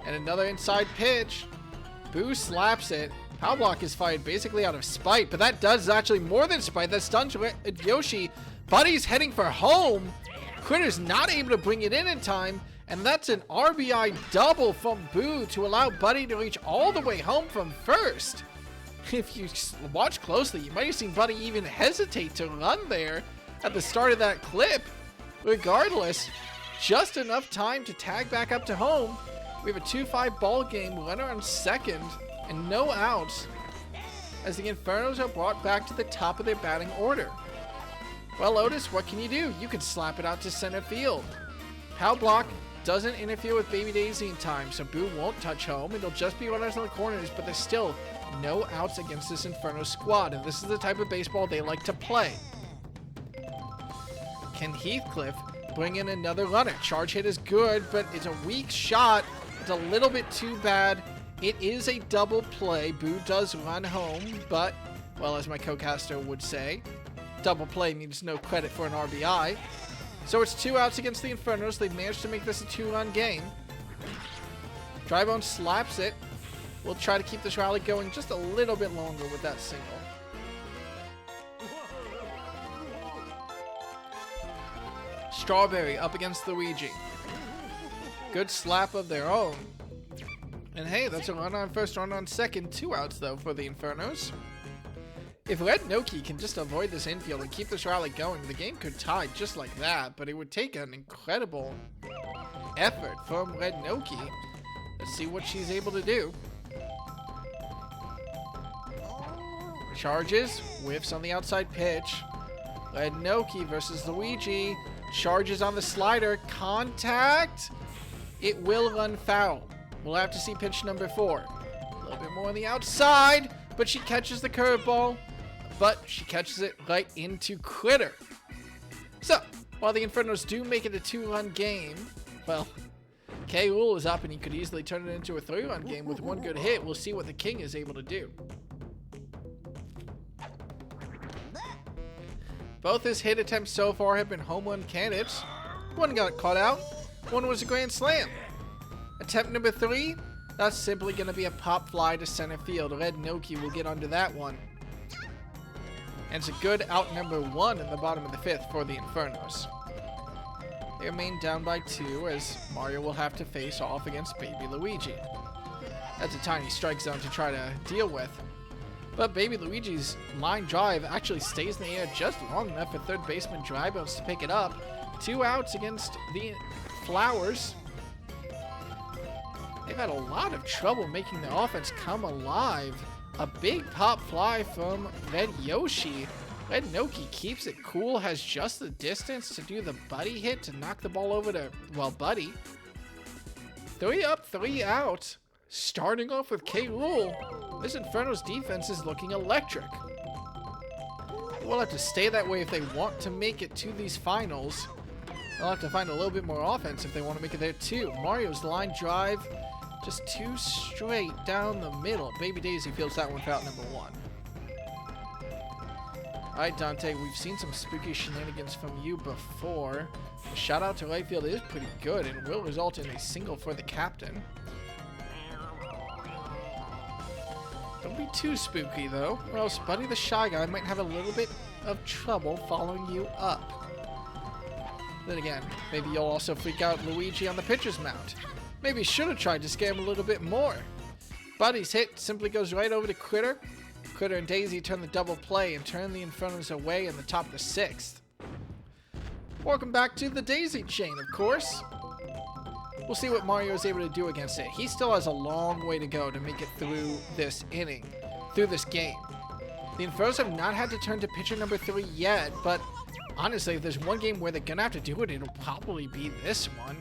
Speaker 1: And another inside pitch. Boo slaps it. Power block is fired basically out of spite, but that does actually more than spite. That stuns Yoshi. Buddy's heading for home. Critter's not able to bring it in time, And that's an RBI double from Boo to allow Buddy to reach all the way home from first. If you watch closely, you might have seen Buddy even hesitate to run there at the start of that clip. Regardless, just enough time to tag back up to home. We have a 2-5 ball game, runner on second, and no outs, as the Infernos are brought back to the top of their batting order. Well, Otis, what can you do? You can slap it out to center field. Pow block doesn't interfere with Baby Daisy in time, so Boo won't touch home. It'll just be runners on the corners, but there's still no outs against this Inferno squad, and this is the type of baseball they like to play. Can Heathcliff bring in another runner? Charge hit is good, but it's a weak shot. It's a little bit too bad. It is a double play. Boo does run home, but, well, as my co-caster would say, double play means no credit for an RBI. So it's 2 outs against the Infernos. They've managed to make this a 2-run game. Drybone slaps it. We'll try to keep this rally going just a little bit longer with that single. Strawberry up against Luigi. Good slap of their own. And hey, that's a run on first, run on second. 2 outs, though, for the Infernos. If Red Noki can just avoid this infield and keep this rally going, the game could tie just like that, but it would take an incredible effort from Red Noki. Let's see what she's able to do. Charges, whiffs on the outside pitch. Red Noki versus Luigi. Charges on the slider. Contact. It will run foul. We'll have to see pitch number 4. A little bit more on the outside, but she catches the curveball. But she catches it right into Critter. So, while the Infernos do make it a 2-run game, well, K. Rool is up and he could easily turn it into a 3-run game with one good hit. We'll see what the King is able to do. Both his hit attempts so far have been home run candidates. One got caught out, one was a grand slam. Attempt number 3, that's simply going to be a pop fly to center field. Red Noki will get under that one. And it's a good out number 1 in the bottom of the 5th for the Infernos. They remain down by 2 as Mario will have to face off against Baby Luigi. That's a tiny strike zone to try to deal with. But Baby Luigi's line drive actually stays in the air just long enough for third baseman Drybones to pick it up. 2 outs against the Flowers. They've had a lot of trouble making the offense come alive. A big pop fly from Red Yoshi. Red Noki keeps it cool, has just the distance to do the Buddy hit to knock the ball over to, well, Buddy. 3 up, 3 out. Starting off with K. Rool, this Inferno's defense is looking electric. We'll have to stay that way if they want to make it to these finals. They'll have to find a little bit more offense if they want to make it there too. Mario's line drive, just too straight down the middle. Baby Daisy fields that one for out number 1. Alright, Dante, we've seen some spooky shenanigans from you before. The shout out to right field is pretty good and will result in a single for the captain. Don't be too spooky, though, or else Buddy the Shy Guy might have a little bit of trouble following you up. Then again, maybe you'll also freak out Luigi on the pitcher's mound. Maybe should have tried to scare him a little bit more. Buddy's hit simply goes right over to Critter. Critter and Daisy turn the double play and turn the Infernos away in the top of the 6th. Welcome back to the Daisy chain, of course. We'll see what Mario is able to do against it. He still has a long way to go to make it through this inning, through this game. The Infernos have not had to turn to pitcher number 3 yet, but honestly, if there's one game where they're going to have to do it, it'll probably be this one.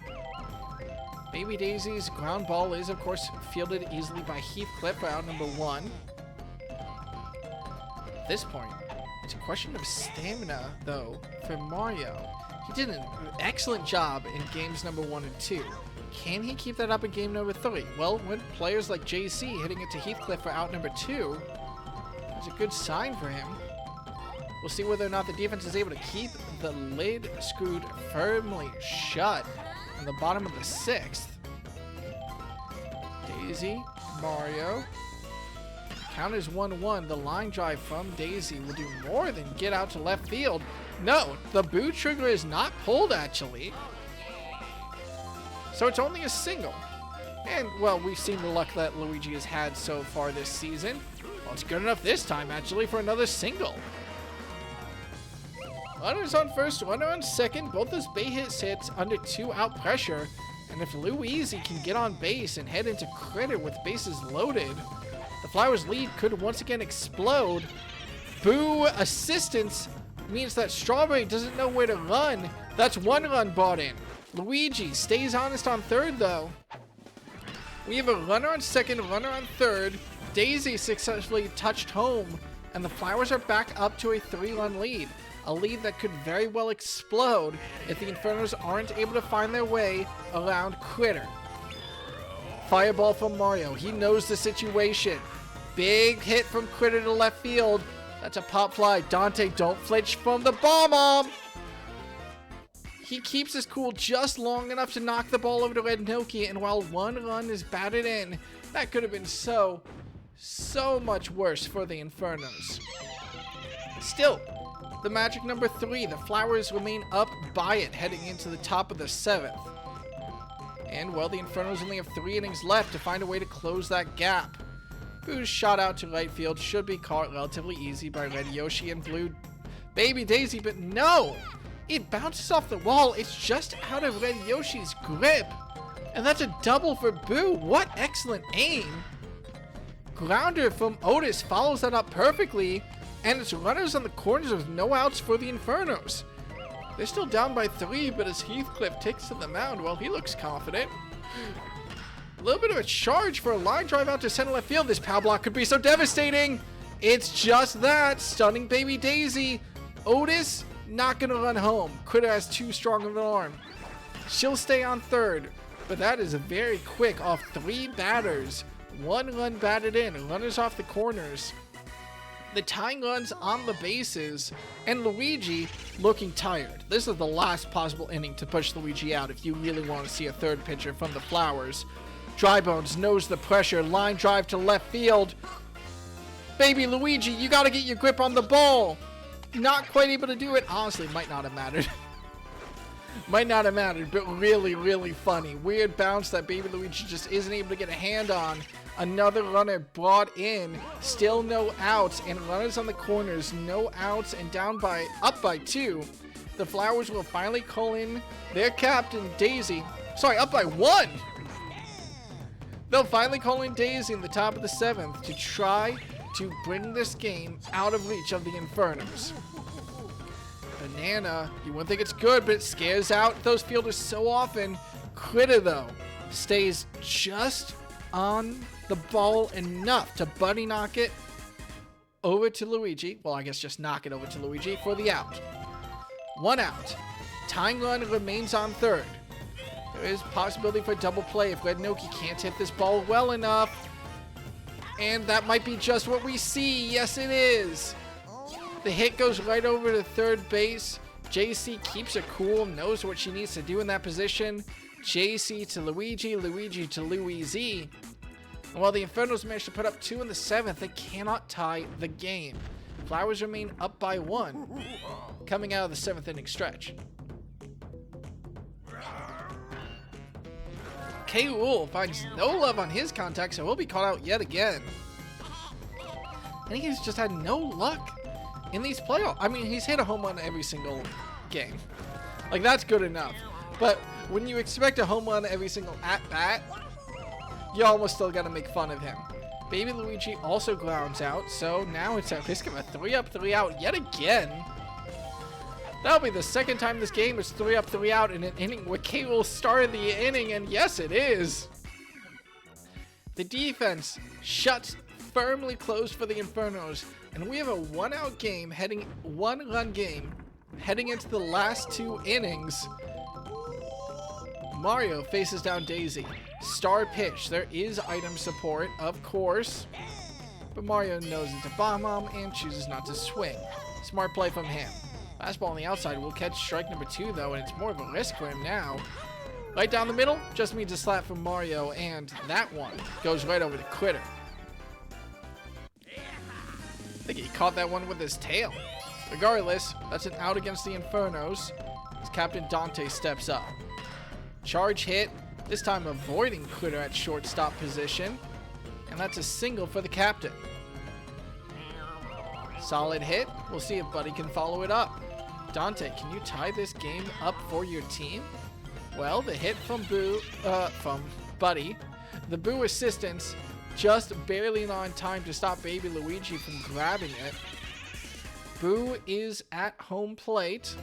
Speaker 1: Baby Daisy's ground ball is, of course, fielded easily by Heathcliff for out number 1. At this point, it's a question of stamina, though, for Mario. He did an excellent job in games number 1 and 2. Can he keep that up in game number 3? Well, when players like JC hitting it to Heathcliff for out number 2, it's a good sign for him. We'll see whether or not the defense is able to keep the lid screwed firmly shut on the bottom of the 6th. Daisy, Mario. Count is 1-1. The line drive from Daisy will do more than get out to left field. No, the Boo trigger is not pulled, actually. So it's only a single. And, well, we've seen the luck that Luigi has had so far this season. Well, it's good enough this time, actually, for another single. Runners on first, runner on second. Both those base hits under 2 out pressure. And if Luigi can get on base and head into critter with bases loaded, the Flowers' lead could once again explode. Boo assistance means that Strawberry doesn't know where to run. That's 1 run brought in. Luigi stays honest on third, though. We have a runner on second, runner on third. Daisy successfully touched home, and the Flowers are back up to a 3-run lead. A lead that could very well explode if the Infernos aren't able to find their way around Critter. Fireball from Mario. He knows the situation. Big hit from Critter to left field. That's a pop fly. Dante, don't flinch from the bomb. He keeps his cool just long enough to knock the ball over to Red Noki, and while 1 run is batted in, that could have been so much worse for the Infernos. Still, the magic number 3, the Flowers remain up by it heading into the top of the 7th. And, well, the Infernos only have 3 innings left to find a way to close that gap. Boo's shot out to right field should be caught relatively easy by Red Yoshi and Blue Baby Daisy, but no! It bounces off the wall. It's just out of Red Yoshi's grip. And that's a double for Boo. What excellent aim. Grounder from Otis follows that up perfectly. And it's runners on the corners with no outs for the Infernos. They're still down by 3, but as Heathcliff takes to the mound, well, he looks confident. A little bit of a charge for a line drive out to center left field. This power block could be so devastating. It's just that. Stunning Baby Daisy. Otis not gonna run home. Critter has too strong of an arm. She'll stay on third, but that is a very quick off 3 batters. 1 run batted in, runners off the corners. The tying runs on the bases, and Luigi looking tired. This is the last possible inning to push Luigi out if you really want to see a third pitcher from the Flowers. Drybones knows the pressure, line drive to left field. Baby Luigi, you gotta get your grip on the ball. Not quite able to do it. Honestly, might not have mattered. Might not have mattered, but really, really funny. Weird bounce that Baby Luigi just isn't able to get a hand on. Another runner brought in. Still no outs, and runners on the corners. No outs, and up by 2. The Flowers will finally call in their captain, Daisy. Sorry, up by 1. They'll finally call in Daisy in the top of the 7th to try to bring this game out of reach of the Infernos. Banana, you wouldn't think it's good, but it scares out those fielders so often. Critter, though, stays just on the ball enough to buddy knock it over to Luigi. Well, I guess just knock it over to Luigi for the out. 1 out. Tying run remains on third. There is possibility for double play if Red Noki can't hit this ball well enough. And that might be just what we see. Yes, it is. The hit goes right over to third base. JC keeps it cool, knows what she needs to do in that position. JC to Luigi, Luigi to Louise. And while the Infernos managed to put up 2 in the 7th, they cannot tie the game. Flowers remain up by 1, coming out of the 7th inning stretch. K. Rool finds no love on his contact, so he'll be caught out yet again. And he's just had no luck in these playoffs. I mean, he's hit a home run every single game. Like, that's good enough. But when you expect a home run every single at-bat, you almost still got to make fun of him. Baby Luigi also grounds out, so now it's at risk of a 3-up, 3-out yet again. That'll be the second time this game is 3-up, 3-out in an inning where K. started the inning, and yes, it is. The defense shuts firmly closed for the Infernos, and we have a 1-out game heading 1-run game heading into the last 2 innings. Mario faces down Daisy. Star pitch. There is item support, of course, but Mario knows it's a bomb and chooses not to swing. Smart play from him. Fastball on the outside will catch strike number 2, though, and it's more of a risk for him now. Right down the middle, just means a slap from Mario, and that one goes right over to Critter. I think he caught that one with his tail. Regardless, that's an out against the Infernos as Captain Dante steps up. Charge hit, This time avoiding Critter at shortstop position. And that's a single for the captain. Solid hit. We'll see if Buddy can follow it up. Dante, can you tie this game up for your team? Well, the hit from Buddy, the Boo assistance, just barely on time to stop Baby Luigi from grabbing it. Boo is at home plate.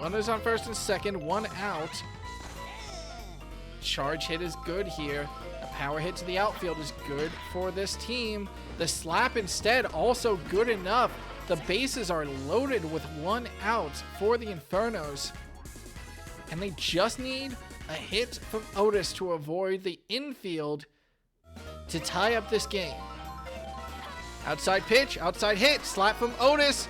Speaker 1: Runners on first and second, one out. Charge hit is good here. A power hit to the outfield is good for this team. The slap instead also good enough. The bases are loaded with one out for the Infernos. And they just need a hit from Otis to avoid the infield to tie up this game. Outside pitch, outside hit, slap from Otis.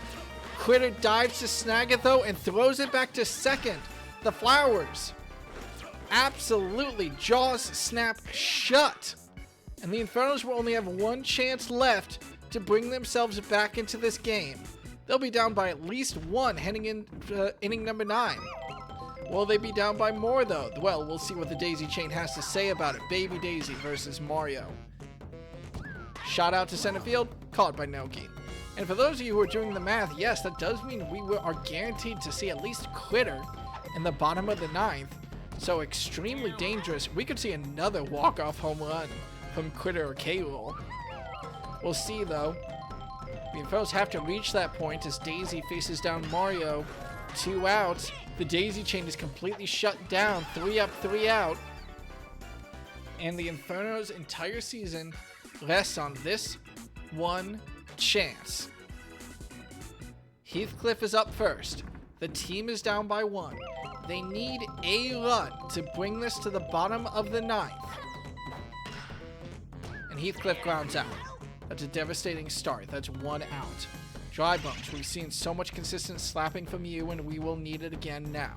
Speaker 1: Critter dives to snag it though and throws it back to second. The Flowers absolutely jaws snap shut. And the Infernos will only have one chance left to bring themselves back into this game. They'll be down by at least one heading in inning number 9. Will they be down by more though? Well, we'll see what the Daisy Chain has to say about it. Baby Daisy versus Mario. Shot out to center field, caught by Noki. And for those of you who are doing the math, yes, that does mean we are guaranteed to see at least Critter in the bottom of the 9th. So extremely dangerous. We could see another walk-off home run from Critter or K-Rool. We'll see though. The Infernos have to reach that point as Daisy faces down Mario. 2 outs. The Daisy Chain is completely shut down. 3 up, 3 out. And the Inferno's entire season rests on this one chance. Heathcliff is up first. The team is down by 1. They need a run to bring this to the bottom of the 9th. And Heathcliff grounds out. That's a devastating start. That's 1 out. Dry Bones, we've seen so much consistent slapping from you, and we will need it again now.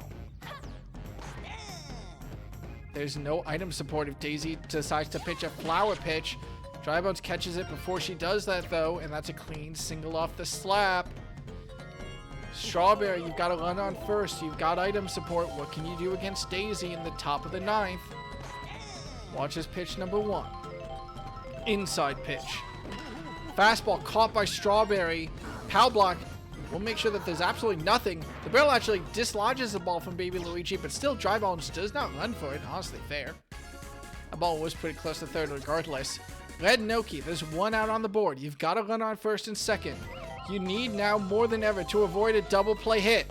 Speaker 1: There's no item support if Daisy decides to pitch a flower pitch. Dry Bones catches it before she does that, though, and that's a clean single off the slap. Strawberry, you've got to run on first. You've got item support. What can you do against Daisy in the top of the 9th? Watch this pitch number 1. Inside pitch. Fastball caught by Strawberry. Pow block. We'll make sure that there's absolutely nothing. The barrel actually dislodges the ball from Baby Luigi, but still Dry Bones does not run for it. Honestly, fair. The ball was pretty close to third regardless. Red Noki, there's 1 out on the board. You've got to run on first and second. You need now more than ever to avoid a double play hit.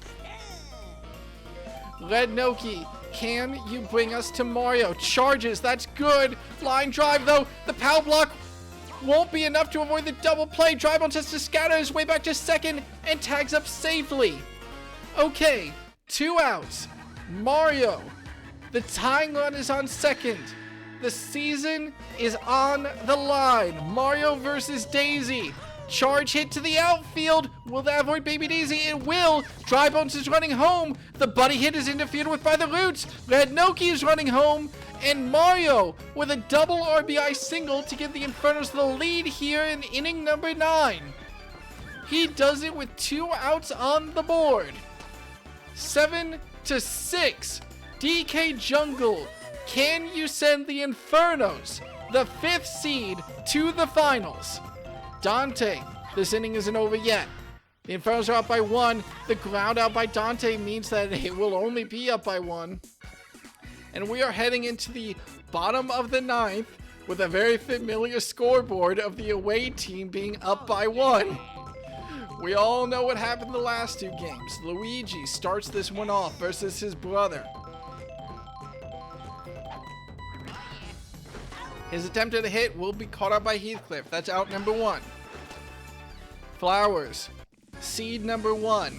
Speaker 1: Red Noki, can you bring us to Mario? Charges, that's good. Line drive though. The power block won't be enough to avoid the double play. Dry Bones has to scatter his way back to second and tags up safely. Okay, 2 outs. Mario, the tying run is on second. The season is on the line. Mario versus Daisy. Charge hit to the outfield. Will that avoid Baby Daisy? It will. Dry Bones is running home. The Buddy hit is interfered with by the Roots. Red Noki is running home. And Mario with a double RBI single to give the Infernos the lead here in inning number 9. He does it with 2 outs on the board. 7-6. DK Jungle, can you send the Infernos, the 5th seed, to the finals? Dante, this inning isn't over yet. The Infernos are up by 1. The ground out by Dante means that it will only be up by 1. And we are heading into the bottom of the 9th with a very familiar scoreboard of the away team being up by 1. We all know what happened the last 2 games. Luigi starts this one off versus his brother. His attempt at a hit will be caught up by Heathcliff. That's out number 1. Flowers, seed number 1.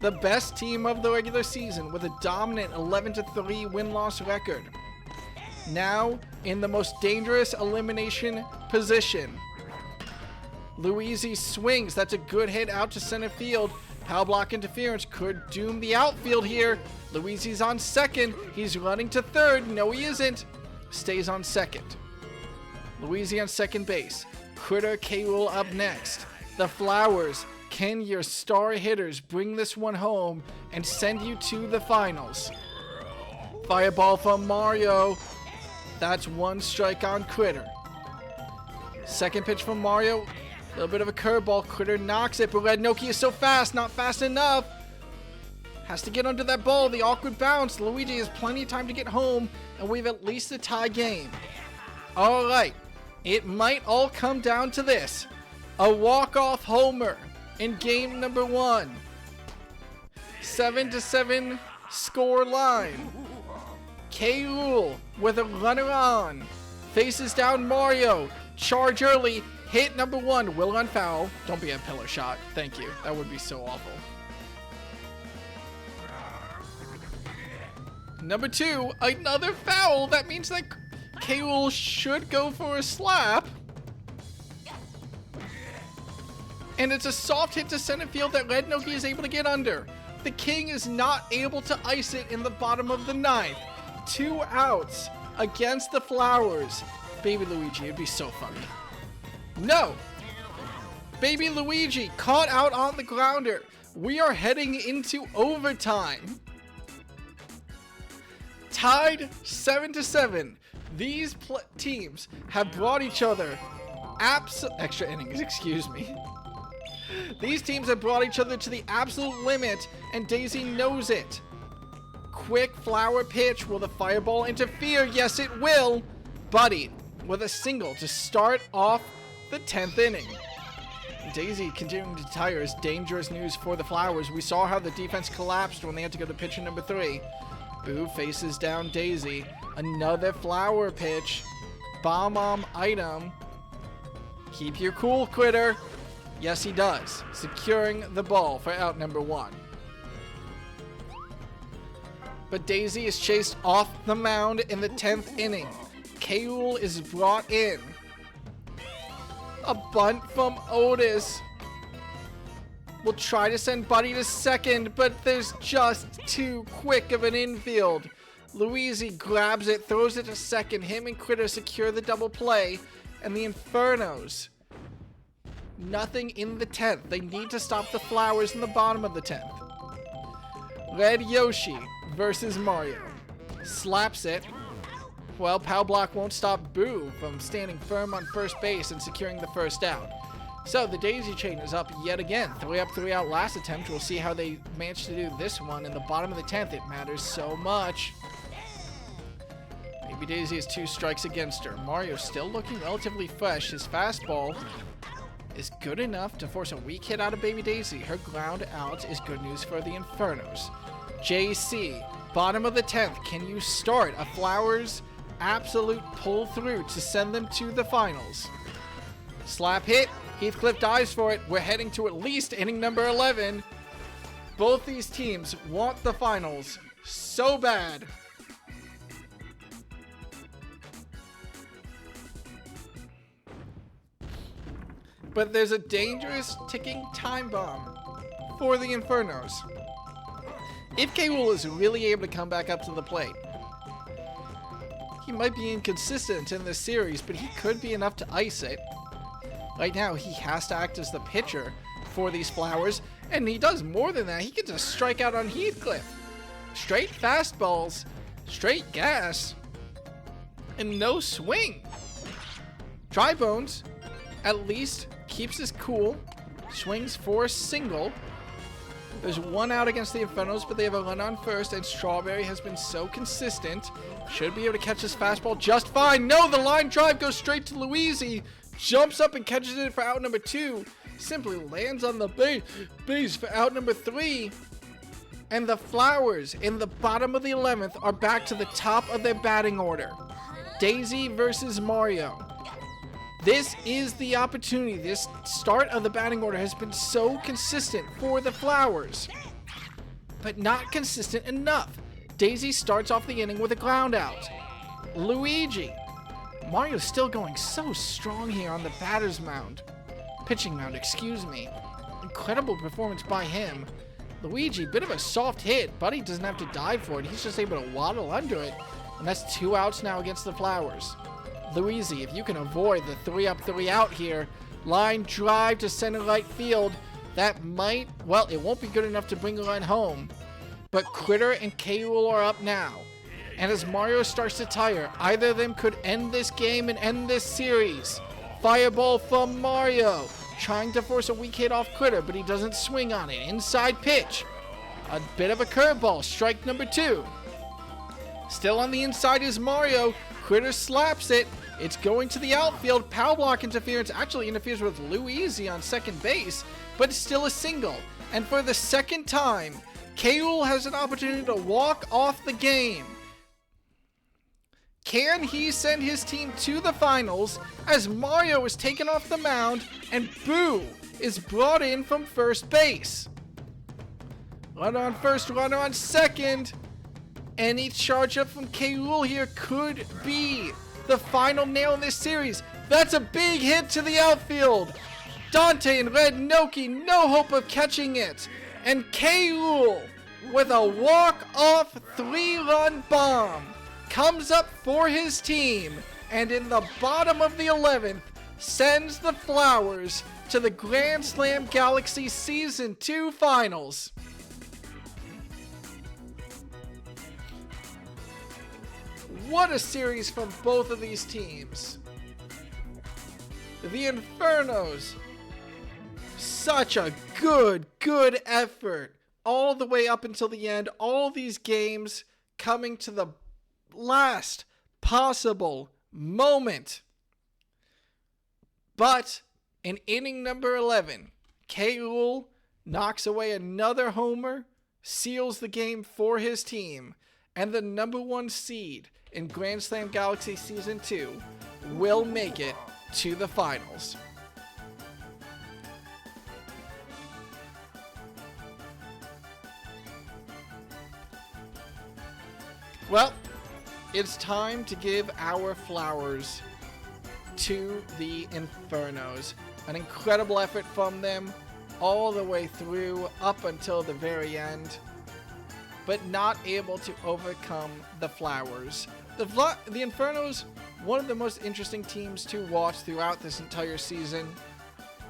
Speaker 1: The best team of the regular season with a dominant 11-3 win-loss record. Now in the most dangerous elimination position. Luigi swings. That's a good hit out to center field. Power block interference could doom the outfield here. Luigi's on second. He's running to third. No, he isn't. Stays on second. Luigi on second base. Critter K-Rool up next. The Flowers. Can your star hitters bring this one home and send you to the finals? Fireball from Mario. That's 1 strike on Critter. Second pitch from Mario. A little bit of a curveball. Critter knocks it, but Red Noki is so fast. Not fast enough. Has to get under that ball. The awkward bounce. Luigi has plenty of time to get home, and we've at least a tie game. All right. It might all come down to this. A walk-off homer in game number 1. 7-7 score line. K. Rool with a runner on. Faces down Mario. Charge early. Hit number 1. Will run foul. Don't be a pillar shot. Thank you. That would be so awful. Number 2. Another foul. That means that K. Rool should go for a slap. And it's a soft hit to center field that Red Noki is able to get under. The King is not able to ice it in the bottom of the 9th. 2 outs against the Flowers. Baby Luigi, it'd be so funny. No! Baby Luigi caught out on the grounder. We are heading into overtime. Tied 7-7. These teams have brought each other extra innings, excuse me. These teams have brought each other to the absolute limit, and Daisy knows it. Quick Flower pitch. Will the Fireball interfere? Yes, it will. Buddy with a single to start off the 10th inning. Daisy continuing to tire is dangerous news for the Flowers. We saw how the defense collapsed when they had to go to pitcher number 3. Boo faces down Daisy. Another Flower pitch. Bomb item. Keep your cool, Critter. Yes, he does. Securing the ball for out number 1. But Daisy is chased off the mound in the 10th inning. K. Rool is brought in. A bunt from Otis. We'll try to send Buddy to second, but there's just too quick of an infield. Luigi grabs it, throws it to second. Him and Critter secure the double play. And the Infernos. Nothing in the 10th. They need to stop the Flowers in the bottom of the 10th. Red Yoshi versus Mario. Slaps it. Well, Pow Block won't stop Boo from standing firm on first base and securing the first out. So the daisy chain is up yet again. 3 up, 3 out last attempt. We'll see how they manage to do this one. In the bottom of the 10th, it matters so much. Baby Daisy has 2 strikes against her. Mario still looking relatively fresh. His fastball is good enough to force a weak hit out of Baby Daisy. Her ground out is good news for the Infernos. JC, bottom of the 10th. Can you start a Flowers absolute pull through to send them to the finals? Slap hit. Heathcliff dives for it. We're heading to at least inning number 11. Both these teams want the finals so bad. But there's a dangerous ticking time bomb for the Infernos. If K. Rool is really able to come back up to the plate, he might be inconsistent in this series, but he could be enough to ice it. Right now, he has to act as the pitcher for these Flowers, and he does more than that. He gets a strikeout on Heathcliff. Straight fastballs, straight gas, and no swing. Dry Bones at least keeps his cool, swings for a single. There's 1 out against the Infernos, but they have a run on first, and Strawberry has been so consistent. Should be able to catch his fastball just fine. No, the line drive goes straight to Luigi. Jumps up and catches it for out number 2. Simply lands on the base for out number 3. And the Flowers in the bottom of the 11th are back to the top of their batting order. Daisy versus Mario. This is the opportunity. This start of the batting order has been so consistent for the Flowers, but not consistent enough. Daisy starts off the inning with a ground out. Luigi. Mario's still going so strong here on the batter's mound. Pitching mound, excuse me. Incredible performance by him. Luigi, bit of a soft hit. Buddy doesn't have to dive for it. He's just able to waddle under it. And that's 2 outs now against the Flowers. Luigi, if you can avoid the 3 up, 3 out here, line drive to center right field, that might, well, it won't be good enough to bring the line home. But Critter and K. Rool are up now. And as Mario starts to tire, either of them could end this game and end this series. Fireball from Mario, trying to force a weak hit off Critter, but he doesn't swing on it. Inside pitch, a bit of a curveball, strike number 2. Still on the inside is Mario. Critter slaps it. It's going to the outfield. Power block interference actually interferes with Luigi on second base, but it's still a single. And for the second time, K. Rool has an opportunity to walk off the game. Can he send his team to the finals as Mario is taken off the mound and Boo is brought in from first base? Runner on first, runner on second. Any charge up from K. Rool here could be the final nail in this series. That's a big hit to the outfield. Dante and Red Noki, no hope of catching it. And K. Rool with a walk-off 3-run bomb comes up for his team, and in the bottom of the 11th, sends the Flowers to the Grand Slam Galaxy Season 2 Finals. What a series from both of these teams. The Infernos, such a good effort all the way up until the end. All these games coming to the last possible moment. But in inning number 11, K. Rool knocks away another homer, seals the game for his team, and the number 1 seed in Grand Slam Galaxy Season 2 will make it to the finals. Well, it's time to give our flowers to the Infernos. An incredible effort from them all the way through up until the very end, but not able to overcome the Flowers. The Infernos, one of the most interesting teams to watch throughout this entire season.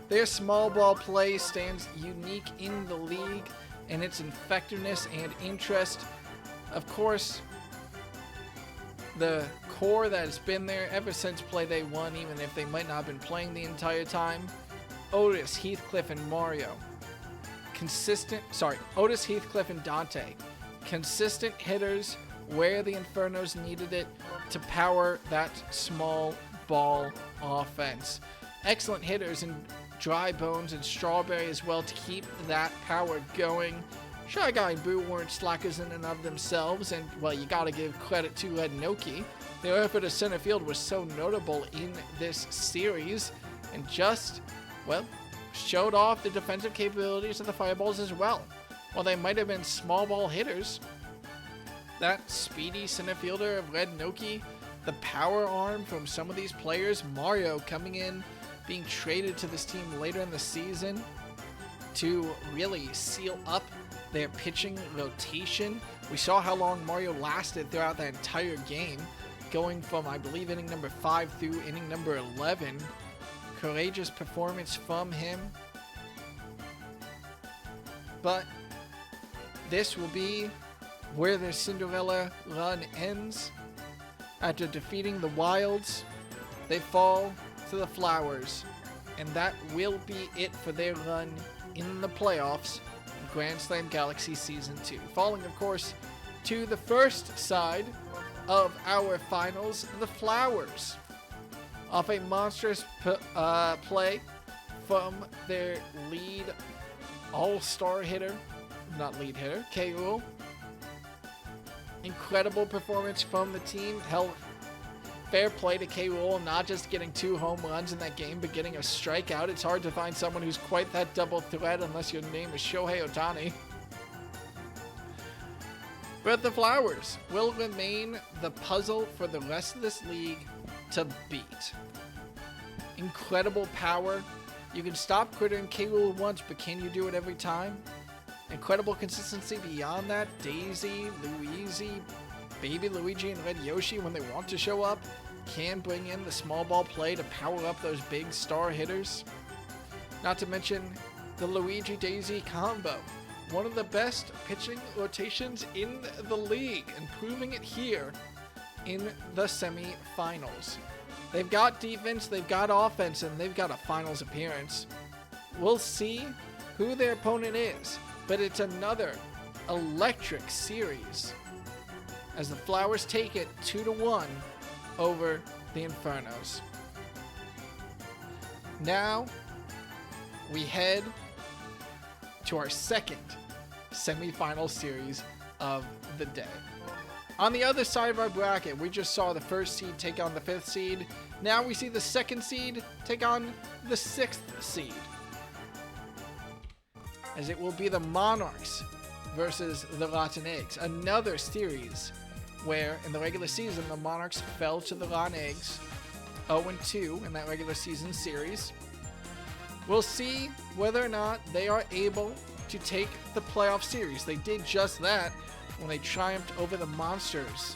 Speaker 1: Their small ball play stands unique in the league in its effectiveness and interest. Of course, the core that has been there ever since Play Day 1, even if they might not have been playing the entire time. Otis, Heathcliff, and Mario. Otis, Heathcliff, and Dante. Consistent hitters where the Infernos needed it to power that small ball offense. Excellent hitters in Dry Bones and Strawberry as well to keep that power going. Shy Guy and Boo weren't slackers in and of themselves, and, well, you gotta give credit to Red Noki. Their effort at center field was so notable in this series, and just, well, showed off the defensive capabilities of the Fireballs as well. While they might have been small ball hitters, that speedy center fielder of Red Noki, the power arm from some of these players, Mario coming in, being traded to this team later in the season to really seal up their pitching rotation. We saw how long Mario lasted throughout that entire game, going from, I believe, inning number 5 through inning number 11. Courageous performance from him. But this will be where their Cinderella run ends. After defeating the Wilds, they fall to the Flowers, and that will be it for their run in the playoffs in Grand Slam Galaxy Season 2. Falling, of course, to the first side of our finals, the Flowers. Off a monstrous play from their lead all-star hitter, not lead hitter, K. Rool. Incredible performance from the team. Hell, fair play to K. Rool, not just getting 2 home runs in that game, but getting a strikeout. It's hard to find someone who's quite that double threat unless your name is Shohei Ohtani. But the Flowers will remain the puzzle for the rest of this league to beat. Incredible power. You can stop Critter and K. Rool once, but can you do it every time? Incredible consistency beyond that. Daisy, Luigi, Baby Luigi, and Red Yoshi, when they want to show up, can bring in the small ball play to power up those big star hitters. Not to mention the Luigi-Daisy combo. one of the best pitching rotations in the league and proving it here in the semifinals. They've got defense, they've got offense, and they've got a finals appearance. We'll see who their opponent is, but it's another electric series as the Flowers take it 2-1 over the Infernos. Now we head to our second semifinal series of the day. On the other side of our bracket, we just saw the first seed take on the 5th seed. Now we see the 2nd seed take on the 6th seed, as it will be the Monarchs versus the Rotten Eggs. Another series where in the regular season the Monarchs fell to the Rotten Eggs 0-2 in that regular season series. We'll see whether or not they are able to take the playoff series. They did just that when they triumphed over the Monsters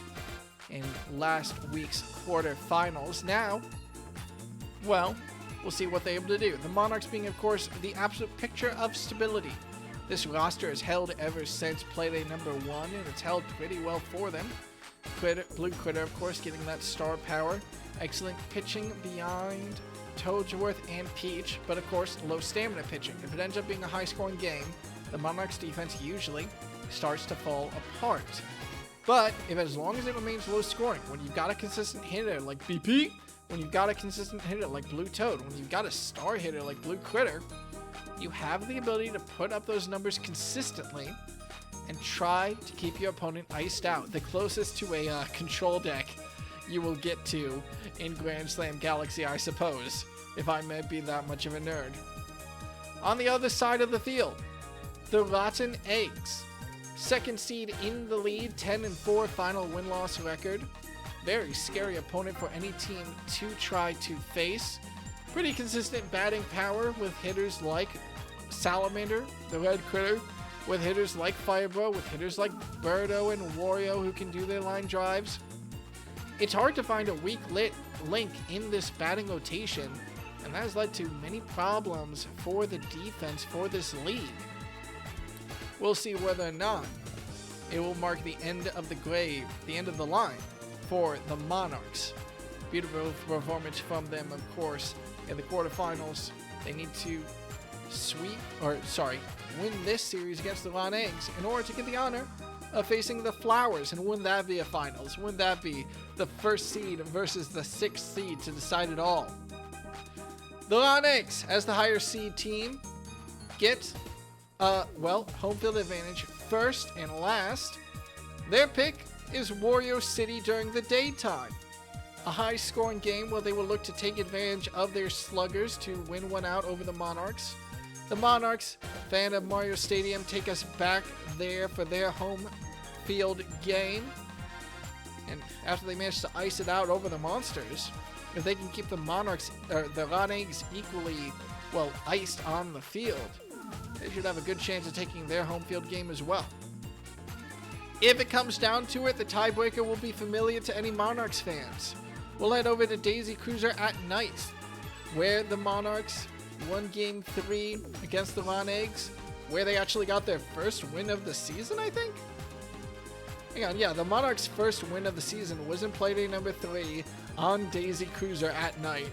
Speaker 1: in last week's quarterfinals. Now, well, we'll see what they're able to do. The Monarchs being, of course, the absolute picture of stability. This roster has held ever since Playdate number 1, and it's held pretty well for them. Blue Critter, of course, getting that star power. Excellent pitching behind Toadsworth and Peach, but of course, low stamina pitching. If it ends up being a high-scoring game, the Monarchs' defense usually starts to fall apart. But if as long as it remains low scoring, when you've got a consistent hitter like BP, when you've got a consistent hitter like Blue Toad, when you've got a star hitter like Blue Critter, you have the ability to put up those numbers consistently and try to keep your opponent iced out. The closest to a control deck you will get to in Grand Slam Galaxy, I suppose, if I may be that much of a nerd. On the other side of the field, the Rotten Eggs. 2nd seed in the lead, 10-4 final win-loss record. Very scary opponent for any team to try to face. Pretty consistent batting power with hitters like Salamander, the Red Critter, with hitters like Firebro, with hitters like Birdo and Wario who can do their line drives. It's hard to find a weak link in this batting rotation, and that has led to many problems for the defense for this league. We'll see whether or not it will mark the end of the grave, the end of the line for the Monarchs. Beautiful performance from them, of course, in the quarterfinals. They need to win this series against the Rotten Eggs in order to get the honor of facing the Flowers. And wouldn't that be a finals? Wouldn't that be the 1st seed versus the 6th seed to decide it all? The Rotten Eggs, as the higher seed team, get home field advantage first and last. Their pick is Wario City during the daytime. A high-scoring game where they will look to take advantage of their sluggers to win one out over the Monarchs. The Monarchs, fan of Mario Stadium, take us back there for their home field game. And after they manage to ice it out over the Monsters, if they can keep the Monarchs, or the Rotten Eggs, equally, iced on the field, they should have a good chance of taking their home field game as well. If it comes down to it, the tiebreaker will be familiar to any Monarchs fans. We'll head over to Daisy Cruiser at night, where the Monarchs won Game 3 against the Rotten Eggs, where they actually got their first win of the season, I think? Hang on, yeah, the Monarchs' first win of the season was in Playdate number 3 on Daisy Cruiser at night.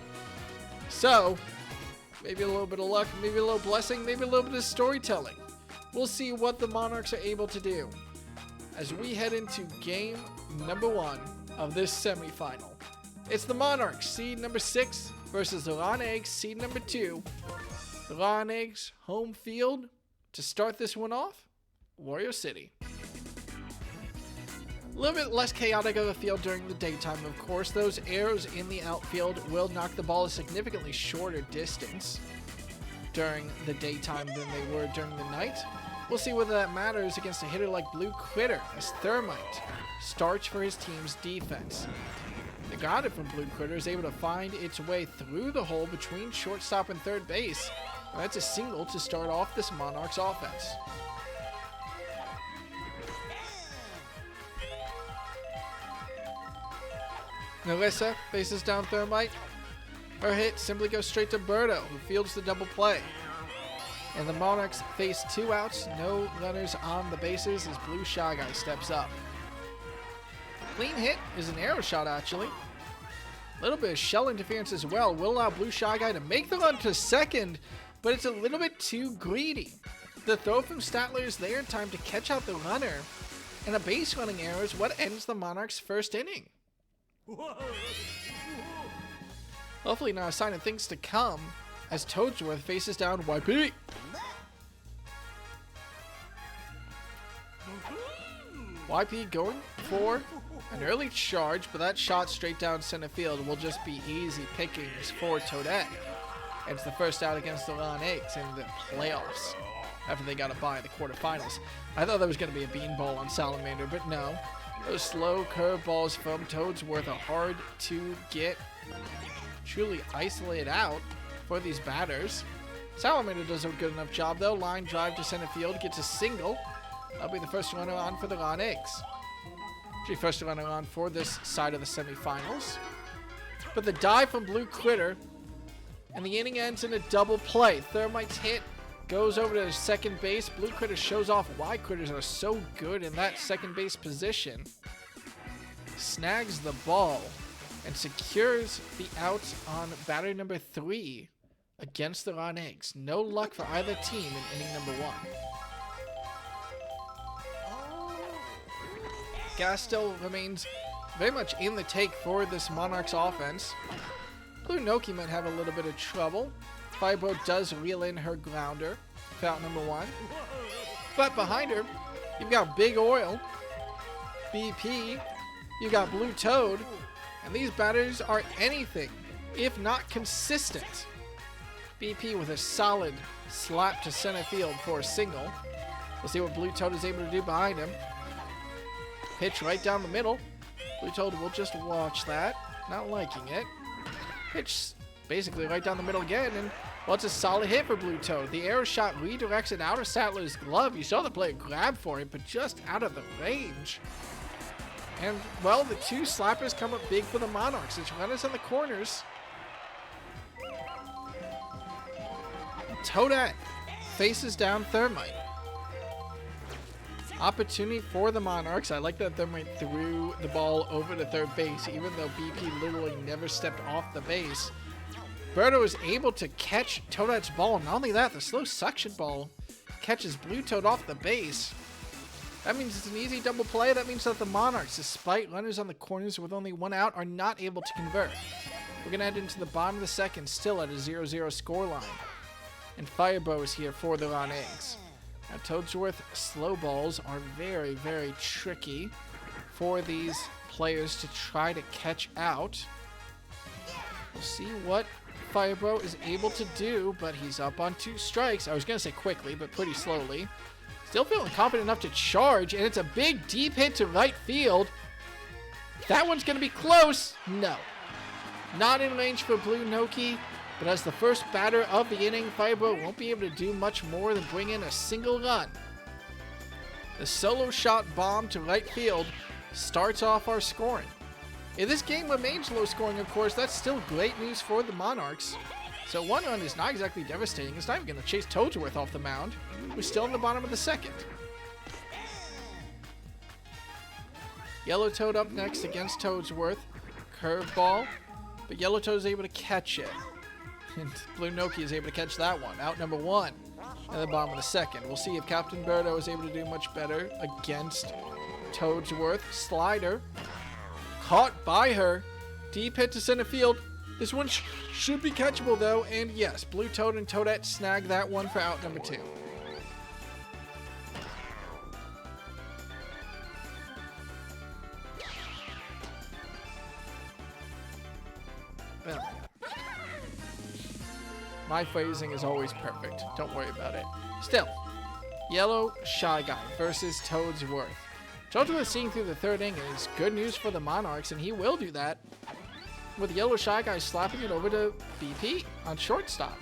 Speaker 1: So, maybe a little bit of luck, maybe a little blessing, maybe a little bit of storytelling. We'll see what the Monarchs are able to do as we head into game number 1 of this semifinal. It's the Monarchs, seed number 6, versus the Rotten Eggs, seed number 2. The Rotten Eggs, home field, to start this one off, Wario City. A little bit less chaotic of a field during the daytime, of course. Those arrows in the outfield will knock the ball a significantly shorter distance during the daytime than they were during the night. We'll see whether that matters against a hitter like Blue Critter, as Thermite starts for his team's defense. The grounded from Blue Critter is able to find its way through the hole between shortstop and third base. And that's a single to start off this Monarchs offense. Melissa faces down Thermite. Her hit simply goes straight to Birdo, who fields the double play. And the Monarchs face 2 outs, no runners on the bases as Blue Shy Guy steps up. Clean hit is an arrow shot, actually. A little bit of shell interference as well will allow Blue Shy Guy to make the run to second, but it's a little bit too greedy. The throw from Statler is there in time to catch out the runner, and a base running error is what ends the Monarchs' first inning. Hopefully not a sign of things to come as Toadsworth faces down YP. YP going for an early charge, but that shot straight down center field will just be easy pickings for Toadette. It's the first out against the Monarchs in the playoffs after they got a bye in the quarterfinals. I thought there was going to be a beanball on Salamander, but no. Those slow curveballs from Toadsworth are hard to get truly isolated out for these batters. Salamander does a good enough job though. Line drive to center field, gets a single. That'll be the first runner on for the Monarchs. Actually, first runner on for this side of the semifinals. But the dive from Blue Critter, and the inning ends in a double play. Thermite's hit goes over to second base. Blue Critter shows off why Critters are so good in that second base position. Snags the ball and secures the out on batter number 3 against the Monarchs. No luck for either team in inning number 1. Gas still remains very much in the take for this Monarchs offense. Blue Noki might have a little bit of trouble. Firebro does reel in her grounder for out number 1. But behind her, you've got Big Oil, BP, you've got Blue Toad, and these batters are anything if not consistent. BP with a solid slap to center field for a single. We'll see what Blue Toad is able to do behind him. Pitch right down the middle. Blue Toad will just watch that, not liking it. Pitch basically right down the middle again, and well, it's a solid hit for Blue Toad. The arrow shot redirects it out of Statler's glove. You saw the player grab for it, but just out of the range. And, well, the 2 slappers come up big for the Monarchs. It's runners in the corners. Toadette faces down Thermite. Opportunity for the Monarchs. I like that Thermite threw the ball over to third base, even though BP literally never stepped off the base. Birdo is able to catch Toadette's ball. Not only that, the slow suction ball catches Blue Toad off the base. That means it's an easy double play. That means that the Monarchs, despite runners on the corners with only 1 out, are not able to convert. We're going to head into the bottom of the second, still at a 0-0 scoreline. And Firebro is here for the Monarchs. Now, Toadsworth slow balls are very, very tricky for these players to try to catch out. We'll see what Firebro is able to do, but he's up on 2 strikes. I was going to say quickly, but pretty slowly. Still feeling confident enough to charge, and it's a big deep hit to right field. That one's going to be close. No. Not in range for Blue Noki. But as the first batter of the inning, Firebro won't be able to do much more than bring in a single run. The solo shot bomb to right field starts off our scoring. If this game remains low scoring, of course, that's still great news for the Monarchs. So 1 run is not exactly devastating. It's not even going to chase Toadsworth off the mound. We're still in the bottom of the second. Yellow Toad up next against Toadsworth. Curveball, but Yellow Toad is able to catch it. And Blue Noki is able to catch that one. Out number 1 at the bottom of the second. We'll see if Captain Birdo is able to do much better against Toadsworth. Slider. Caught by her. Deep hit to center field. This one should be catchable, though. And yes, Blue Toad and Toadette snag that one for out number 2. Well, my phrasing is always perfect. Don't worry about it. Still, Yellow Shy Guy versus Toadsworth. Toadsworth seeing through the 3rd inning is good news for the Monarchs, and he will do that with Yellow Shy Guy slapping it over to BP on shortstop.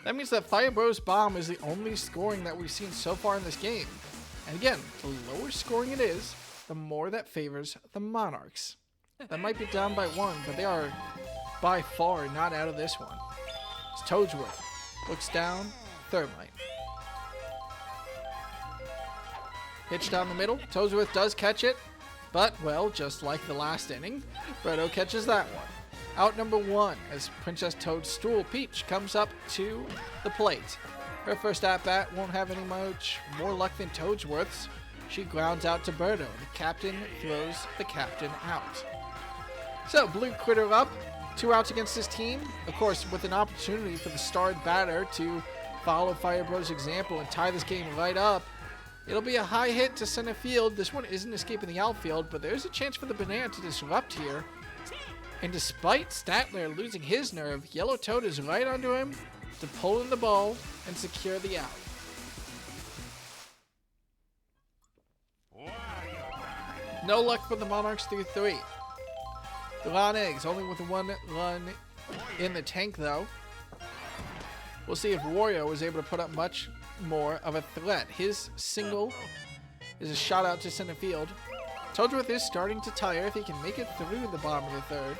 Speaker 1: That means that Firebro's bomb is the only scoring that we've seen so far in this game. And again, the lower scoring it is, the more that favors the Monarchs. That might be down by 1, but they are by far not out of this one. It's Toadsworth. Looks down, Thermite. Pitch down the middle. Toadsworth does catch it. But, well, just like the last inning, Birdo catches that one. Out number 1 as Princess Toadstool Peach comes up to the plate. Her first at-bat won't have any much more luck than Toadsworth's. She grounds out to Birdo. The captain throws the captain out. So, Blue Critter up. 2 outs against this team. Of course, with an opportunity for the starred batter to follow Firebro's example and tie this game right up. It'll be a high hit to center field. This one isn't escaping the outfield, but there's a chance for the banana to disrupt here. And despite Statler losing his nerve, Yellow Toad is right under him to pull in the ball and secure the out. No luck for the Monarchs through 3. The Ron Eggs only with 1 run in the tank though. We'll see if Wario is able to put up much more of a threat. His single is a shot out to center field. Toadsworth is starting to tire if he can make it through the bottom of the 3rd.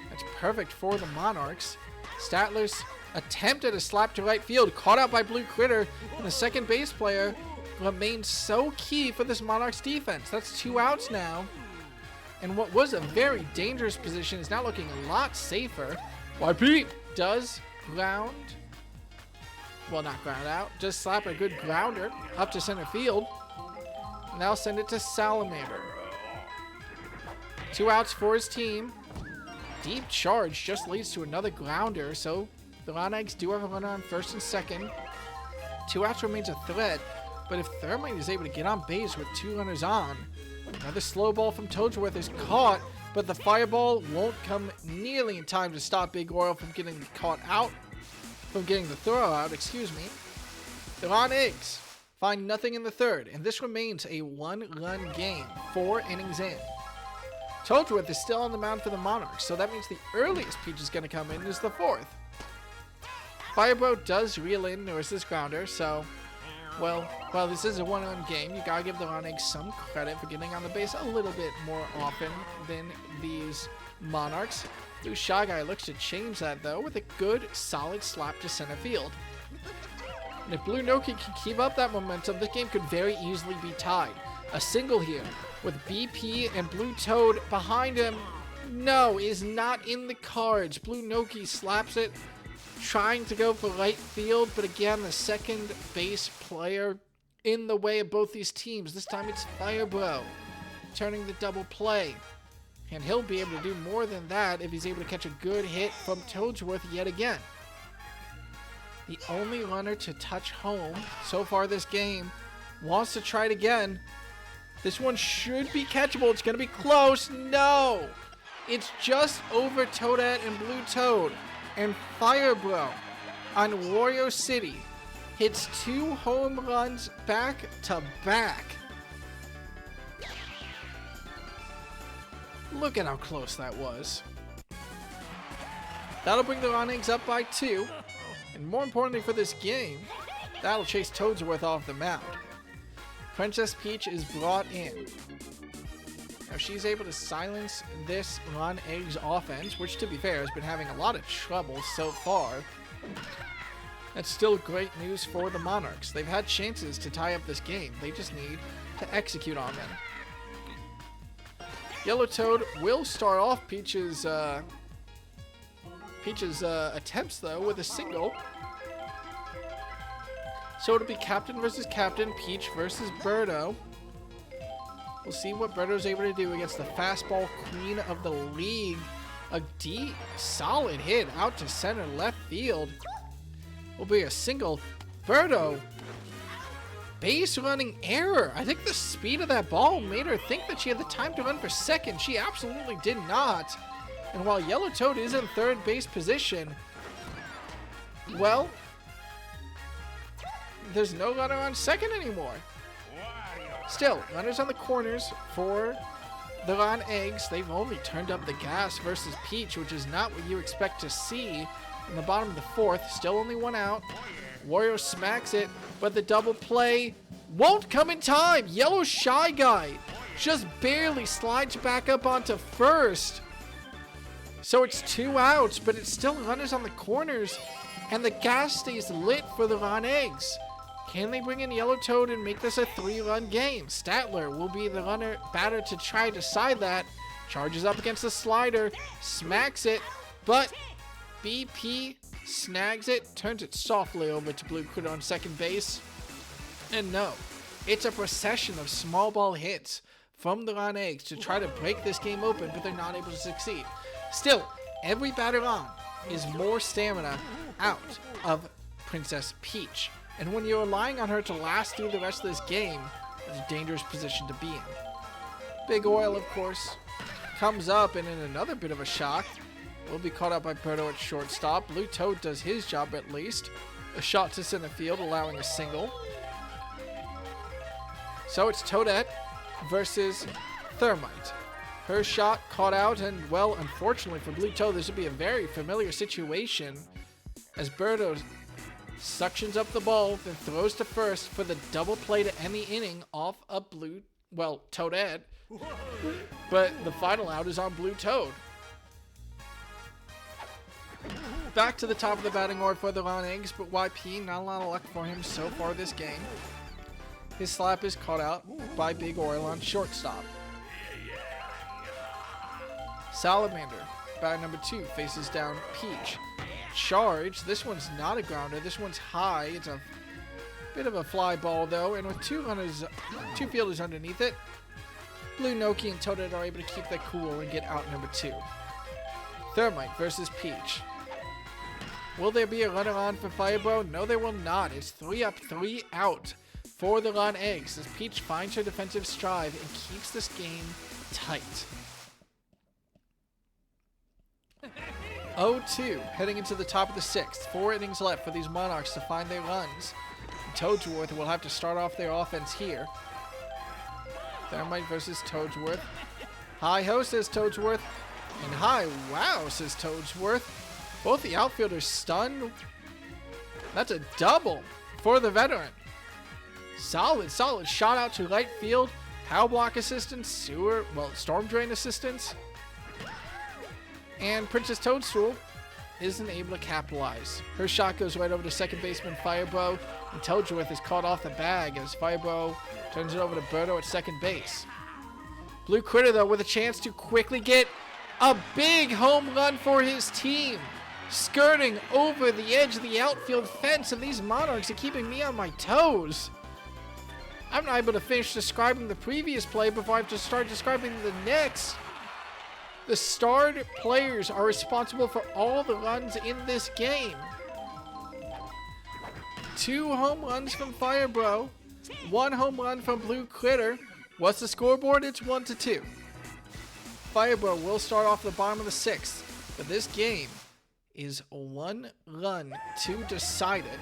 Speaker 1: That's perfect for the Monarchs. Statler's attempt at a slap to right field, caught out by Blue Critter, and the second base player remains so key for this Monarchs defense. That's 2 outs now. And what was a very dangerous position is now looking a lot safer. YP does ground. Well, not ground out. Just slap a good grounder up to center field. Now send it to Salamander. 2 outs for his team. Deep charge just leads to another grounder, so the Ron Eggs do have a runner on first and second. 2 outs remains a threat, but if Thermite is able to get on base with 2 runners on, another slow ball from Toadsworth is caught, but the fireball won't come nearly in time to stop Big Oil from getting caught out. From getting the throw out, excuse me. The Ron Eggs find nothing in the 3rd, and this remains a 1-run game, 4 innings in. Toadsworth is still on the mound for the Monarchs, so that means the earliest Peach is going to come in is the 4th. Firebro does reel in Norris's grounder, so, well, this is a 1-run game. You gotta give the Ron Eggs some credit for getting on the base a little bit more often than these Monarchs. Blue Shy Guy looks to change that, though, with a good, solid slap to center field. And if Blue Noki can keep up that momentum, this game could very easily be tied. A single here, with BP and Blue Toad behind him, no, is not in the cards. Blue Noki slaps it, trying to go for right field, but again, the second base player in the way of both these teams. This time it's Firebro, turning the double play. And he'll be able to do more than that if he's able to catch a good hit from Toadsworth yet again. The only runner to touch home so far this game wants to try it again. This one should be catchable. It's going to be close. No! It's just over Toadette and Blue Toad. And Firebro on Wario City hits 2 home runs back to back. Look at how close that was. That'll bring the Ron Eggs up by 2. And more importantly for this game, that'll chase Toadsworth off the mound. Princess Peach is brought in. Now she's able to silence this Ron Eggs offense, which to be fair has been having a lot of trouble so far. That's still great news for the Monarchs. They've had chances to tie up this game. They just need to execute on them. Yellow Toad will start off Peach's attempts, though, with a single. So it'll be Captain versus Captain, Peach versus Birdo. We'll see what Birdo's able to do against the fastball queen of the league. A deep, solid hit out to center left field. Will be a single. Birdo, base running error. I think the speed of that ball made her think that she had the time to run for second. She absolutely did not. And while Yellow Toad is in third base position, well, there's no runner on second anymore. Still, runners on the corners for the Ron Eggs. They've only turned up the gas versus Peach, which is not what you expect to see in the bottom of the 4th. Still only 1 out. Wario smacks it, but the double play won't come in time. Yellow Shy Guy just barely slides back up onto first. So it's 2 outs, but it's still runners on the corners. And the gas stays lit for the Ron Eggs. Can they bring in Yellow Toad and make this a 3-run game? Statler will be the batter to try to decide that. Charges up against the slider, smacks it, but BP snags it, turns it softly over to Blue Critter on second base. And no, it's a procession of small ball hits from the Ron Eggs to try to break this game open, but they're not able to succeed. Still, every batter on is more stamina out of Princess Peach. And when you're relying on her to last through the rest of this game, it's a dangerous position to be in. Big Oil, of course, comes up, and in another bit of a shock, will be caught up by Birdo at shortstop. Blue Toad does his job at least. A shot to center field, allowing a single. So it's Toadette versus Thermite. Her shot caught out, and well, unfortunately for Blue Toad, this would be a very familiar situation as Birdo suctions up the ball, then throws to first for the double play to end the inning off a Toadette. But the final out is on Blue Toad. Back to the top of the batting order for the Ron Eggs, but YP, not a lot of luck for him so far this game. His slap is caught out by Big Oil on shortstop. Salamander, batter number 2, faces down Peach. Charge. This one's not a grounder. This one's high. It's a bit of a fly ball, though, and with two fielders underneath it, Blue Noki and Toadette are able to keep their cool and get out number 2. Thermite versus Peach. Will there be a runner on for Firebro? No, there will not. It's 3 up, 3 out for the Ron Eggs as Peach finds her defensive stride and keeps this game tight. 0-2, heading into the top of the 6th. 4 innings left for these Monarchs to find their runs. Toadsworth will have to start off their offense here. Thermite versus Toadsworth. Hi-ho, says Toadsworth. And hi, wow, says Toadsworth. Both the outfielders stunned. That's a double for the veteran. Solid shot out to right field. Power block assistance, storm drain assistance. And Princess Toadstool isn't able to capitalize. Her shot goes right over to second baseman Firebro, and Toadsworth is caught off the bag as Firebro turns it over to Birdo at second base. Blue Critter, though, with a chance to quickly get a big home run for his team. Skirting over the edge of the outfield fence, and these Monarchs are keeping me on my toes. I'm not able to finish describing the previous play before I have to start describing the next. The starred players are responsible for all the runs in this game. 2 home runs from Firebro, 1 home run from Blue Critter. What's the scoreboard? It's 1-2. Firebro will start off the bottom of the 6th, but this game is 1 run to decide it.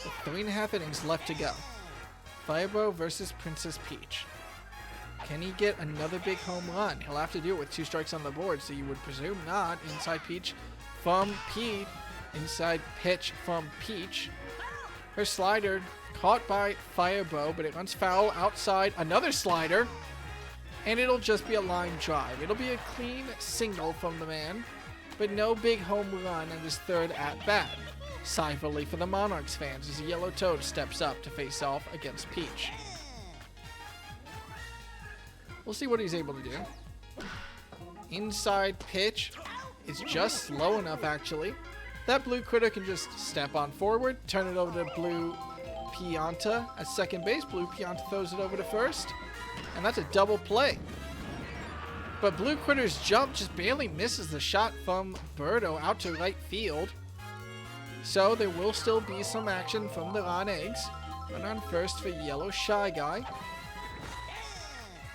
Speaker 1: With 3.5 innings left to go. Firebro versus Princess Peach. Can he get another big home run? He'll have to do it with 2 strikes on the board, so you would presume not. Inside pitch from Peach. Her slider caught by Firebro, but it runs foul outside. Another slider, and it'll just be a line drive. It'll be a clean single from the man, but no big home run in his 3rd at-bat. Sigh relief for the Monarchs fans as Yellow Toad steps up to face off against Peach. We'll see what he's able to do. Inside pitch. It's just slow enough, actually. That Blue Critter can just step on forward, turn it over to Blue Pianta at second base. Blue Pianta throws it over to first, and that's a double play. But Blue Critter's jump just barely misses the shot from Birdo out to right field. So there will still be some action from the Ron Eggs. Run on first for Yellow Shy Guy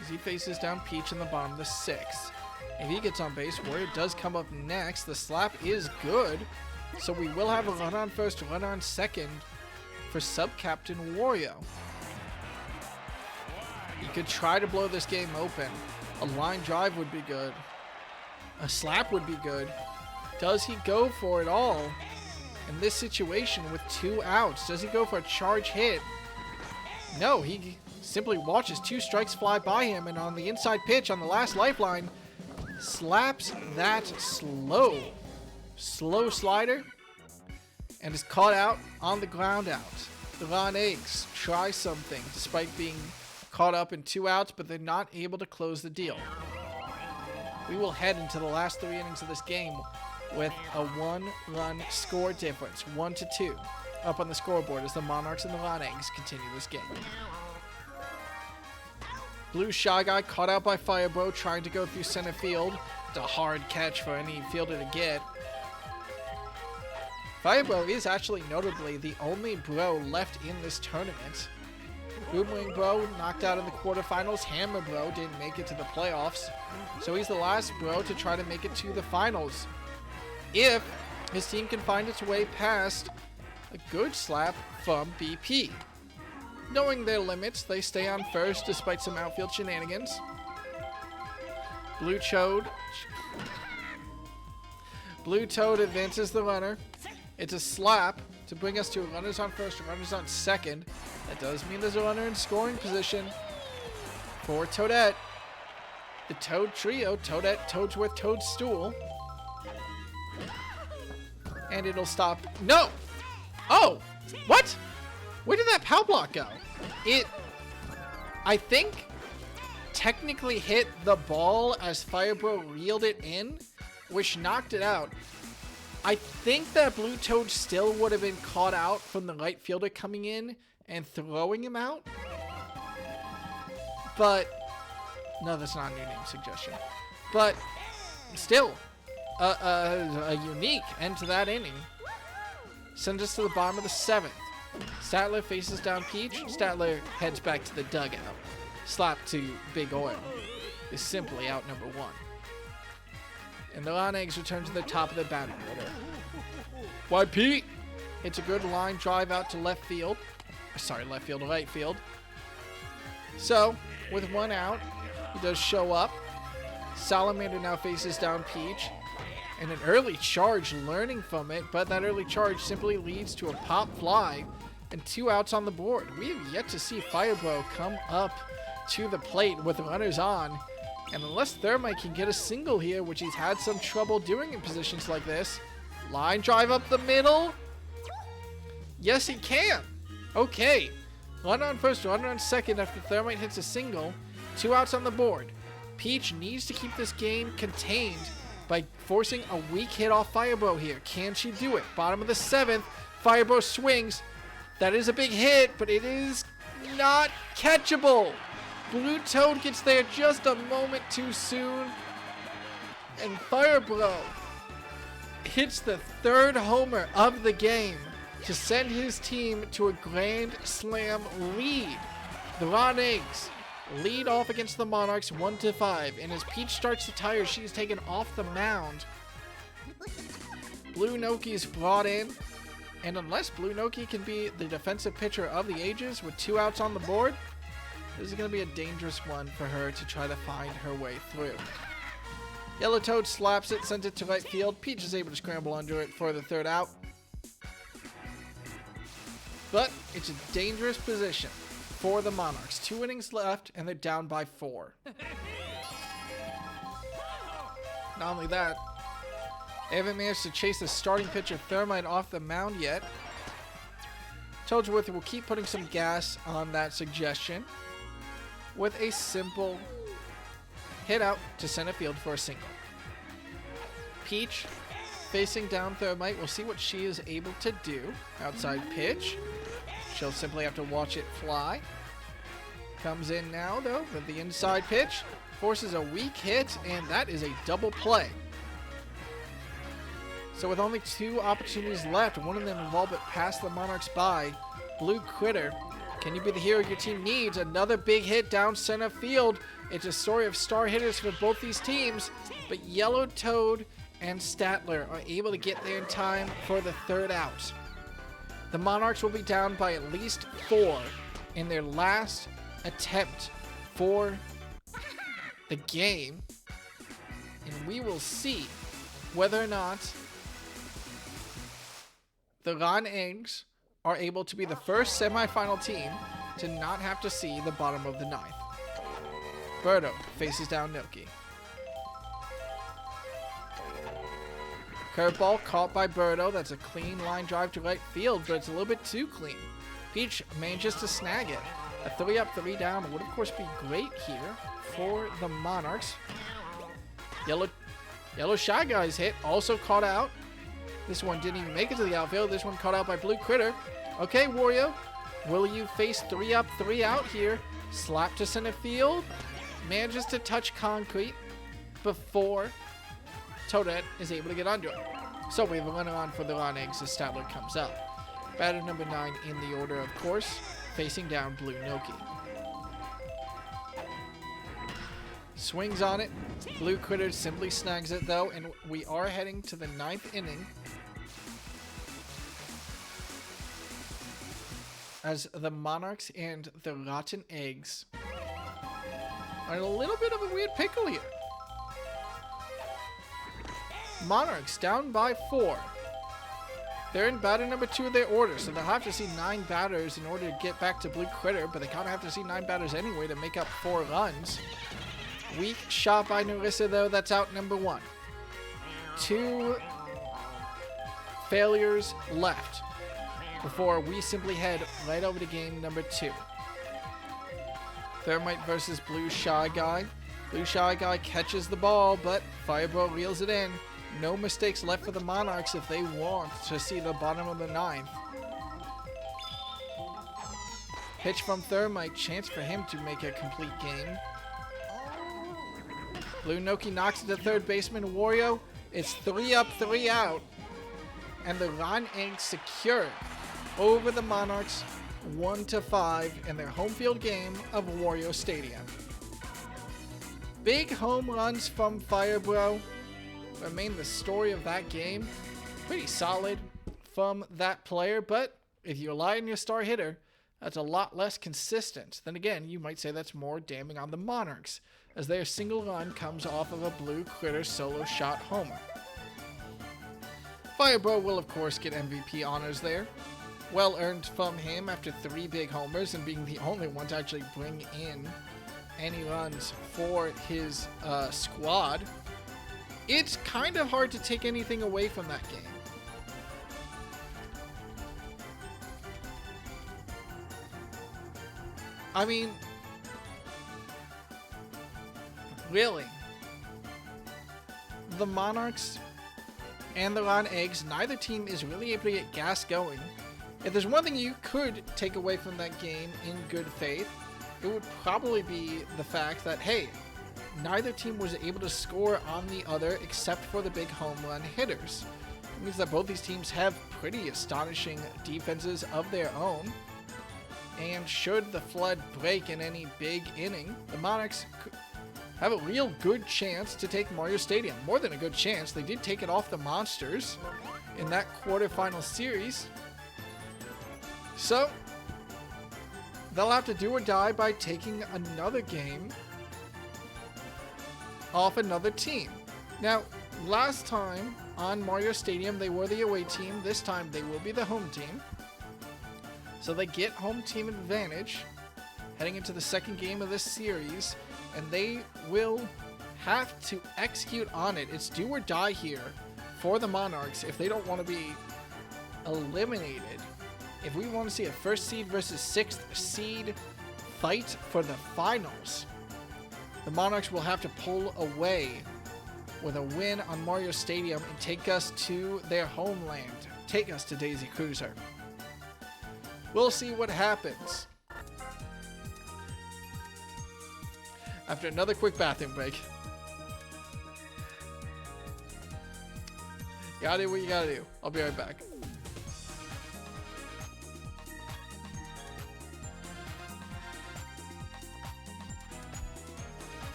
Speaker 1: as he faces down Peach in the bottom of the 6th. If he gets on base, Wario does come up next. The slap is good, so we will have a run on first, run on second for Sub-Captain Wario. He could try to blow this game open. A line drive would be good. A slap would be good. Does he go for it all in this situation with 2 outs? Does he go for a charge hit? No, he simply watches 2 strikes fly by him, and on the inside pitch on the last lifeline, slaps that slow slow slider and is caught out on the ground out. The Ron Eggs try something despite being caught up in 2 outs, but they're not able to close the deal. We will head into the last 3 innings of this game with a 1-run score difference, 1-2, up on the scoreboard as the Monarchs and the Ron Eggs continue this game. Blue Shy Guy caught out by Firebro trying to go through center field. It's a hard catch for any fielder to get. Firebro is actually notably the only bro left in this tournament. Boomerang Bro knocked out in the quarterfinals. Hammer Bro didn't make it to the playoffs. So he's the last bro to try to make it to the finals. If his team can find its way past a good slap from BP. Knowing their limits, they stay on first despite some outfield shenanigans. Blue Toad advances the runner. It's a slap to bring us to runners on first, runners on second. That does mean there's a runner in scoring position for Toadette. The Toad Trio, Toadette, Toadsworth, Toadstool. And it'll stop. No! Oh! What? Where did that power block go? It, I think, technically hit the ball as Firebro reeled it in, which knocked it out. I think that Blue Toad still would have been caught out from the right fielder coming in and throwing him out. But, no, that's not a new name suggestion. But, still, a unique end to that inning. Sends us to the bottom of the 7th. Statler faces down Peach. Statler heads back to the dugout. Slap to Big Oil is simply out number 1. And the Ron Eggs return to the top of the batting order. Why, Pete? It's a good line drive out to left field. Sorry, left field to right field. So, with 1 out, he does show up. Salamander now faces down Peach. And an early charge learning from it, but that early charge simply leads to a pop fly and 2 outs on the board. We have yet to see Firebro come up to the plate with runners on. And unless Thermite can get a single here, which he's had some trouble doing in positions like this, line drive up the middle. Yes, he can. Okay. Runner on first, runner on second after Thermite hits a single. 2 outs on the board. Peach needs to keep this game contained by forcing a weak hit off Firebro here. Can she do it? Bottom of the 7th. Firebro swings. That is a big hit, but it is not catchable. Blue Toad gets there just a moment too soon. And Firebro hits the 3rd homer of the game to send his team to a Grand Slam lead. The Ron Eggs lead off against the Monarchs 1-5. And as Peach starts to tire, she is taken off the mound. Blue Noki is brought in. And unless Blue Noki can be the defensive pitcher of the ages with 2 outs on the board, this is going to be a dangerous one for her to try to find her way through. Yellow Toad slaps it, sends it to right field. Peach is able to scramble under it for the 3rd out. But it's a dangerous position for the Monarchs. 2 innings left, and they're down by 4. Not only that, they haven't managed to chase the starting pitcher Thermite off the mound yet. Toadsworth will keep putting some gas on that suggestion with a simple hit out to center field for a single. Peach facing down Thermite. We'll see what she is able to do. Outside pitch. She'll simply have to watch it fly. Comes in now, though, with the inside pitch. Forces a weak hit, and that is a double play. So with only 2 opportunities left, one of them involved but passed the Monarchs by. Blue Critter, can you be the hero your team needs? Another big hit down center field. It's a story of star hitters for both these teams, but Yellow Toad and Statler are able to get there in time for the 3rd out. The Monarchs will be down by at least 4 in their last attempt for the game, and we will see whether or not the Ron Eggs are able to be the first semifinal team to not have to see the bottom of the 9th. Birdo faces down Noki. Curveball caught by Birdo. That's a clean line drive to right field, but it's a little bit too clean. Peach manages to snag it. A 3 up, 3 down would, of course, be great here for the Monarchs. Yellow Shy Guy's hit, also caught out. This one didn't even make it to the outfield. This one caught out by Blue Critter. Okay, Wario, will you face 3 up, 3 out here? Slap to center field. Manages to touch concrete before Toadette is able to get under it. So we have a runner on for the Ron Eggs as Statler comes up. Batter number 9 in the order, of course, facing down Blue Noki. Swings on it. Blue Critter simply snags it, though, and we are heading to the 9th inning as the Monarchs and the Rotten Eggs are in a little bit of a weird pickle here. Monarchs down by 4. They're in batter number 2 of their order, so they'll have to see 9 batters in order to get back to Blue Critter, but they kind of have to see 9 batters anyway to make up 4 runs. Weak shot by Narissa, though. That's out number 1. 2 failures left before we simply head right over to game number 2. Thermite versus Blue Shy Guy. Blue Shy Guy catches the ball, but Fireball reels it in. No mistakes left for the Monarchs if they want to see the bottom of the 9th. Pitch from Thermite. Chance for him to make a complete game. Blue Noki knocks it to third baseman Wario. It's 3 up, 3 out. And the Ron Eggs secure over the Monarchs 1-5 in their home field game of Wario Stadium. Big home runs from Firebro remain the story of that game. Pretty solid from that player, but if you rely on your star hitter, that's a lot less consistent. Then again, you might say that's more damning on the Monarchs, as their single run comes off of a Blue Critter solo shot homer. Firebro will, of course, get MVP honors there. Well earned from him after 3 big homers and being the only one to actually bring in any runs for his squad. It's kind of hard to take anything away from that game. I mean, really, the Monarchs and the Ron Eggs, neither team is really able to get gas going. If there's one thing you could take away from that game in good faith, it would probably be the fact that, hey, neither team was able to score on the other except for the big home run hitters. It means that both these teams have pretty astonishing defenses of their own. And should the flood break in any big inning, the Monarchs have a real good chance to take Mario Stadium. More than a good chance, they did take it off the Monsters in that quarterfinal series. So, they'll have to do or die by taking another game off another team. Now, last time on Mario Stadium, they were the away team. This time, they will be the home team. So they get home team advantage heading into the second game of this series, and they will have to execute on it. It's do or die here for the Monarchs if they don't want to be eliminated. If we want to see a first seed versus 6th seed fight for the finals, the Monarchs will have to pull away with a win on Mario Stadium and take us to their homeland, take us to Daisy Cruiser. We'll see what happens. After another quick bathroom break. You gotta do what you gotta do. I'll be right back.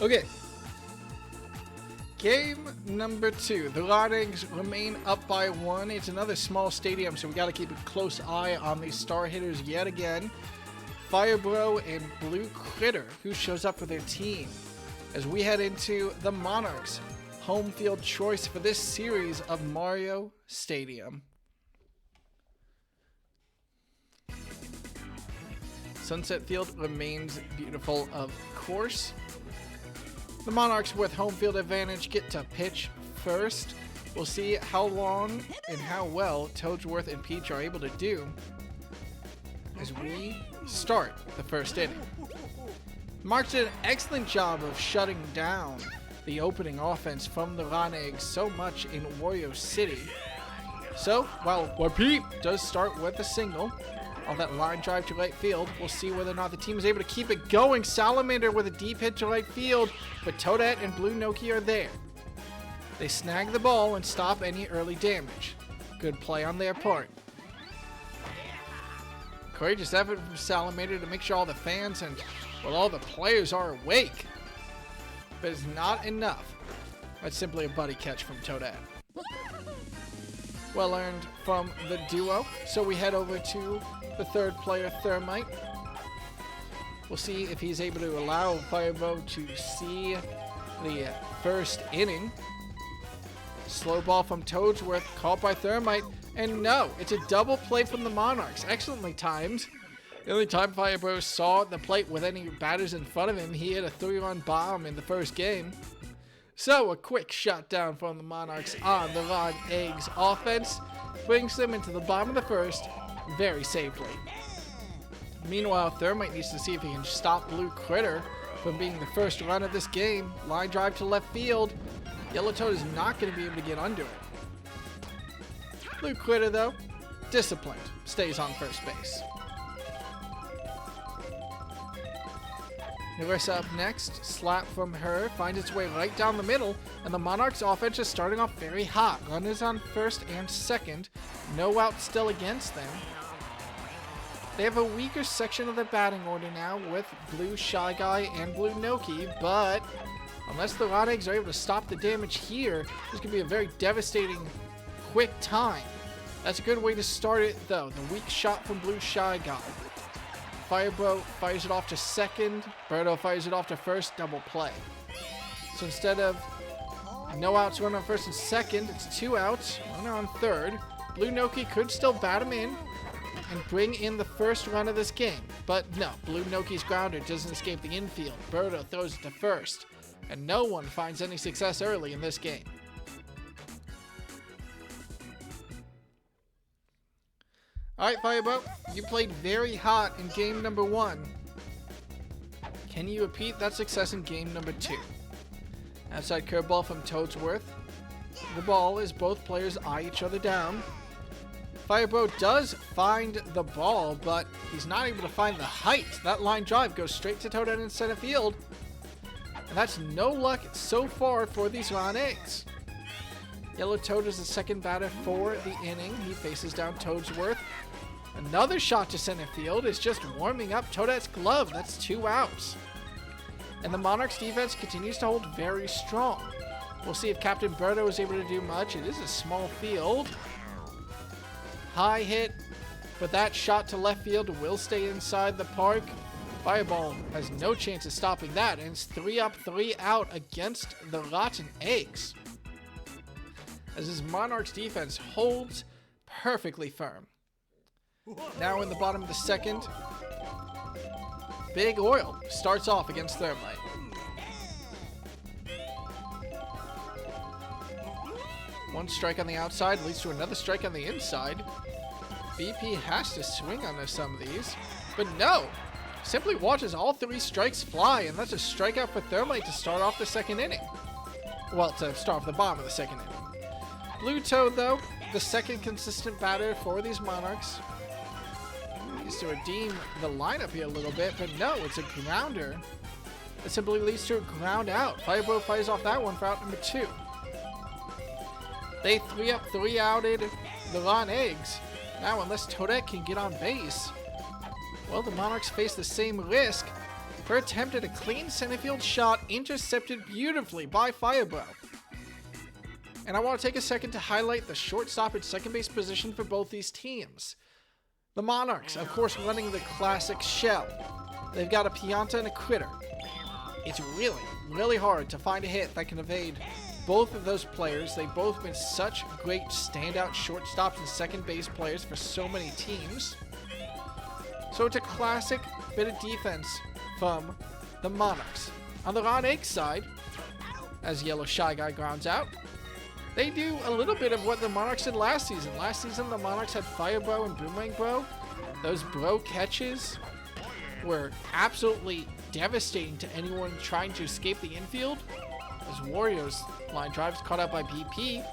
Speaker 1: Okay. Game number 2. The Monarchs remain up by 1. It's another small stadium, so we got to keep a close eye on these star hitters yet again. Firebro and Blue Critter, who shows up for their team, as we head into the Monarchs' home field choice for this series of Mario Stadium. Sunset Field remains beautiful, of course. The Monarchs, with home field advantage, get to pitch first. We'll see how long and how well Toadsworth and Peach are able to do as we start the first inning. Marks did an excellent job of shutting down the opening offense from the Monarchs so much in Wario City. So, while Pete does start with a single on that line drive to right field, we'll see whether or not the team is able to keep it going. Salamander with a deep hit to right field, but Toadette and Blue Noki are there. They snag the ball and stop any early damage. Good play on their part. Courageous effort from Salamander to make sure all the fans and, well, all the players are awake. But it's not enough. That's simply a buddy catch from Toadette. Well earned from the duo. So we head over to the third player, Thermite. We'll see if he's able to allow Firebro to see the first inning. Slow ball from Toadsworth, caught by Thermite, and no, it's a double play from the Monarchs. Excellently timed. The only time Firebro saw the plate with any batters in front of him, he hit a 3-run bomb in the first game. So a quick shutdown from the Monarchs on the Ron Eggs offense brings them into the bottom of the first very safely. Meanwhile, Thermite needs to see if he can stop Blue Critter from being the first run of this game. Line drive to left field. Yellow Toad is not going to be able to get under it. Blue Critter, though, disciplined, stays on first base. Narissa up next. Slap from her finds its way right down the middle, and the Monarchs offense is starting off very hot. Runners on first and second. No out still against them. They have a weaker section of the batting order now with Blue Shy Guy and Blue Noki, but unless the Rod Eggs are able to stop the damage here, this could be a very devastating quick time. That's a good way to start it, though. The weak shot from Blue Shy Guy. Firebro fires it off to second. Birdo fires it off to first. Double play. So instead of no outs, runner on first and second, it's 2 outs, runner on third. Blue Noki could still bat him in and bring in the first run of this game. But no, Blue Noki's grounder doesn't escape the infield. Birdo throws it to first. And no one finds any success early in this game. Alright, Firebro, you played very hot in game number 1. Can you repeat that success in game number 2? Outside curveball from Toadsworth. The ball as both players eye each other down. Firebro does find the ball, but he's not able to find the height. That line drive goes straight to Toadette in center field. And that's no luck so far for these Ron Eggs. Yellow Toad is the second batter for the inning. He faces down Toadsworth. Another shot to center field is just warming up Toadette's glove. That's 2 outs. And the Monarchs defense continues to hold very strong. We'll see if Captain Birdo is able to do much. It is a small field. High hit, but that shot to left field will stay inside the park. Fireball has no chance of stopping that, and it's 3 up, 3 out against the Rotten Eggs. As his Monarchs defense holds perfectly firm. Now in the bottom of the second, Big Oil starts off against Thermite. One strike on the outside leads to another strike on the inside. BP has to swing on some of these, but no. Simply watches all 3 strikes fly, and that's a strikeout for Thermite to start off the second inning. Well, to start off the bottom of the second inning. Blue Toad, though, the second consistent batter for these Monarchs. Needs to redeem the lineup here a little bit, but no, it's a grounder. It simply leads to a ground out. Firebro fires off that one for out number 2. They 3 up, 3 outed the Ron Eggs. Now, unless Toadette can get on base, well, the Monarchs face the same risk. Her attempt at a clean center field shot intercepted beautifully by Firebro. And I want to take a second to highlight the shortstop and second base position for both these teams. The Monarchs, of course, running the classic shell. They've got a Pianta and a Critter. It's really, really hard to find a hit that can evade both of those players. They've both been such great standout shortstops and second base players for so many teams. So it's a classic bit of defense from the Monarchs. On the Ron Egg side, as Yellow Shy Guy grounds out, they do a little bit of what the Monarchs did last season. Last season, the Monarchs had Fire Bro and Boomerang Bro. Those Bro catches were absolutely devastating to anyone trying to escape the infield, as Wario's line drives caught out by BP.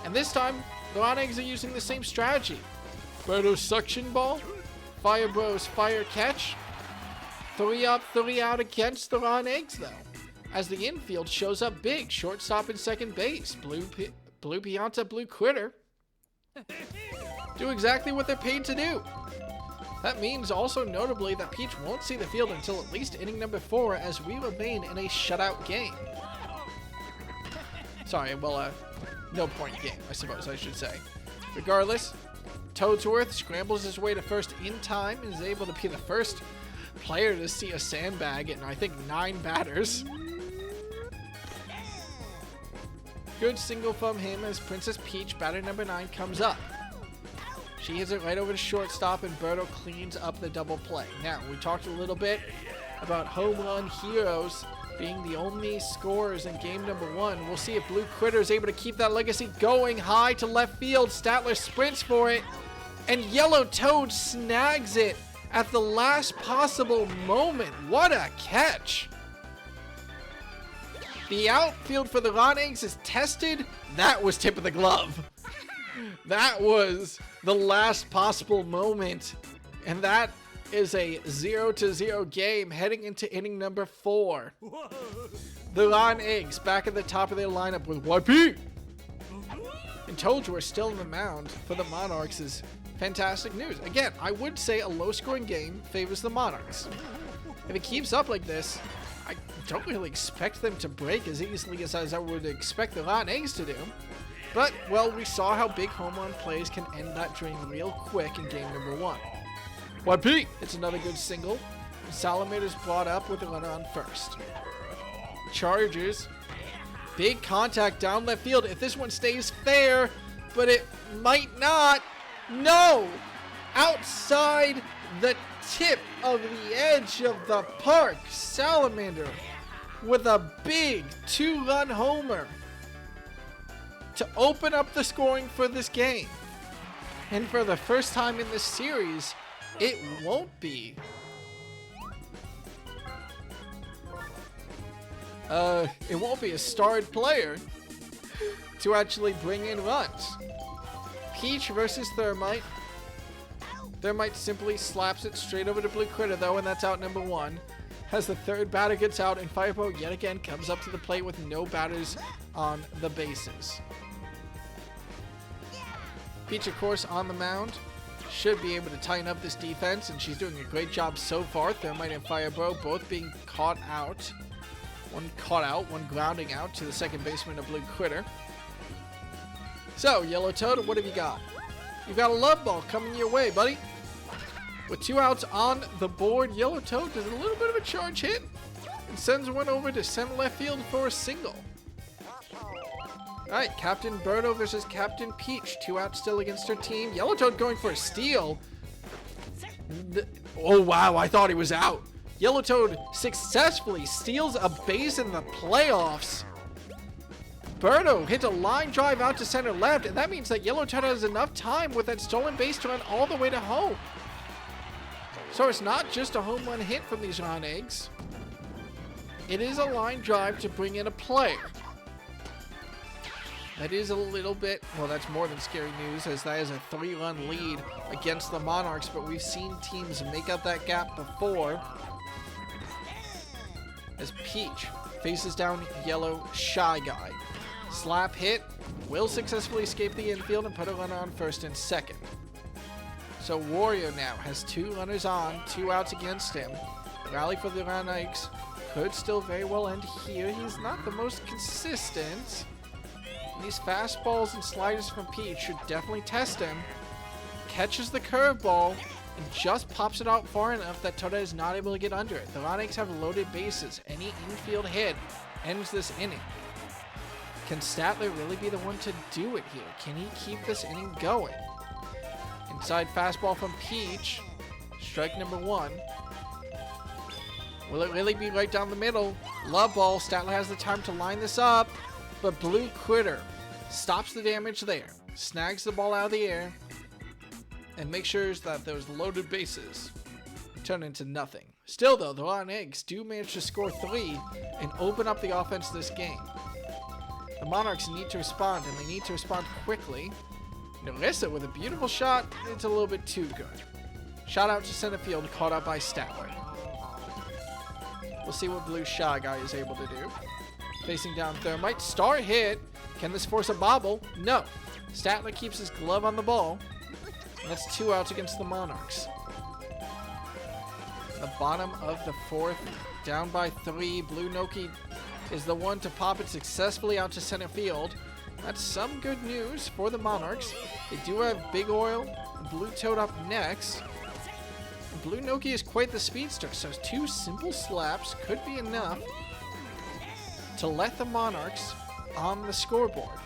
Speaker 1: And this time, the Ron Eggs are using the same strategy. Birdo's suction ball, Fire Bro's fire catch. 3 up, 3 out against the Ron Eggs, though, as the infield shows up big. Shortstop and second base. Blue Pianta, Blue Critter do exactly what they're paid to do. That means also notably that Peach won't see the field until at least inning number 4, as we remain in a shutout game. Sorry, well, no point game, I suppose I should say. Regardless, Toadsworth scrambles his way to first in time and is able to be the first player to see a sandbag in, I think, 9 batters. Good single from him as Princess Peach, batter number 9, comes up. She hits it right over to shortstop, and Birdo cleans up the double play. Now, we talked a little bit about home run heroes being the only scorers in game number 1. We'll see if Blue Critter is able to keep that legacy going. High to left field. Statler sprints for it, and Yellow Toad snags it at the last possible moment. What a catch! The outfield for the Ron Eggs is tested. That was tip of the glove. That was the last possible moment. And that is a 0-0 game heading into inning number 4. The Ron Eggs back at the top of their lineup with YP. And Toadsworth still on the mound for the Monarchs is fantastic news. Again, I would say a low-scoring game favors the Monarchs. If it keeps up like this, I don't really expect them to break as easily as I would expect the Ron Eggs to do. But, well, we saw how big home run plays can end that dream real quick in game number 1. YP! It's another good single. Salamander's brought up with a runner on first. Chargers. Big contact down left field. If this one stays fair, but it might not. No! Outside the tip of the edge of the park, Salamander with a big 2-run homer to open up the scoring for this game. And for the first time in this series, it won't be a starred player to actually bring in runs. Peach versus Thermite. Thermite simply slaps it straight over to Blue Critter, though, and that's out number 1. As the third batter gets out, and Firebro yet again comes up to the plate with no batters on the bases. Peach, of course, on the mound, should be able to tighten up this defense, and she's doing a great job so far. Thermite and Firebro both being caught out. One caught out, one grounding out to the second baseman of Blue Critter. So, Yellow Toad, what have you got? You've got a love ball coming your way, buddy. With 2 outs on the board, Yellow Toad does a little bit of a charge hit and sends one over to center left field for a single. Alright, Captain Birdo versus Captain Peach. 2 outs still against her team. Yellow Toad going for a steal. Oh, wow, I thought he was out. Yellow Toad successfully steals a base in the playoffs. Birdo hits a line drive out to center left, and that means that Yellow Toad has enough time with that stolen base to run all the way to home. So it's not just a home run hit from these Ron Eggs. It is a line drive to bring in a player. That is a little bit, well, that's more than scary news, as that is a 3-run lead against the Monarchs, but we've seen teams make up that gap before. As Peach faces down Yellow Shy Guy. Slap hit, will successfully escape the infield and put a runner on first and second. So Wario now has 2 runners on, 2 outs against him. rally for the Monarchs could still very well end here. He's not the most consistent. And these fastballs and sliders from Peach should definitely test him. Catches the curveball and just pops it out far enough that Toadette is not able to get under it. The Monarchs have loaded bases. Any infield hit ends this inning. Can Statler really be the one to do it here? Can he keep this inning going? Inside fastball from Peach. Strike number 1. Will it really be right down the middle? Love ball. Statler has the time to line this up. But Blue Critter stops the damage there. Snags the ball out of the air. And makes sure that those loaded bases turn into nothing. Still though, the Monarchs do manage to score 3 and open up the offense this game. The Monarchs need to respond, and they need to respond quickly. Narissa with a beautiful shot. It's a little bit too good. Shot out to center field, caught out by Statler. We'll see what Blue Shy Guy is able to do. Facing down Thermite. Star hit. Can this force a bobble? No. Statler keeps his glove on the ball. And that's 2 outs against the Monarchs. The bottom of the 4th, down by 3. Blue Noki is the one to pop it successfully out to center field. That's some good news for the Monarchs. They do have Big Oil and Blue Toad up next. And Blue Noki is quite the speedster, so 2 simple slaps could be enough to let the Monarchs on the scoreboard.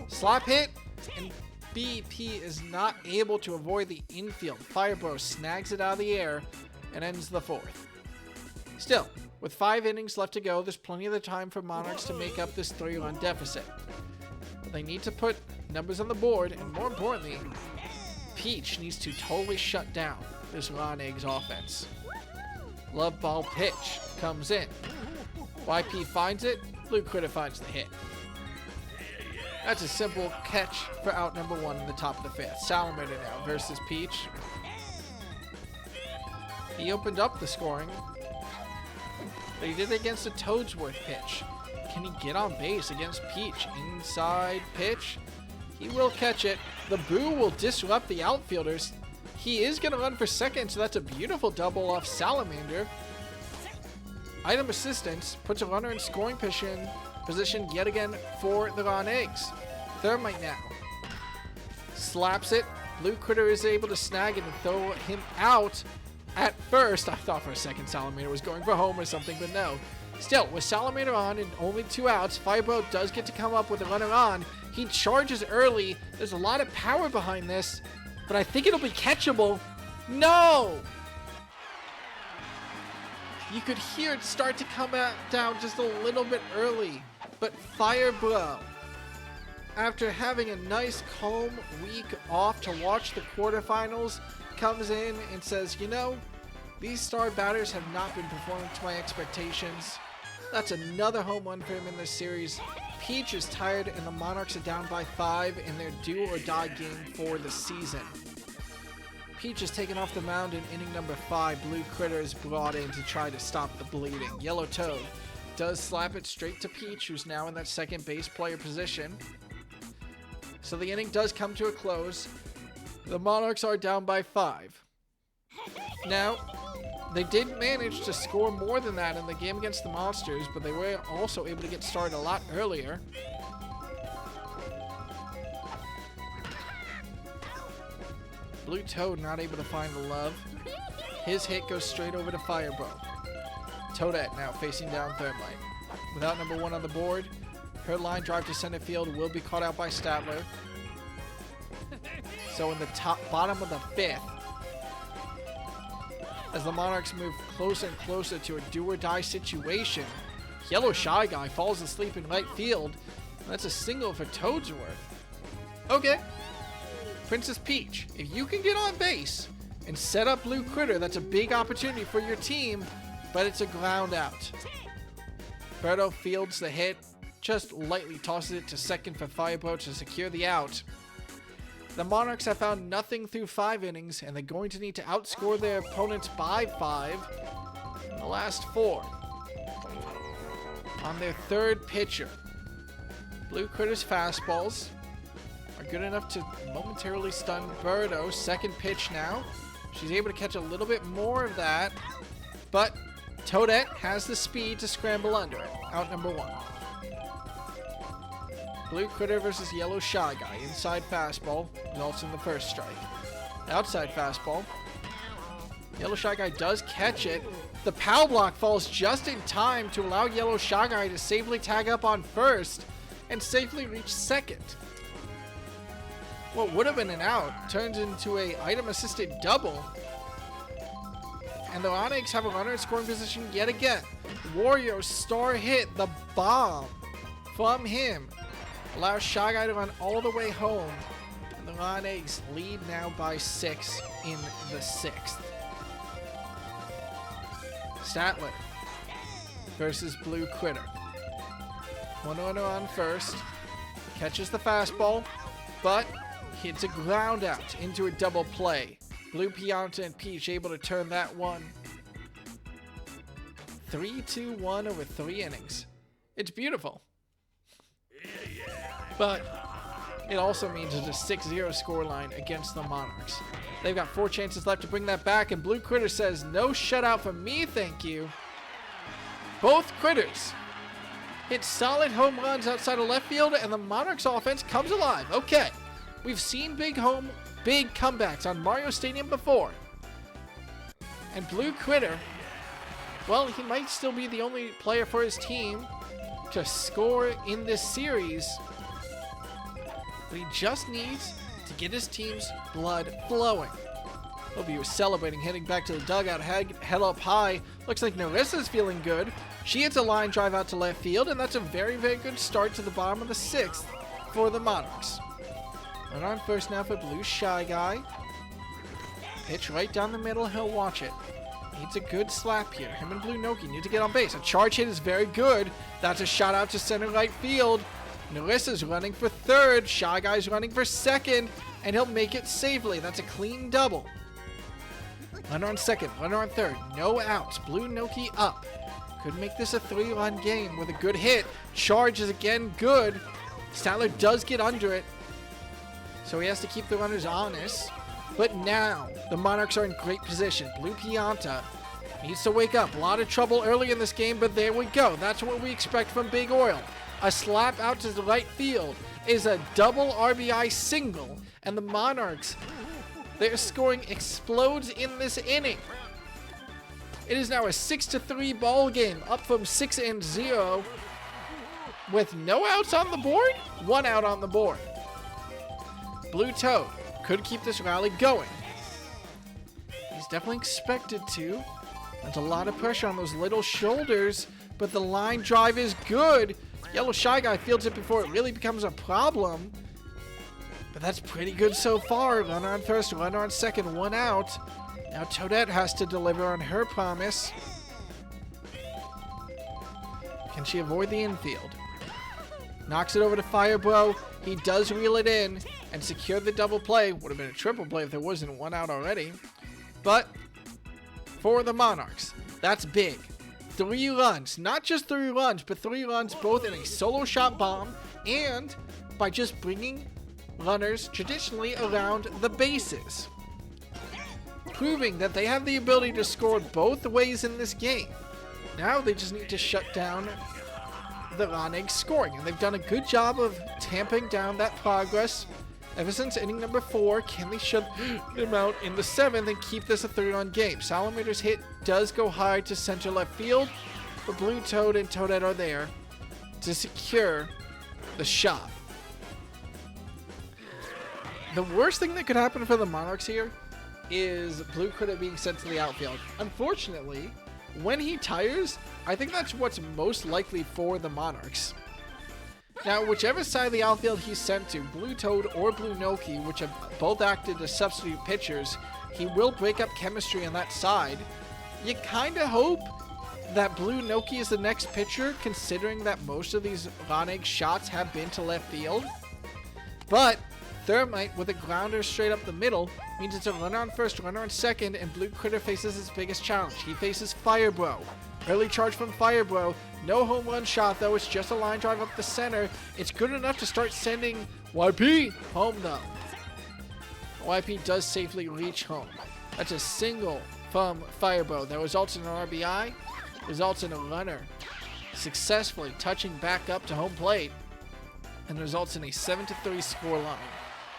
Speaker 1: Slap hit, and BP is not able to avoid the infield. Firebro snags it out of the air and ends the 4th. Still, with 5 innings left to go, there's plenty of the time for Monarchs to make up this 3-run deficit. But they need to put numbers on the board, and more importantly, Peach needs to totally shut down this Ron Eggs offense. Love ball pitch comes in. YP finds it. Blue Critter finds the hit. That's a simple catch for out number 1 in the top of the 5th. Salamander now versus Peach. He opened up the scoring, but he did it against a Toadsworth pitch. Can he get on base against Peach? Inside pitch. He will catch it. The Boo will disrupt the outfielders. He is going to run for second, so that's a beautiful double off Salamander. Item assistance puts a runner in scoring position yet again for the Ron Eggs. Thermite now. Slaps it. Blue Critter is able to snag it and throw him out. At first, I thought for a second Salamander was going for home or something, but no. Still, with Salamander on and only 2 outs, Firebro does get to come up with a runner on. He charges early. There's a lot of power behind this, but I think it'll be catchable. No! You could hear it start to come down just a little bit early, but Firebro, after having a nice calm week off to watch the quarterfinals, comes in and says, you know, these star batters have not been performing to my expectations. That's another home run for him in this series. Peach is tired and the Monarchs are down by 5 in their do or die game for the season. Peach is taken off the mound in inning number 5. Blue Critter is brought in to try to stop the bleeding. Yellow Toad does slap it straight to Peach, who's now in that second base player position. So the inning does come to a close. The Monarchs are down by 5. Now, they did manage to score more than that in the game against the Monsters, but they were also able to get started a lot earlier. Blue Toad not able to find the love. His hit goes straight over to Firebro. Toadette now facing down Thermite. Without number 1 on the board, her line drive to center field will be caught out by Statler. So in the bottom of the 5th, as the Monarchs move closer and closer to a do-or-die situation, Yellow Shy Guy falls asleep in right field. That's a single for Toadsworth. Okay. Princess Peach, if you can get on base and set up Blue Critter, that's a big opportunity for your team, but it's a ground out. Berto fields the hit, just lightly tosses it to second for Firebro to secure the out. The Monarchs have found nothing through 5 innings, and they're going to need to outscore their opponents by 5 in the last 4. On their 3rd pitcher, Blue Critter's fastballs are good enough to momentarily stun Birdo. 2nd pitch now. She's able to catch a little bit more of that, but Toadette has the speed to scramble under it. Out number 1. Blue Critter versus Yellow Shy Guy. Inside fastball results in the first strike. Outside fastball. Yellow Shy Guy does catch it. The power block falls just in time to allow Yellow Shy Guy to safely tag up on first and safely reach second. What would have been an out turns into a item-assisted double. And the Monarchs have a runner in scoring position yet again. Wario star hit, the bomb from him allows Shy Guy to run all the way home. And the Monarchs lead now by 6 in the 6th. Statler versus Blue Critter. One runner on first. Catches the fastball, but hits a ground out into a double play. Blue Pianta and Peach able to turn that one 3-2-1 over 3 innings. It's beautiful. But it also means it's a 6-0 scoreline against the Monarchs. They've got 4 chances left to bring that back, and Blue Critter says, no shutout from me, thank you. Both Critters hit solid home runs outside of left field, and the Monarchs offense comes alive. Okay, we've seen big comebacks on Mario Stadium before. And Blue Critter, well, he might still be the only player for his team to score in this series, but he just needs to get his team's blood flowing. Hope he was celebrating, heading back to the dugout, head up high. Looks like Narissa's feeling good. She hits a line drive out to left field, and that's a very, very good start to the bottom of the 6th for the Monarchs. Run on first now for Blue Shy Guy. Pitch right down the middle, he'll watch it. Needs a good slap here. Him and Blue Noki need to get on base. A charge hit is very good. That's a shot out to center right field. Narissa's running for third. Shy Guy's running for second, and he'll make it safely. That's a clean double. Runner on second, runner on third. No outs. Blue Noki up. Could make this a 3-run game with a good hit. Charge is again good. Statler does get under it, so he has to keep the runners honest. But now, the Monarchs are in great position. Blue Pianta needs to wake up. A lot of trouble early in this game, but there we go. That's what we expect from Big Oil. A slap out to the right field is a double RBI single, and the Monarchs, their scoring explodes in this inning. It is now a 6-3 ball game, up from 6-0, with no outs on the board, 1 out on the board. Blue Toad could keep this rally going. He's definitely expected to. There's a lot of pressure on those little shoulders, but the line drive is good. Yellow Shy Guy fields it before it really becomes a problem. But that's pretty good so far. Runner on first, runner on second, 1 out. Now Toadette has to deliver on her promise. Can she avoid the infield? Knocks it over to Firebro. He does reel it in and secure the double play. Would have been a triple play if there wasn't 1 out already. But for the Monarchs, that's big. 3 runs. Not just 3 runs, but 3 runs both in a solo shot bomb and by just bringing runners traditionally around the bases. Proving that they have the ability to score both ways in this game. Now they just need to shut down the Monarchs scoring, and they've done a good job of tamping down that progress ever since inning number 4. Can they shut them out in the 7th and keep this a 3-run game? Salamander's hit does go high to center left field, but Blue Toad and Toadette are there to secure the shot. The worst thing that could happen for the Monarchs here is Blue Critter being sent to the outfield. Unfortunately, when he tires, I think that's what's most likely for the Monarchs. Now, whichever side of the outfield he's sent to, Blue Toad or Blue Noki, which have both acted as substitute pitchers, he will break up chemistry on that side. You kind of hope that Blue Noki is the next pitcher, considering that most of these Monarchs shots have been to left field. But Thermite with a grounder straight up the middle means it's a runner on first, runner on second, and Blue Critter faces his biggest challenge. He faces Firebro. Early charge from Firebro. No home run shot, though. It's just a line drive up the center. It's good enough to start sending YP home, though. YP does safely reach home. That's a single from Firebow that results in an RBI, results in a runner successfully touching back up to home plate, and results in a 7-3 scoreline.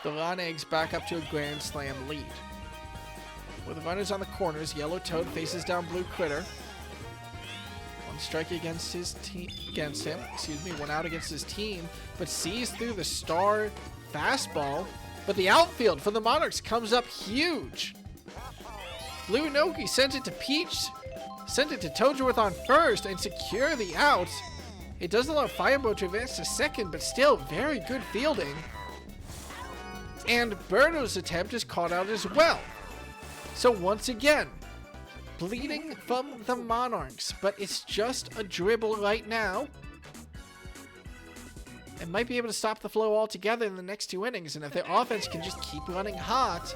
Speaker 1: The Monarchs back up to a Grand Slam lead. With the runners on the corners, Yellow Toad faces down Blue Critter. One strike against him. One out against his team, but sees through the star fastball. But the outfield for the Monarchs comes up huge. Blue Noki sends it to Peach, sent it to Toadsworth on first, and secure the out. It does allow Firebow to advance to second, but still very good fielding. And Birdo's attempt is caught out as well. So once again, bleeding from the Monarchs, but it's just a dribble right now. It might be able to stop the flow altogether in the next 2 innings, and if their offense can just keep running hot,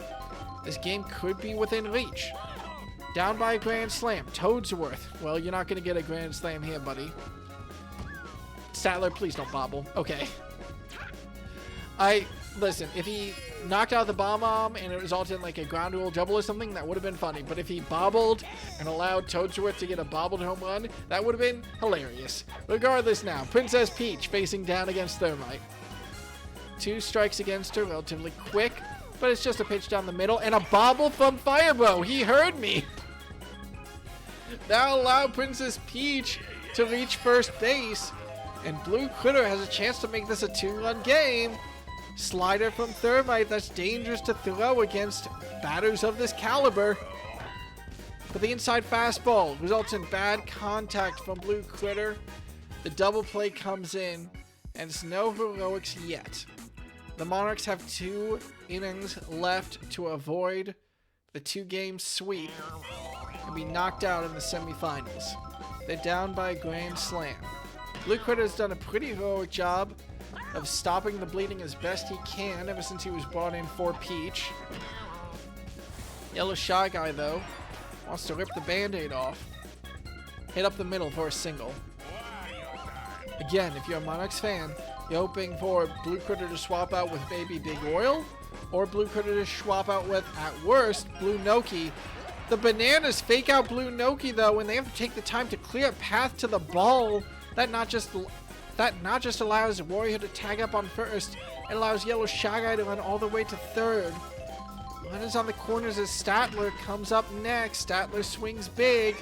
Speaker 1: this game could be within reach. Down by a Grand Slam. Toadsworth. Well, you're not going to get a Grand Slam here, buddy. Statler, please don't bobble. Okay. Listen, if he knocked out the bomb and it resulted in like a ground rule double or something, that would have been funny. But if he bobbled and allowed Toadsworth to get a bobbled home run, that would have been hilarious. Regardless now, Princess Peach facing down against Thermite. 2 strikes against her, relatively quick, but it's just a pitch down the middle and a bobble from Firebow. He heard me. That'll allow Princess Peach to reach first base, and Blue Critter has a chance to make this a 2-run game. Slider from Thermite that's dangerous to throw against batters of this caliber. But the inside fastball results in bad contact from Blue Critter. The double play comes in, and it's no heroics yet. The Monarchs have 2 innings left to avoid the 2-game sweep and be knocked out in the semifinals. They're down by a Grand Slam. Blue Critter has done a pretty heroic job of stopping the bleeding as best he can ever since he was brought in for Peach. Yellow Shy Guy, though, wants to rip the Band-Aid off. Hit up the middle for a single. Again, if you're a Monarchs fan, you're hoping for Blue Critter to swap out with Baby Big Oil, or Blue Critter to swap out with, at worst, Blue Noki. The Bananas fake out Blue Noki, though, and they have to take the time to clear a path to the ball. That not just allows Wario to tag up on first, it allows Yellow Shy Guy to run all the way to third. Runners on the corners as Statler comes up next. Statler swings big,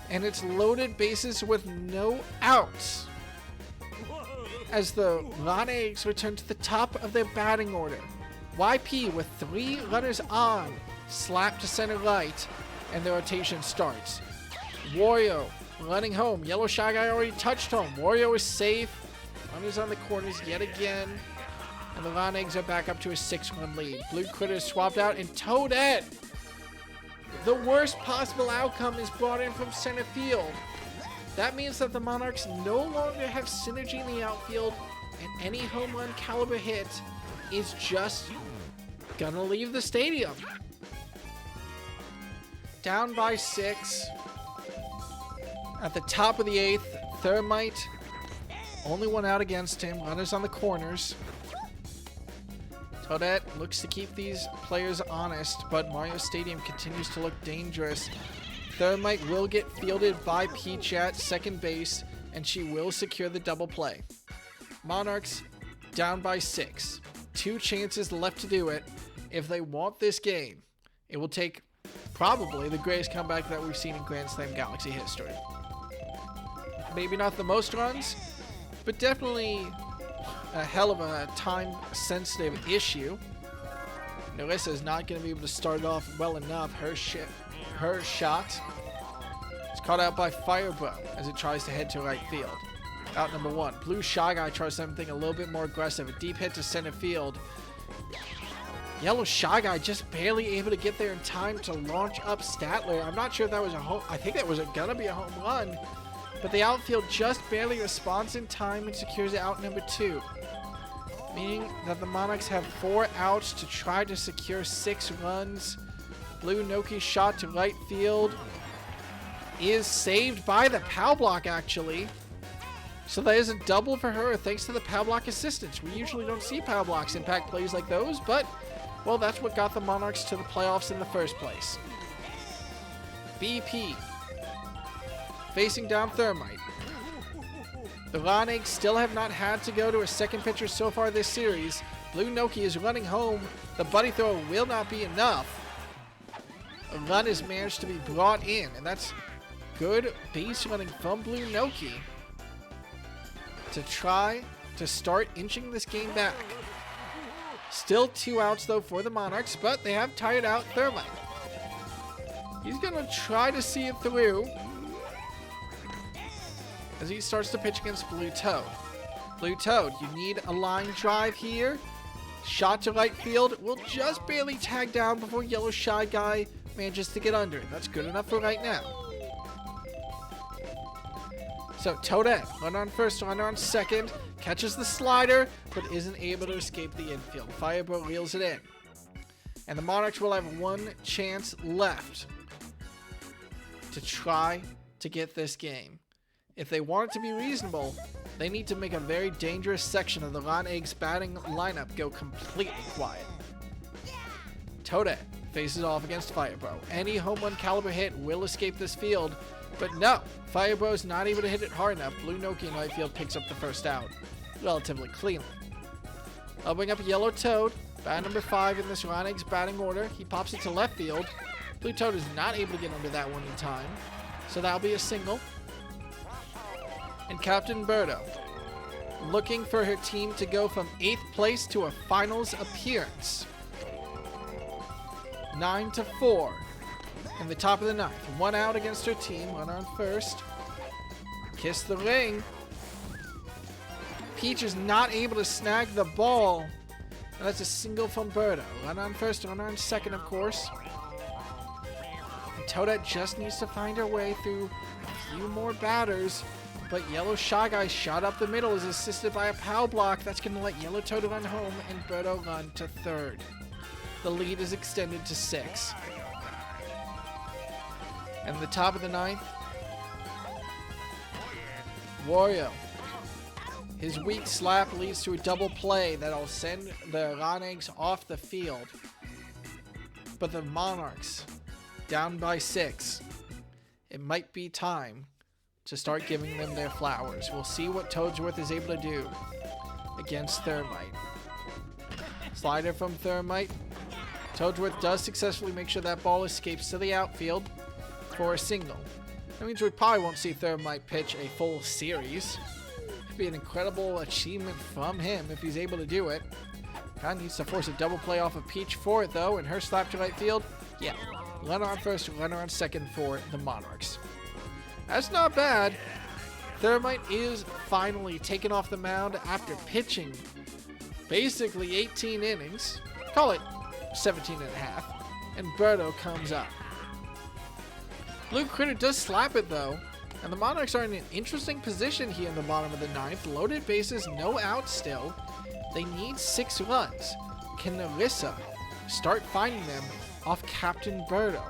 Speaker 1: and it's loaded bases with no outs. As the Monarchs return to the top of their batting order. YP with 3 runners on, slap to center right, and the rotation starts. Wario running home. Yellow Shy Guy already touched home. Wario is safe. Runners on the corners yet again. And the Monarchs are back up to a 6-run lead. Blue Critter is swapped out, and Toadette, the worst possible outcome, is brought in from center field. That means that the Monarchs no longer have synergy in the outfield, and any home run caliber hit is just gonna leave the stadium. Down by 6. At the top of the 8th, Thermite, only one out against him. Runners on the corners. Toadette looks to keep these players honest, but Mario Stadium continues to look dangerous. Thermite will get fielded by Peach at second base, and she will secure the double play. Monarchs down by 6. 2 chances left to do it. If they want this game, it will take probably the greatest comeback that we've seen in Grand Slam Galaxy history. Maybe not the most runs, but definitely a hell of a time-sensitive issue. Narissa is not going to be able to start off well enough. Her shot is caught out by Firebow as it tries to head to right field. Out number 1. Blue Shy Guy tries something a little bit more aggressive. A deep hit to center field. Yellow Shy Guy just barely able to get there in time to launch up Statler. I'm not sure if that was a home. I think that was gonna be a home run, but the outfield just barely responds in time and secures out number 2, meaning that the Monarchs have 4 outs to try to secure 6 runs. Blue Noki's shot to right field is saved by the POW block, actually. So that is a double for her thanks to the POW block assistance. We usually don't see POW blocks impact plays like those, but Well, that's what got the Monarchs to the playoffs in the first place. BP. Facing down Thermite. The Ron still have not had to go to a second pitcher so far this series. Blue Noki is running home. The buddy throw will not be enough. A run has managed to be brought in, and that's good base running from Blue Noki to try to start inching this game back. Still 2 outs, though, for the Monarchs, but they have tired out Thermite. He's going to try to see it through as he starts to pitch against Blue Toad. Blue Toad, you need a line drive here. Shot to right field will just barely tag down before Yellow Shy Guy manages to get under. That's good enough for right now. So Toadette, runner on first, runner on second, catches the slider, but isn't able to escape the infield. Firebro reels it in. And the Monarchs will have one chance left to try to get this game. If they want it to be reasonable, they need to make a very dangerous section of the Ron Eggs batting lineup go completely quiet. Toadette faces off against Firebro. Any home run caliber hit will escape this field, but no, Firebro is not able to hit it hard enough. Blue Noki in right field picks up the first out relatively cleanly. I'll bring up Yellow Toad, bat number 5 in this Ron Eggs batting order. He pops it to left field. Blue Toad is not able to get under that one in time, so that'll be a single. And Captain Birdo, looking for her team to go from 8th place to a finals appearance. 9-4 in the top of the 9th. 1 out against her team. Runner on first. Kiss the ring. Peach is not able to snag the ball. And that's a single from Birdo. Runner on first, runner on second, of course. And Toadette just needs to find her way through a few more batters. But Yellow Shy Guy shot up the middle is assisted by a power block. That's going to let Yellow Toad run home and Birdo run to third. The lead is extended to 6. And the top of the 9th, Wario. His weak slap leads to a double play that'll send the Ron Eggs off the field. But the Monarchs, down by 6. It might be time to start giving them their flowers. We'll see what Toadsworth is able to do against Thermite. Slider from Thermite. Toadsworth does successfully make sure that ball escapes to the outfield for a single. That means we probably won't see Thermite pitch a full series. It'd be an incredible achievement from him if he's able to do it. Kind of needs to force a double play off of Peach for it, though, and her slap to right field. Yeah, runner on first, runner on second for the Monarchs. That's not bad. Thermite is finally taken off the mound after pitching basically 18 innings. Call it 17 and a half. And Birdo comes up. Blue Critter does slap it, though. And the Monarchs are in an interesting position here in the bottom of the 9th. Loaded bases, no outs still. They need 6 runs. Can Narissa start finding them off Captain Birdo?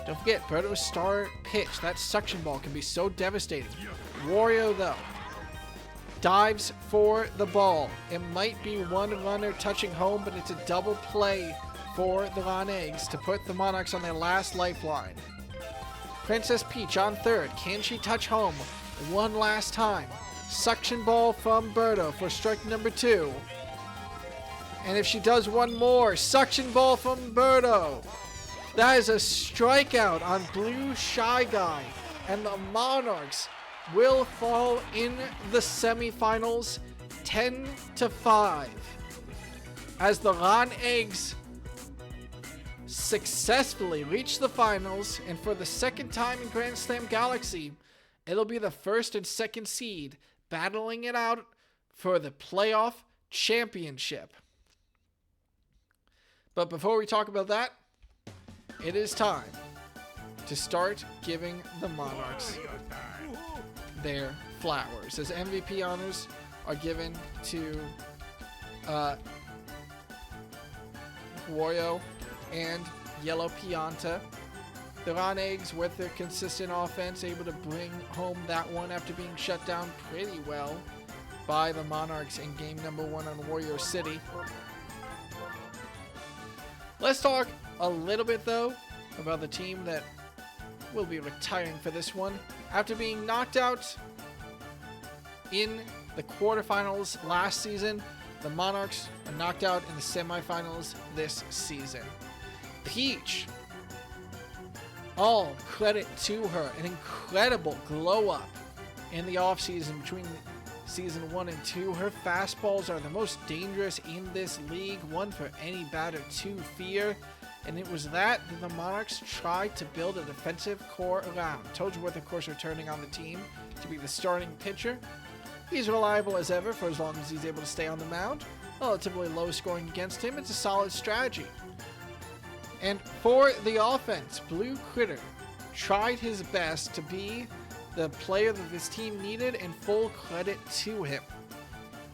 Speaker 1: Don't forget, Birdo's star pitch, that suction ball, can be so devastating. Wario, though, dives for the ball. It might be one runner touching home, but it's a double play for the Ron Eggs to put the Monarchs on their last lifeline. Princess Peach on third. Can she touch home one last time? Suction ball from Birdo for strike number 2. And if she does one more, suction ball from Birdo. That is a strikeout on Blue Shy Guy. And the Monarchs will fall in the semifinals 10-5. As the Ron Eggs successfully reach the finals, and for the second time in Grand Slam Galaxy, it'll be the first and second seed battling it out for the playoff championship. But before we talk about that, it is time to start giving the Monarchs their flowers, as MVP honors are given to Wario and Yellow Pianta. The Ron Eggs, with their consistent offense, able to bring home that one after being shut down pretty well by the Monarchs in game number 1 on Warrior City. Let's talk a little bit, though, about the team that will be retiring for this one. After being knocked out in the quarterfinals last season, the Monarchs are knocked out in the semifinals this season. Peach, all credit to her. An incredible glow up in the offseason between Season 1 and 2. Her fastballs are the most dangerous in this league, one for any batter to fear. And it was that the Monarchs tried to build a defensive core around. Toadsworth, of course, returning on the team to be the starting pitcher. He's reliable as ever for as long as he's able to stay on the mound. Relatively low scoring against him. It's a solid strategy. And for the offense, Blue Critter tried his best to be the player that this team needed, and full credit to him.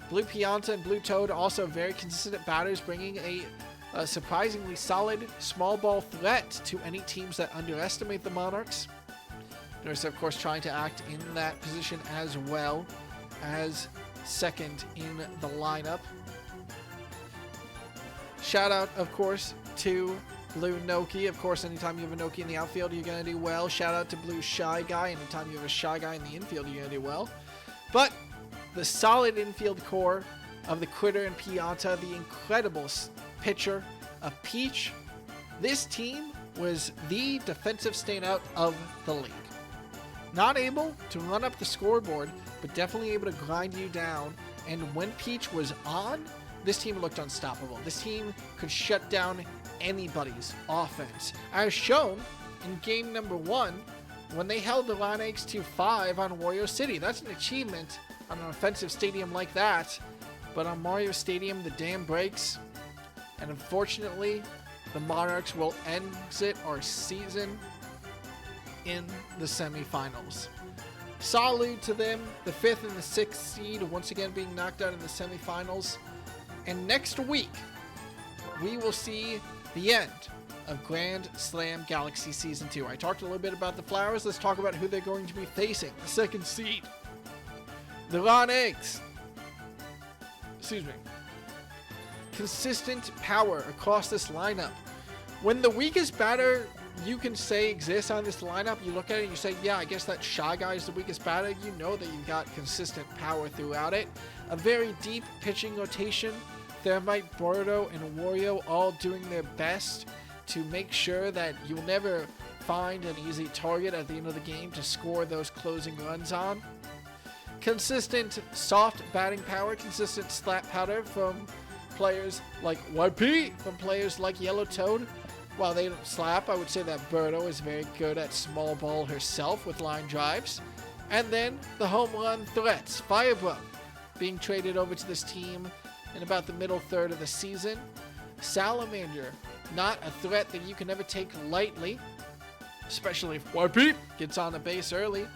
Speaker 1: Blue Pianta and Blue Toad also very consistent batters, bringing a surprisingly solid small ball threat to any teams that underestimate the Monarchs. Nurse, of course, trying to act in that position as well as second in the lineup. Shout out, of course, to Blue Noki. Of course, anytime you have a Noki in the outfield, you're going to do well. Shout out to Blue Shy Guy. Anytime you have a Shy Guy in the infield, you're going to do well. But the solid infield core of the Critter and Pianta, the incredible pitcher of Peach, this team was the defensive standout of the league. Not able to run up the scoreboard, but definitely able to grind you down. And when Peach was on, this team looked unstoppable. This team could shut down anybody's offense, as shown in game number 1 when they held the Monarchs to 5 on Wario City. That's an achievement on an offensive stadium like that, but on Mario Stadium the dam breaks, and unfortunately the Monarchs will exit our season in the semifinals. Salute to them, the 5th and the 6th seed once again being knocked out in the semifinals. And next week we will see the end of Grand Slam Galaxy Season 2. I talked a little bit about the Flowers. Let's talk about who they're going to be facing. The 2nd seed, the Ron Eggs. Excuse me. Consistent power across this lineup. When the weakest batter you can say exists on this lineup, you look at it and you say, yeah, I guess that Shy Guy is the weakest batter. You know that you've got consistent power throughout it. A very deep pitching rotation. Thermite, Bordo, and Wario all doing their best to make sure that you'll never find an easy target at the end of the game to score those closing runs on. Consistent soft batting power, consistent slap powder from players like YP, from players like Yellow Toad. While they don't slap, I would say that Birdo is very good at small ball herself with line drives. And then the home run threats. Firebug being traded over to this team in about the middle third of the season. Salamander, not a threat that you can ever take lightly, especially if YP gets on the base early.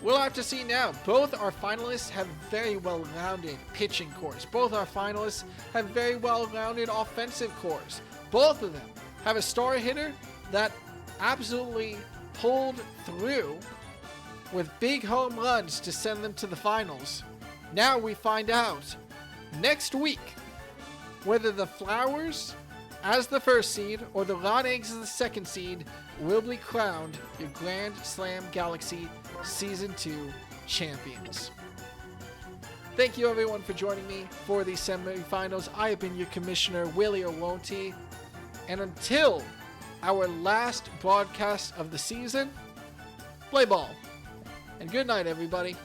Speaker 1: We'll have to see now. Both our finalists have very well-rounded pitching cores. Both our finalists have very well-rounded offensive cores. Both of them have a star hitter that absolutely pulled through with big home runs to send them to the finals. Now we find out next week whether the Flowers as the 1st seed or the Ron Eggs as the 2nd seed will be crowned your Grand Slam Galaxy Season 2 champions. Thank you everyone for joining me for the semifinals. I have been your commissioner, Willie or Won't He? And until our last broadcast of the season, play ball. And good night, everybody.